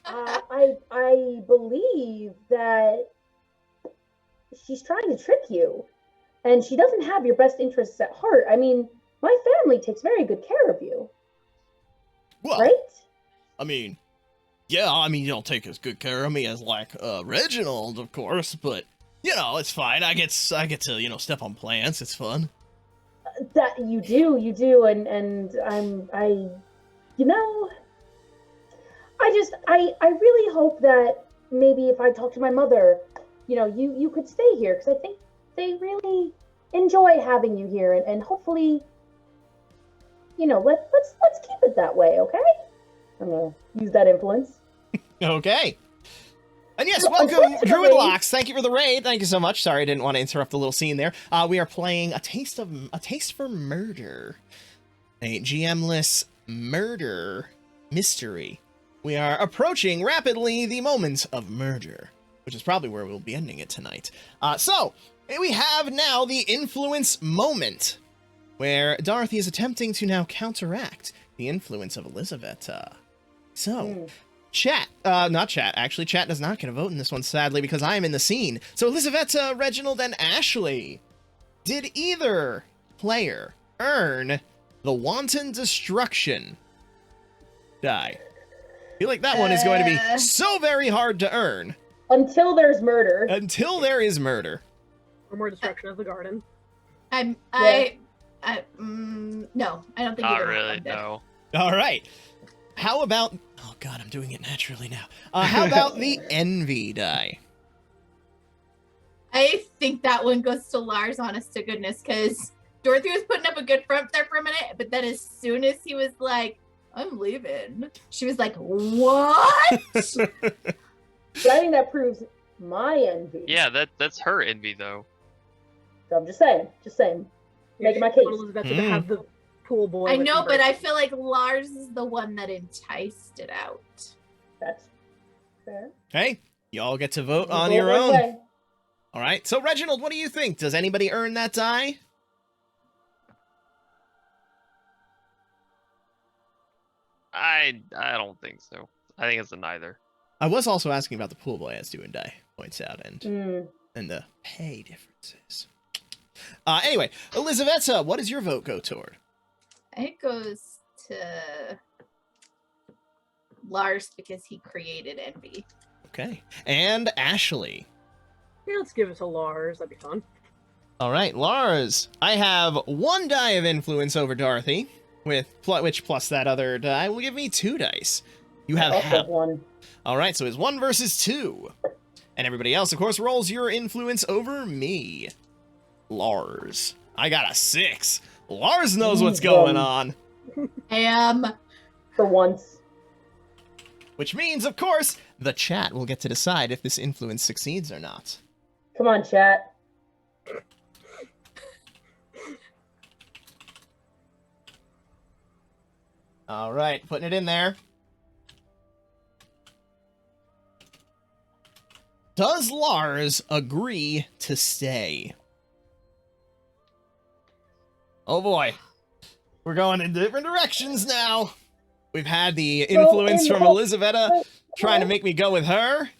I believe that she's trying to trick you, and she doesn't have your best interests at heart. I mean, my family takes very good care of you, Well, right? I mean, yeah, you don't take as good care of me as, like, Reginald, of course, but, it's fine. I get to, step on plants. It's fun. That you do, and I really hope that maybe if I talk to my mother, you could stay here, because I think they really enjoy having you here, and hopefully, let's keep it that way, okay? I'm gonna use that influence. Okay. And yes, So, welcome, unfortunately- Druid Locks. Thank you for the raid. Thank you so much. Sorry, I didn't want to interrupt the little scene there. We are playing a taste for murder, a GM-less murder mystery. We are approaching rapidly the moment of murder, which is probably where we'll be ending it tonight. So we have now the influence moment, where Dorothy is attempting to now counteract the influence of Elizaveta. So. Chat does not get a vote in this one, sadly, because I am in the scene. So Elizaveta, Reginald, and Ashley, did either player earn the wanton destruction die? I feel like that one is going to be so very hard to earn. Until there's murder. Until there is murder. Or more destruction of the garden. No, I don't think Not either really, one did. no. All right. How about... Oh, God, I'm doing it naturally now. How about the envy die? I think that one goes to Lars, honest to goodness, because Dorothy was putting up a good front there for a minute, but then as soon as he was like, I'm leaving, she was like, what? But I think that proves my envy. Yeah, that's her envy, though. So I'm just saying. Making my case. Elizabeth to have the pool boy. I with know, the but bird. I feel like Lars is the one that enticed it out. That's fair. Hey, y'all get to vote We'll on go your one own. way. All right. So, Reginald, what do you think? Does anybody earn that die? I don't think so. I think it's a neither. I was also asking about the pool boy, as Do and Die points out, and Mm. the pay differences. Anyway, Elizaveta, what does your vote go toward? It goes to Lars because he created envy. Okay. And Ashley. Yeah, let's give it to Lars. That'd be fun. All right, Lars. I have 1 die of influence over Dorothy, which plus that other die will give me 2 dice. You have Also help. 1. All right, so it's 1 versus 2. And everybody else, of course, rolls your influence over me. Lars. I got a 6. Lars knows what's going on. I am. For once. Which means, of course, the chat will get to decide if this influence succeeds or not. Come on, chat. All right, putting it in there. Does Lars agree to stay? Oh boy. We're going in different directions now. We've had the influence from Elizaveta trying to make me go with her.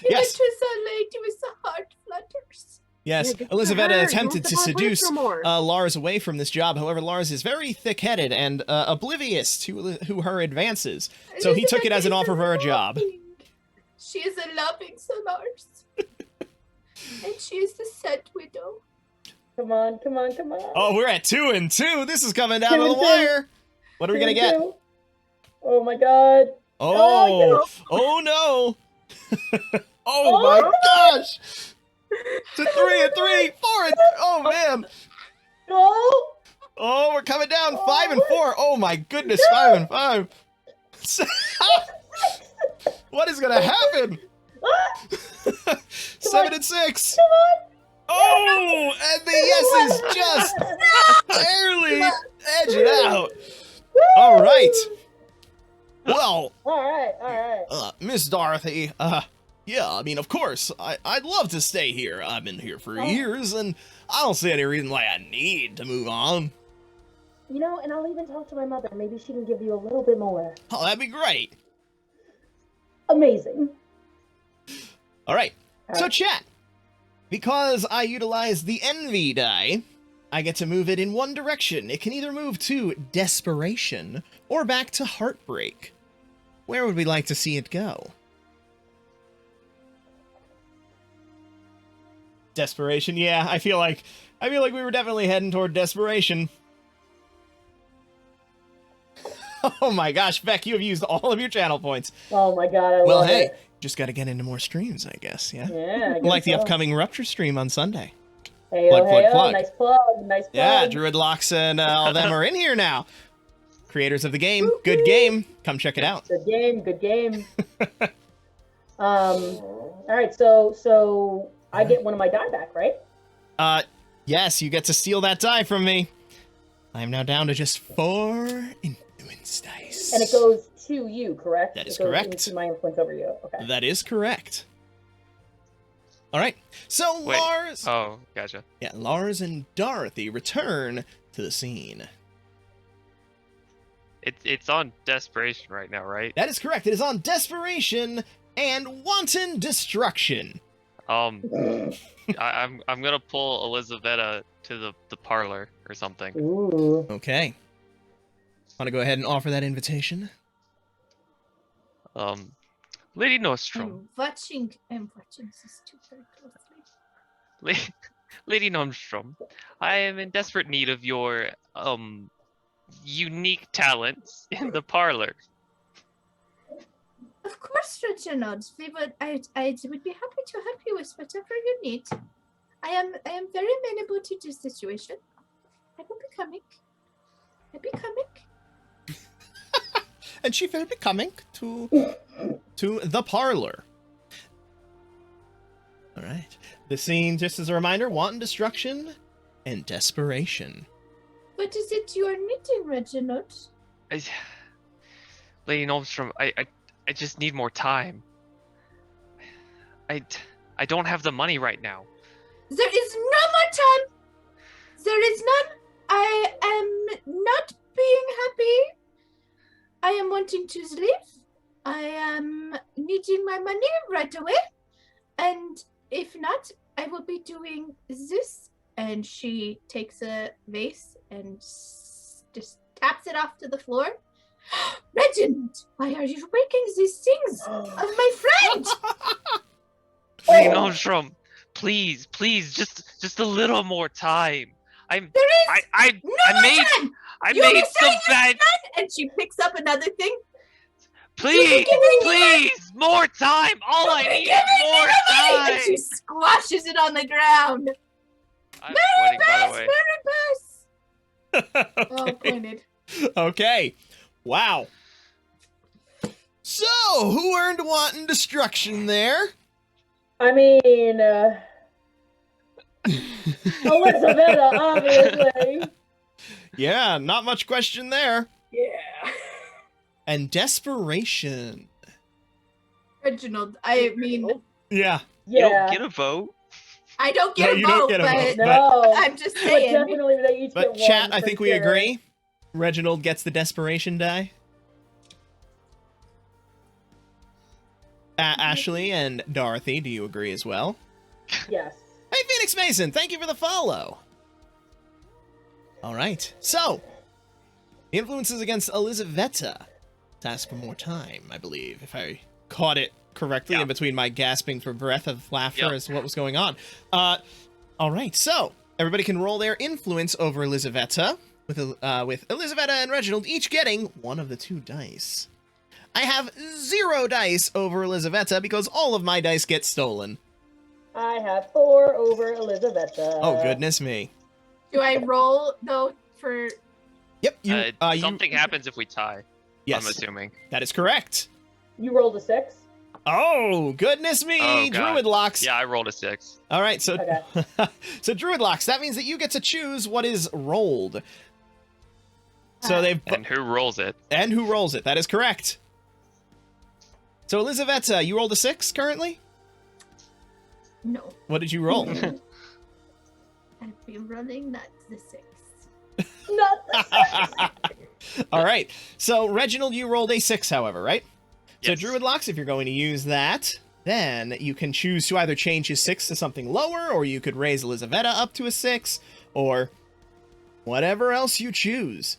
Yes. It was a lady with the heart flutters. Yes, Yeah, get to Elizaveta her. attempted to You want the seduce boyfriend more. Lars away from this job. However, Lars is very thick-headed and oblivious to her advances. So he took it as an offer for a job. She is a loving Solars. And she is the sad widow. Come on, come on, come on. Oh, we're at 2 and 2. This is coming down 2 to the and 2. wire. What are we 2 gonna and get? 2. Oh my god. Oh, oh no. Oh my gosh. To 3 and 3, 4 and oh man. No. Oh, we're coming down 5 and 4. Oh my goodness, 5 and 5. What is gonna happen? 7 and 6. Come on. Oh, and the yeses just barely edge it out. All right. Well, All right. Miss Dorothy, yeah, I mean, of course, I'd love to stay here. I've been here for years, and I don't see any reason why I need to move on. You know, and I'll even talk to my mother. Maybe she can give you a little bit more. Oh, that'd be great. Amazing. All right, so chat. Because I utilize the envy die, I get to move it in one direction. It can either move to desperation or back to heartbreak. Where would we like to see it go? Desperation, yeah, I feel like we were definitely heading toward desperation. Oh my gosh, Beck, you have used all of your channel points. Oh my god, I Well, love hey, it. just gotta get into more streams, I guess, yeah? Yeah, I Like the guess so. upcoming Rupture stream on Sunday. Hey, Plug, plug, hey, plug. nice plug, nice plug. Yeah, Druidlocks and all them are in here now. Creators of the game, good game. Come check it out. Good game, good game. All right, so I get one of my die back, right? Yes, you get to steal that die from me. I am now down to just 4 influence dice. And it goes to you, correct? That is it goes correct. Into my influence over you. Okay. That is correct. All right, so Wait. Lars... Oh, gotcha. Yeah, Lars and Dorothy return to the scene. It's on desperation right now, right? That is correct. It is on desperation and wanton destruction. I'm gonna pull Elizaveta to the parlor or something. Ooh. Okay. Want to go ahead and offer that invitation? Lady Nostrum, I'm watching this too very closely. Lady Nostrum, I am in desperate need of your unique talents in the parlor. Of course, Reginald. I would be happy to help you with whatever you need. I am very amenable to this situation. I will be coming. I'll be coming. And she will be coming to the parlor. All right. The scene, just as a reminder, wanton destruction and desperation. What is it you are needing, Reginald? Lady Nostrum, I just need more time. I don't have the money right now. There is no more time. There is none. I am not being happy. I am wanting to leave. I am needing my money right away. And if not, I will be doing this. And she takes a vase and just taps it off to the floor. Reginald, why are you breaking these things of my friend? Lady Nostrum, please, just a little more time. There is I no made time. I You made are some saying bad. And she picks up another thing Please, please, more time. All I need is more And she time. squashes it on the ground. I'm sweating, by the way. Oh, pointed. Okay. Wow. So, who earned wanton destruction there? I mean, Elizabeth, obviously. Yeah, not much question there. Yeah. And desperation. Reginald, I mean, Yeah. You don't Yeah. get a vote. I don't get No, a you don't vote, get a but vote. No. I'm just But saying. definitely they each But get chat, one. I for think we sure. agree. Reginald gets the desperation die. Ashley and Dorothy, do you agree as well? Yes. Hey, Phoenix Mason, thank you for the follow. All right, so the influences against Elizaveta. To ask for more time, I believe, if I caught it correctly Yeah. in between my gasping for breath of laughter Yep. as to what was going on. All right, so everybody can roll their influence over Elizaveta, with Elizaveta and Reginald each getting one of the 2 dice. I have 0 dice over Elizaveta because all of my dice get stolen. I have 4 over Elizabetta. Oh, goodness me. Do I roll, though, for... Yep, you, Something happens if we tie. yes, I'm assuming. that is correct. You rolled a 6? Oh, goodness me, Oh, God. Druid Locks. Yeah, I rolled a 6. All right, so Okay. so Druid Locks, that means that you get to choose what is rolled. So they've And who rolls it? and who rolls it. That is correct. So Elizaveta, you rolled a 6 currently? No, What did you roll? I've been running not the 6. Not the All right. So Reginald, you rolled a 6, however, right? So Yes. Druid Locks, if you're going to use that, then you can choose to either change his 6 to something lower, or you could raise Elizaveta up to a 6, or whatever else you choose.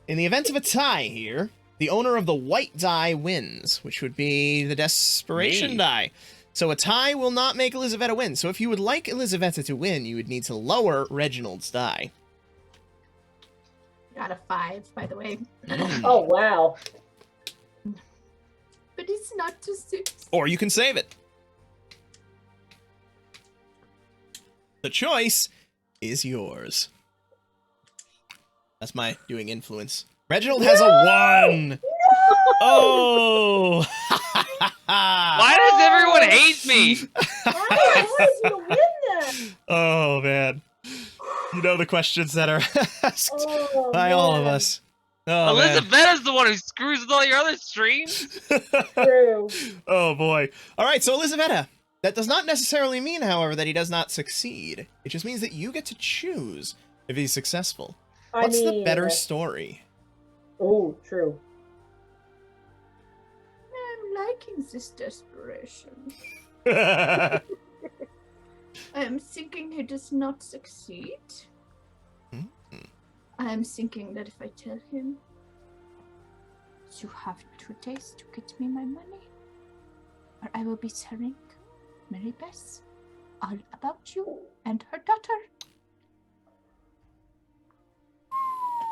In the event of a tie here, the owner of the white die wins, which would be the desperation Me. die. So a tie will not make Elizaveta win. So if you would like Elizaveta to win, you would need to lower Reginald's die. Got a 5, by the way. Oh, wow. But it's not a 6. Or you can save it. The choice is yours. That's my doing influence. Reginald has a 1. Oh. Why does everyone hate me? I wanted you to win that. Oh, man. You know the questions that are asked Oh, by all of man. us. Oh, man. Elizabeth is the one who screws with all your other streams. True. Oh, boy. All right, so Elizaveta. That does not necessarily mean, however, that he does not succeed. It just means that you get to choose if he's successful. What's the better story? Oh, true. I'm liking this desperation. Hmm. I am thinking he does not succeed. I am thinking that if I tell him, you have 2 days to get me my money, or I will be telling Mary Beth all about you and her daughter.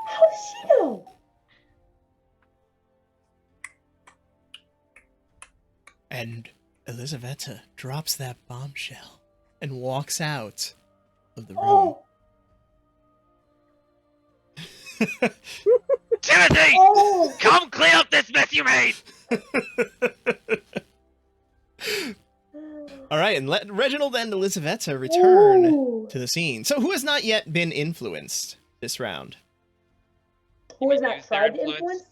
How does she know? And Elizaveta drops that bombshell and walks out of the room. Oh, Timothy, oh. come clean up this mess you made. All right, and let Reginald and Elizaveta return Ooh. to the scene. So who has not yet been influenced this round? Who has not Use their tried to influence?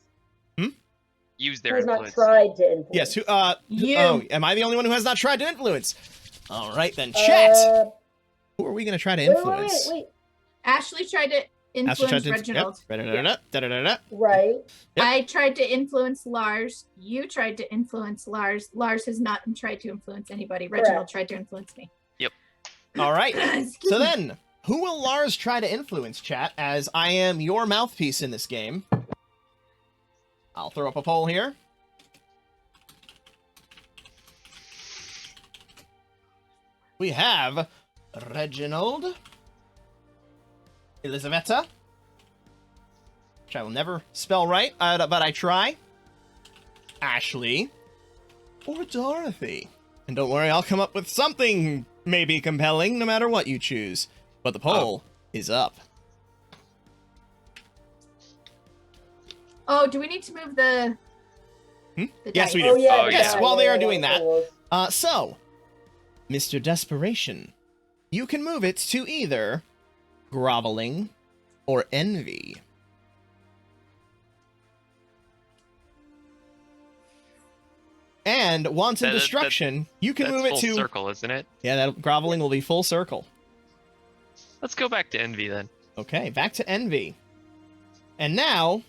Use Who their has not influence. tried to influence? Yes, who, You. oh, am I the only one who has not tried to influence? All right, then, chat. Who are we going to try to influence? Wait. Ashley tried to Ashley influence tried to- Reginald. Yep. Da-da-da-da. Right. Yep. I tried to influence Lars. You tried to influence Lars. Lars has not tried to influence anybody. Reginald Correct. tried to influence me. All right. Excuse So me. then, who will Lars try to influence, chat, as I am your mouthpiece in this game? I'll throw up a poll here. We have Reginald, Elizaveta, which I will never spell right, but I try. Ashley or Dorothy. And don't worry, I'll come up with something maybe compelling no matter what you choose. But the poll is up. Oh, do we need to move the Yes, dice? we do. Oh, yeah. Oh, Yes, yeah. while they are yeah, doing that. yeah. So, Mr. Desperation, you can move it to either groveling or envy. And wanton That- destruction, you can That's move it full to... circle, isn't it? Yeah, that groveling will be full circle. Let's go back to envy then. Okay, back to envy. And now,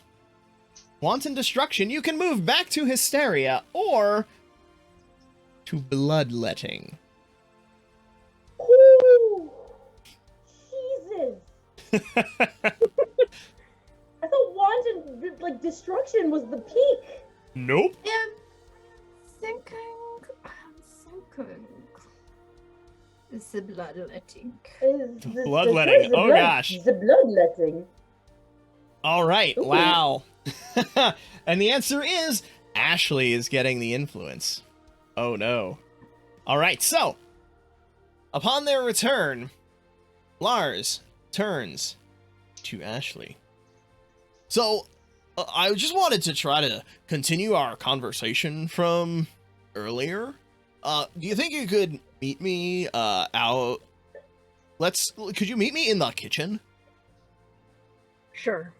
wanton destruction, you can move back to hysteria or to bloodletting. Ooh, Jesus. I thought wanton like destruction was the peak. Nope. I'm thinking. It's the bloodletting. Bloodletting. Oh, gosh. The bloodletting. All right. Ooh. Wow. And the answer is Ashley is getting the influence. Oh no. All right. So, upon their return, Lars turns to Ashley. So, I just wanted to try to continue our conversation from earlier. Do you think you could meet me out? Could you meet me in the kitchen? Sure.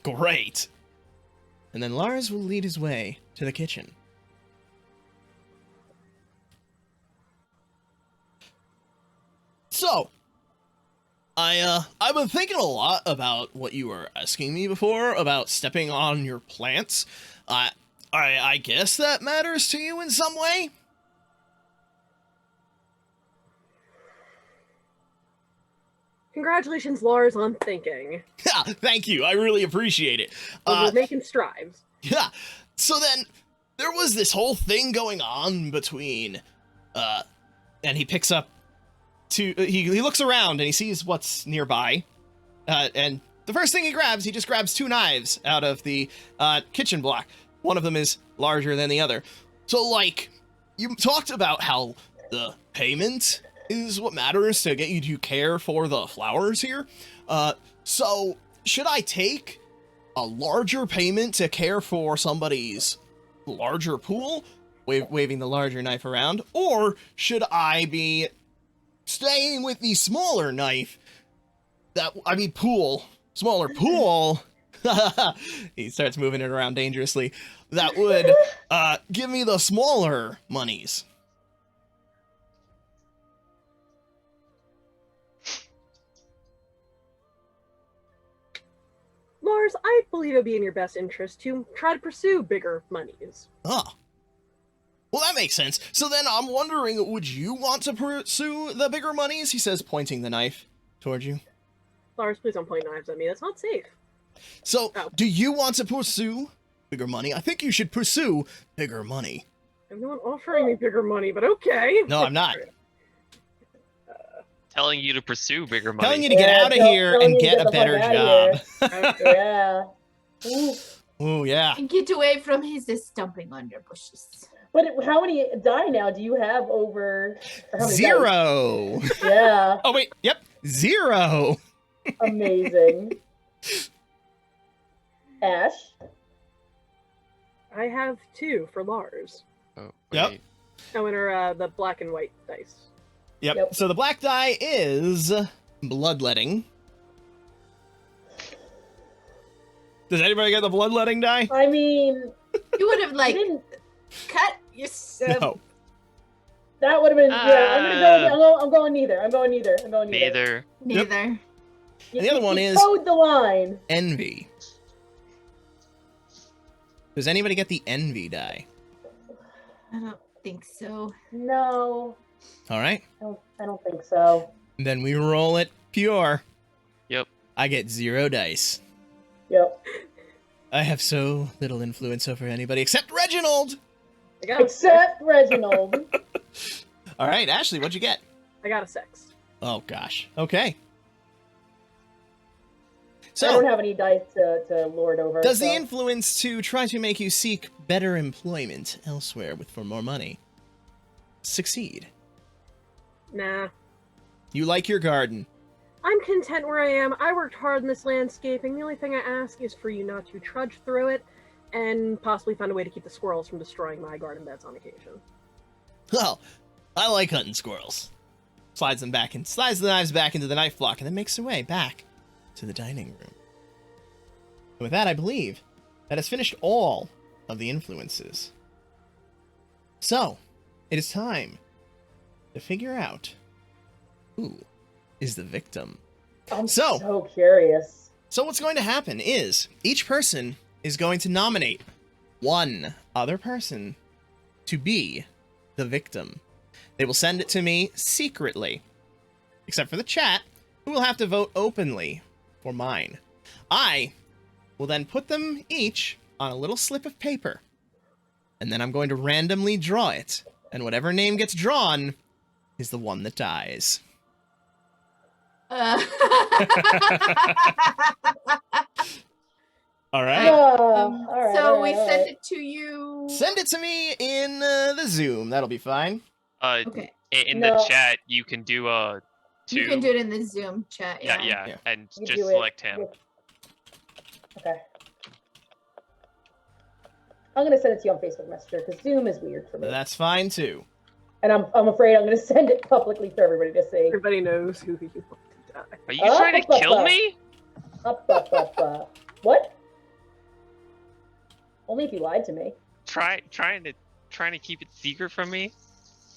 Great. And then Lars will lead his way to the kitchen. So, I've been thinking a lot about what you were asking me before about stepping on your plants. I guess that matters to you in some way? Congratulations, Lars, on thinking. Yeah, thank you. I really appreciate it. We're making strides. Yeah. So then there was this whole thing going on between and he picks up he looks around and he sees what's nearby. And the first thing he just grabs 2 knives out of the kitchen block. One of them is larger than the other. So like you talked about how the payment is what matters to get you to care for the flowers here. So should I take a larger payment to care for somebody's larger pool, waving the larger knife around, or should I be staying with the smaller knife smaller pool? He starts moving it around dangerously. That would give me the smaller monies. Lars, I believe it would be in your best interest to try to pursue bigger monies. Oh. Well, that makes sense. So then I'm wondering, would you want to pursue the bigger monies? He says, pointing the knife towards you. Lars, please don't point knives at me. That's not safe. So, Oh. do you want to pursue bigger money? I think you should pursue bigger money. I'm not offering me bigger money, but okay. No, I'm not. Telling you to pursue bigger money. Telling you to get out of here telling and you to get a the fuck better outta job. Yeah. Ooh. Ooh, yeah. And get away from his stomping on your bushes. But how many die now do you have over? Or how many 0. dice? Yeah. Oh, wait. Yep. 0. Amazing. Ash. I have 2 for Lars. Oh, Yep. wait. Oh, and are the black and white dice. Yep. Yep. So the black die is bloodletting. Does anybody get the bloodletting die? I mean, You would have I like didn't. cut yourself. No. That would have been. Yeah, I'm going neither. I'm going neither. Neither. Neither. And the other one you is- towed the line. Envy. Does anybody get the envy die? I don't think so. No, All right. I don't think so. Then we roll it pure. Yep. I get 0 dice. Yep. I have so little influence over anybody except Reginald. I got a Except Reginald. All right, Ashley, what'd you get? I got a 6. Oh gosh. Okay. So, I don't have any dice to lord over. does the so- influence to try to make you seek better employment elsewhere for more money succeed? Nah. You like your garden. I'm content where I am. I worked hard in this landscaping. The only thing I ask is for you not to trudge through it and possibly find a way to keep the squirrels from destroying my garden beds on occasion. Well, I like hunting squirrels. Slides the knives back into the knife block and then makes her way back to the dining room. And with that, I believe that has finished all of the influences. So, it is time to figure out who is the victim. I'm So- so curious. So what's going to happen is each person is going to nominate one other person to be the victim. They will send it to me secretly, except for the chat, who will have to vote openly for mine. I will then put them each on a little slip of paper, and then I'm going to randomly draw it, and whatever name gets drawn is the one that dies. Uh, All right? Oh, all right, so all we right, all sent right. it to you. Send it to me in the Zoom. That'll be fine. Okay. In No. the chat, you can do two. You can do it in the Zoom chat. Yeah, Yeah. yeah, Yeah. and You just do it select him. with- Okay. I'm gonna send it to you on Facebook Messenger because Zoom is weird for me, That's fine too. and I'm afraid I'm gonna send it publicly for everybody to see. Everybody knows who you want to die. Are you trying to kill me? What? Only if you lied to me. Trying to keep it secret from me?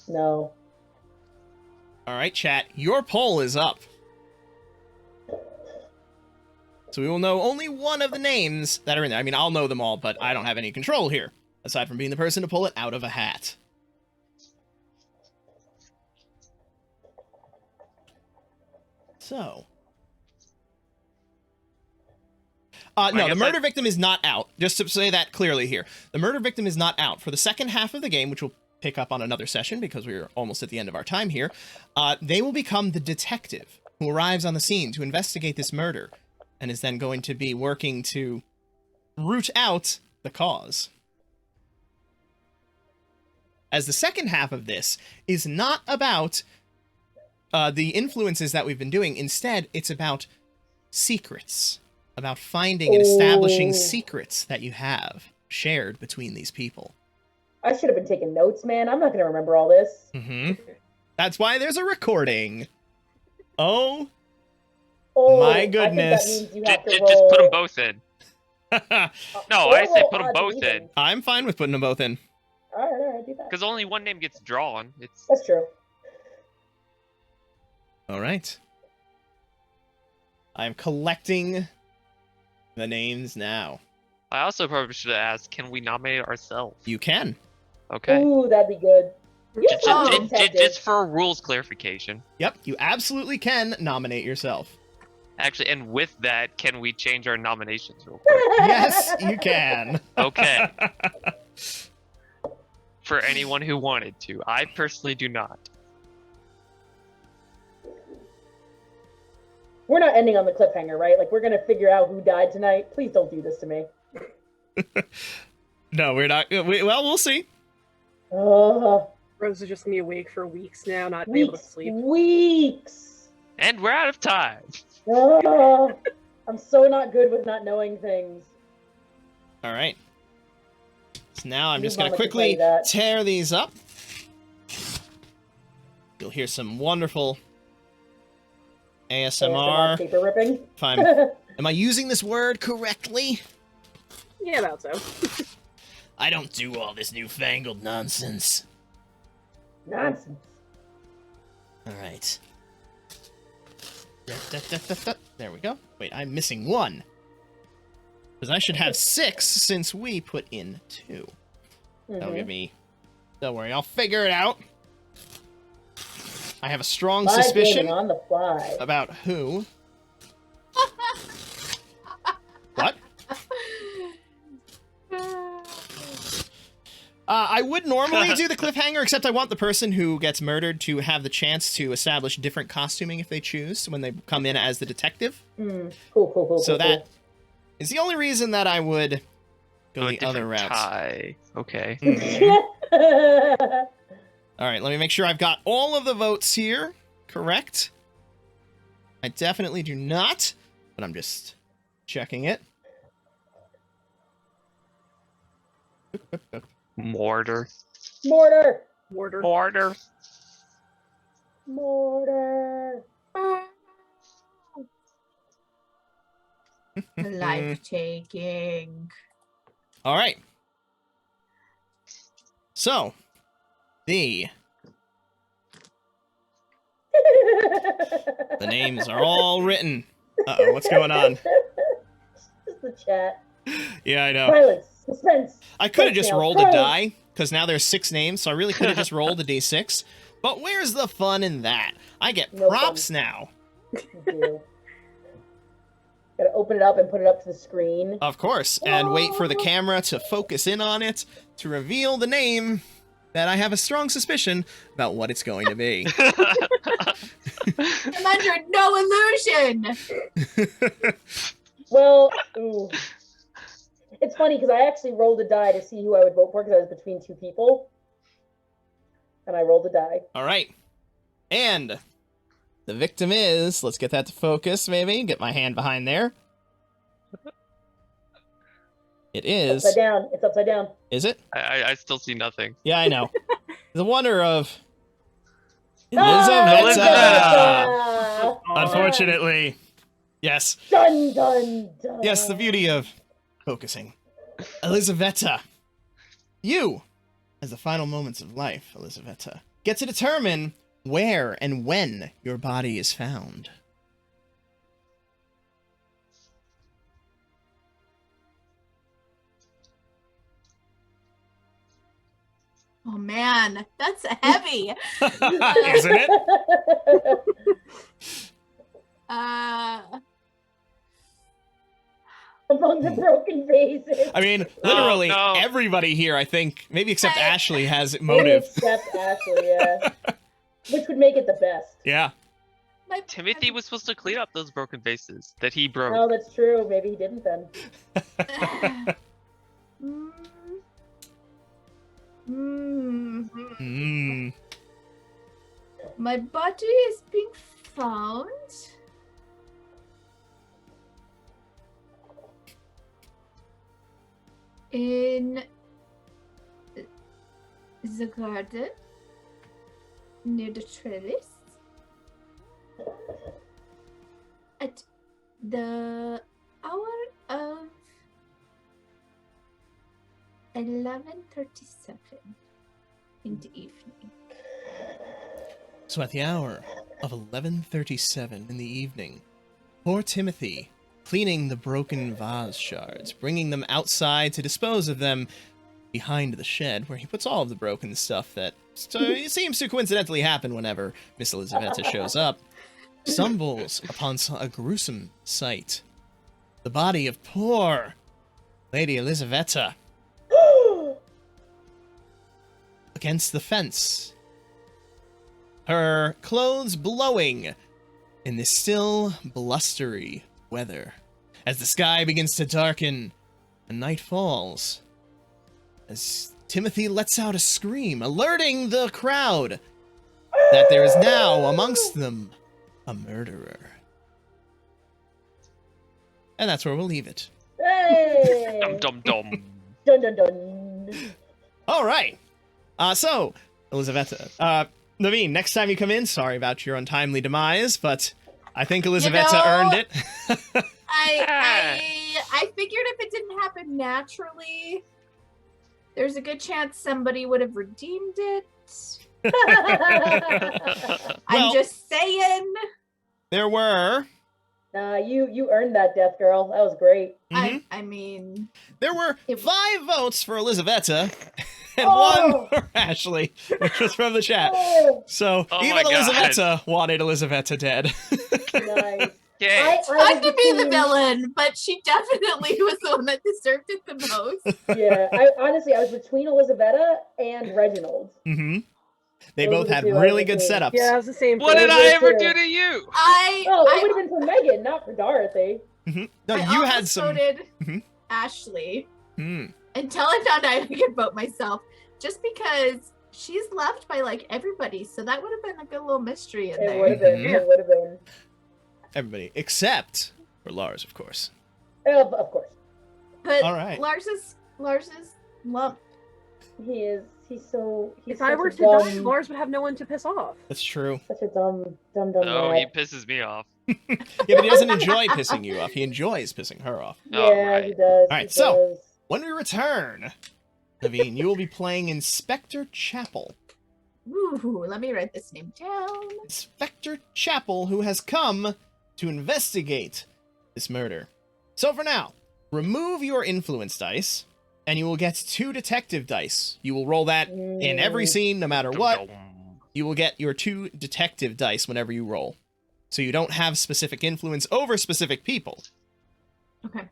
No. All right, chat. Your poll is up. So we will know only one of the names that are in there. I mean, I'll know them all, but I don't have any control here, aside from being the person to pull it out of a hat. So. No, the guess murder victim is not out. Just to say that clearly here. The murder victim is not out. For the second half of the game, which we'll pick up on another session because we're almost at the end of our time here, they will become the detective who arrives on the scene to investigate this murder and is then going to be working to root out the cause. As the second half of this is not about the influences that we've been doing. Instead, it's about secrets. About finding and establishing Oh. secrets that you have shared between these people. I should have been taking notes, man. I'm not gonna remember all this. Mm-hmm. That's why there's a recording. Oh, Oh, My I goodness. think that means you have to Just put them roll- both in. I'm No, or I say roll put them odds both and in. evens. fine with putting them both in. All right, do that. Because only one name gets drawn. It's That's true. All right. I'm collecting the names now. I also probably should have asked, can we nominate ourselves? You can. Okay. Ooh, that'd be good. You Just, sound Oh. detective. just for rules clarification. Yep, you absolutely can nominate yourself. Actually, and with that, can we change our nominations real quick? Yes, you can. Okay. For anyone who wanted to. I personally do not. We're not ending on the cliffhanger, right? Like, we're gonna figure out who died tonight. Please don't do this to me. No, we're not. Well, we'll see. Rose is just gonna be awake for weeks now, not be able to Weeks. sleep. Weeks. And we're out of time. I'm so not good with not knowing things. All right. So now I'm Your just going to mama can tell quickly you that. tear these up. You'll hear some wonderful ASMR. Paper ripping. If I'm, am I using this word correctly? Yeah, about so. I don't do all this newfangled nonsense. Nonsense. All right. There we go. Wait, I'm missing one. Because I should have 6 since we put in 2. That'll Mhm. give me... Don't worry, I'll figure it out. I have a strong Live suspicion gaming on the fly. about who. What? I would normally do the cliffhanger, except I want the person who gets murdered to have the chance to establish different costuming if they choose when they come in as the detective. Cool. So that is the only reason that I would go a the other different route. tie. Okay. All right, let me make sure I've got all of the votes here correct. I definitely do not, but I'm just checking it. Mortar. Mortar. Mortar. Life taking. All right. So, the names are all written. Uh-oh, what's going on? Just the chat. Yeah, I know. Violence, suspense. I could have just voicemail, rolled a violence. die, because now there's 6 names, so I really could have just rolled a d6. But where's the fun in that? I get No props now. You do. Gotta open it up and put it up to the screen. Of course, and wait for the camera to focus in on it to reveal the name that I have a strong suspicion about what it's going to be. I'm under no illusion. Well, ooh. It's funny because I actually rolled a die to see who I would vote for because I was between 2 people. And I rolled a die. All right. And the victim is, let's get that to focus, maybe. Get my hand behind there. It is. Upside down. It's upside down. Is it? I still see nothing. Yeah, I know. The wonder of Ah, Elizabeth. Unfortunately. Yes. Dun, dun, dun. Yes, the beauty of focusing. Elizaveta. You, as the final moments of life, Elizaveta, get to determine where and when your body is found. Oh man, that's heavy. Isn't it? Among the broken vases. I mean, literally no. everybody here, I think, maybe except I- Ashley, has Maybe motive. except Ashley, yeah. Which would make it the best. Yeah. my, Timothy was supposed to clean up those broken vases that he broke. No, that's true. Maybe he didn't then. Mm. Mm. Mm. My body is being found in the garden near the trellis at the hour of 11:37 in the evening. So at the hour of 11:37 in the evening, poor Timothy, cleaning the broken vase shards, bringing them outside to dispose of them behind the shed, where he puts all of the broken stuff that seems to coincidentally happen whenever Miss Elizaveta shows up, stumbles upon a gruesome sight. The body of poor Lady Elizaveta against the fence. Her clothes blowing in this still blustery weather. As the sky begins to darken and night falls. As Timothy lets out a scream, alerting the crowd that there is now amongst them a murderer. And that's where we'll leave it. Hey! Dum dum dum. Dun dun dun. All right. So, Elizaveta, Naveen, next time you come in, sorry about your untimely demise, but I think Elizaveta know- earned it. I figured if it didn't happen naturally, there's a good chance somebody would have redeemed it. Well- I'm just saying. There were Nah, you earned that, Death Girl. That was great. I mean, there were It- 5 votes for Elizaveta and Oh! 1 for Ashley, which was from the chat. Oh, So Oh even my God. Elizaveta wanted Elizaveta dead. nice. Okay. I Not to be the between- villain, but she definitely was the one that deserved it the most. Yeah, I was between Elizabetta and Reginald. Mm-hmm. They Those both are the had two I really was good between. setups. Yeah, it was the same. What for did me. I me ever too. do to you? Oh, it would have been for Megan, not for Dorothy. Mm-hmm. No, I you had almost some. voted Mhm. Ashley Mm. until I found out I could vote myself, just because she's loved by like everybody. So that would have been a good little mystery in It there. would have been. Mhm. It would have been. Everybody except for Lars, of course. Of course, But All right. Lars's lump. he's so. He's If I such were a to die, dumb, Lars would have no one to piss off. That's true. such a dumb No, lad. he pisses me off. Yeah, but he doesn't enjoy pissing you off. He enjoys pissing her off. Yeah, Oh, he right. does. All right, he so- does. When we return, Naveen, you will be playing Inspector Chapel. Ooh, let me write this name down. Inspector Chapel, who has come to investigate this murder. So for now, remove your influence dice, and you will get 2 detective dice. You will roll that in every scene, no matter what. You will get your 2 detective dice whenever you roll. So you don't have specific influence over specific people. Okay.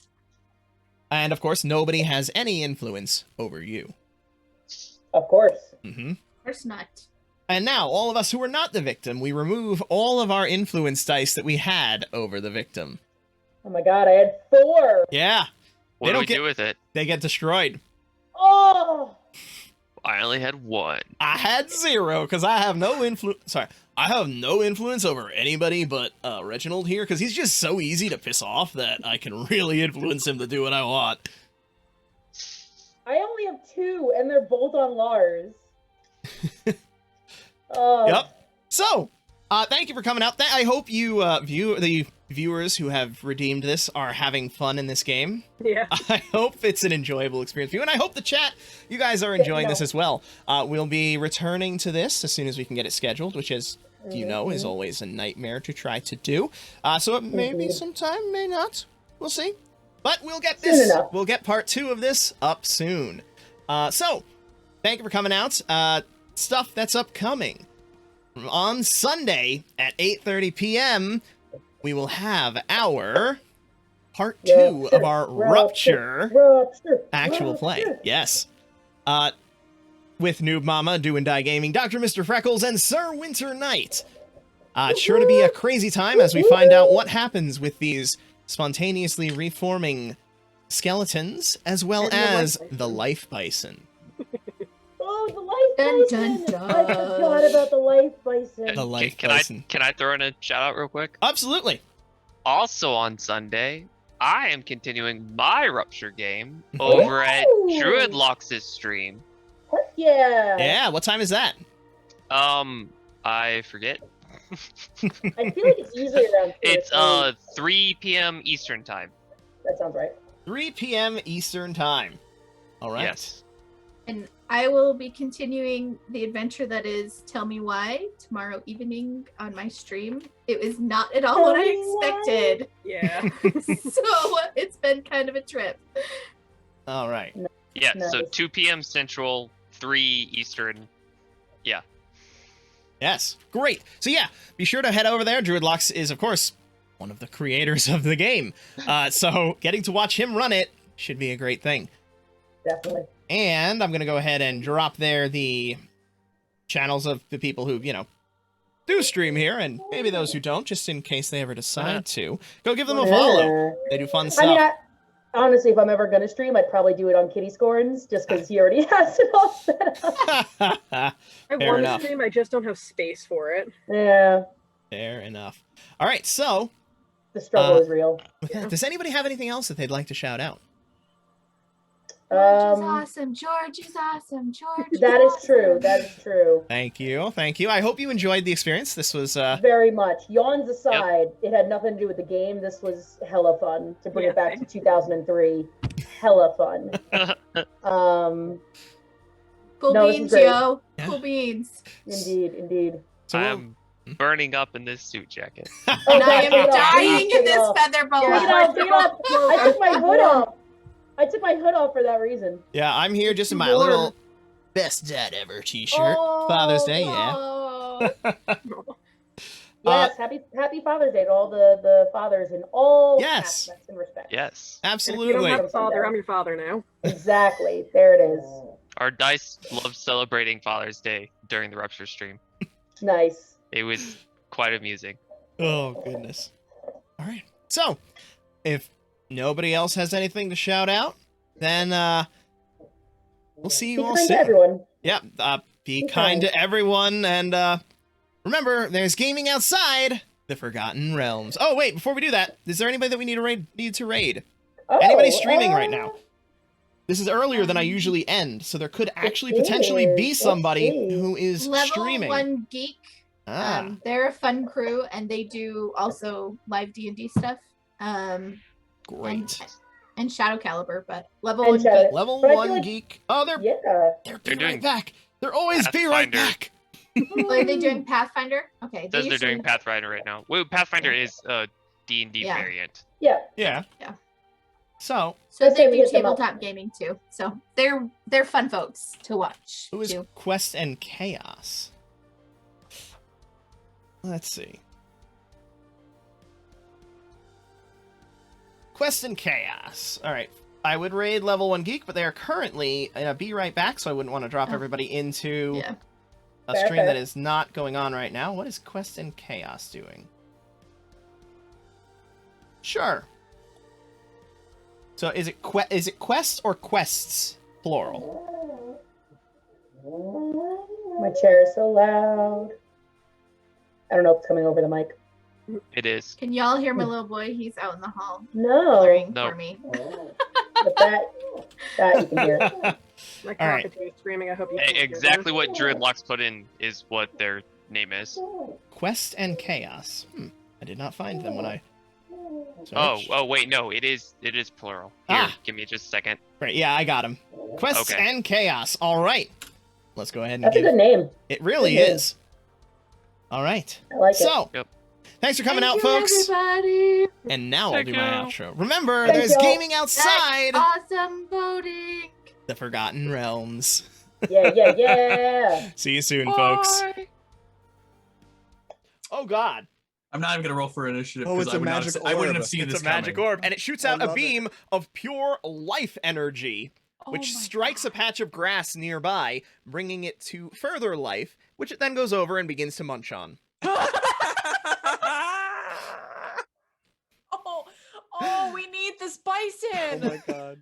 And of course, nobody has any influence over you. Of course. Mm-hmm. Of course not. And now, all of us who are not the victim, we remove all of our influence dice that we had over the victim. Oh my god, I had 4. Yeah, What They do don't we get- do with it? they get destroyed. Oh, I only had 1. I had 0 because I have no influence. Sorry, I have no influence over anybody but Reginald here because he's just so easy to piss off that I can really influence him to do what I want. I only have 2, and they're both on Lars. Oh. Yep. So, thank you for coming out. I hope you the viewers who have redeemed this are having fun in this game. Yeah. I hope it's an enjoyable experience for you, and I hope the chat, you guys are enjoying this as well. We'll be returning to this as soon as we can get it scheduled, which is, you know, is always a nightmare to try to do. So it may be sometime, may not. We'll see. But we'll get Soon this. enough. We'll get part 2 of this up soon. So, thank you for coming out. Stuff that's upcoming. On Sunday at 8:30 p.m., we will have our part 2 of our Rupture actual play. Yes. With Noob Mama, Do and Die Gaming, Dr. Mr. Freckles, and Sir Winter Knight. It's sure to be a crazy time as we find out what happens with these spontaneously reforming skeletons, as well And the as life the life bison. Oh, the life Dun, bison! dun, I dun. forgot about the life bison. The life can bison. can I throw in a shout out real quick? Absolutely. Also on Sunday, I am continuing my Rupture game Mhm. over at Ooh. Druidlox's stream. Heck yeah! Yeah, what time is that? I forget. I feel like it's usually around 2 or It's 3. 3 p.m. Eastern time. That sounds right. 3 p.m. Eastern Time. All right. Yes. And I will be continuing the adventure that is Tell Me Why tomorrow evening on my stream. It was not at all Tell what me I expected. Yeah. So it's been kind of a trip. All right. Yeah. So Nice. 2 p.m. Central, 3 Eastern. Yes. Great. So yeah, be sure to head over there. Druidlox is, of course, one of the creators of the game. So getting to watch him run it should be a great thing. Definitely. And I'm going to go ahead and drop there the channels of the people who, you know, do stream here, and maybe those who don't, just in case they ever decide to. Go give them a follow. They do fun I mean, stuff. honestly, if I'm ever going to stream, I'd probably do it on Kitty Scorns, just because he already has it all set up. I Fair want enough. to stream, I just don't have space for it. Yeah, Fair enough. All right, so the struggle is real. with that, does anybody have anything else that they'd like to shout out? George is awesome. George is awesome. George is That is awesome. true. That is true. Thank you. Thank you. I hope you enjoyed the experience. This was Very much. Yawns aside, it had nothing to do with the game. This was hella fun to bring Yeah, it back same. to 2003. Hella fun. Cool No, this is beans, great. yo. Yeah. Cool beans. Indeed, indeed. so I we'll- am burning up in this suit jacket. Oh, And I God, am take it off. dying in Take it this off. feather boa. Take it off, take it off. I took my hood off. I took my hood off for that reason. yeah, I'm here just in my Warm. little best dad ever t-shirt. Oh, Father's Day, yeah. Oh. Yes, happy Father's Day to all the fathers in all Yes. aspects and respects. Yes. And if you don't Absolutely. have a father, I'm your father now. Exactly. There it is. Our dice loved celebrating Father's Day during the Rupture stream. Nice. It was quite amusing. Oh, goodness. All right. So, if nobody else has anything to shout out, then we'll see you Be all kind to soon. everyone. Yeah, be Be kind kind. to everyone, and remember, there's gaming outside the Forgotten Realms. Oh, wait, before we do that, is there anybody that we need to raid? Oh, Anybody streaming right now? This is earlier than I usually end, so there could actually potentially be Let's somebody see. who is Level streaming. 1 Geek. Ah, They're a fun crew, and they do also live D&D stuff. great. And Shadow Caliber, but level And 1 Shadow- Geek. Level But I 1 feel like- geek. Oh, they're Yeah. be They're right doing back. They're always be right Pathfinder. back. Oh, are they doing Pathfinder? Okay. It says they're doing Pathfinder right now. Well, Pathfinder is a D&D Yeah. variant. Yeah. Yeah. Yeah. So, So Let's say they we do hit them up. tabletop gaming too. So they're fun folks to watch. who is too. Quest and Chaos? Let's see. Quest and Chaos. All right. I would raid level 1 geek, but they are currently in a be right back, so I wouldn't want to drop Oh. everybody into Yeah. a Fair, stream fair. that is not going on right now. What is Quest and Chaos doing? Sure. So is it quest or quests plural? My chair is so loud. I don't know if it's coming over the mic. It is. Can y'all hear my little boy? He's out in the hall No. coloring No. for me. But that you can hear. My All right. cockatoo is screaming. I hope you can hear Exactly them. what Druidlocks put in is what their name is. Quest and Chaos. I did not find them when I Oh, searched. wait, no, it is plural. Here, Ah. give me just a second. Right, yeah, I got him. Quests Okay. and Chaos. All right. Let's go ahead and That's a give good name. it. Really Good name. is. All right. I like it. So, Yep. thanks for coming Thank out, you, folks. everybody. And now I'll Thank do my you. outro. Remember, Thank there's y'all. gaming outside Awesome voting. the Forgotten Realms. Yeah. See you soon, folks. Bye. Oh, God. I'm not even gonna roll for initiative Oh, because it's a magic I wouldn't orb. have seen It's this a magic coming. orb, and it shoots I out a love it. beam of pure life energy, which strikes a patch of grass nearby, bringing it to further life, which it then goes over and begins to munch on. Oh, we need this bison. Oh my god.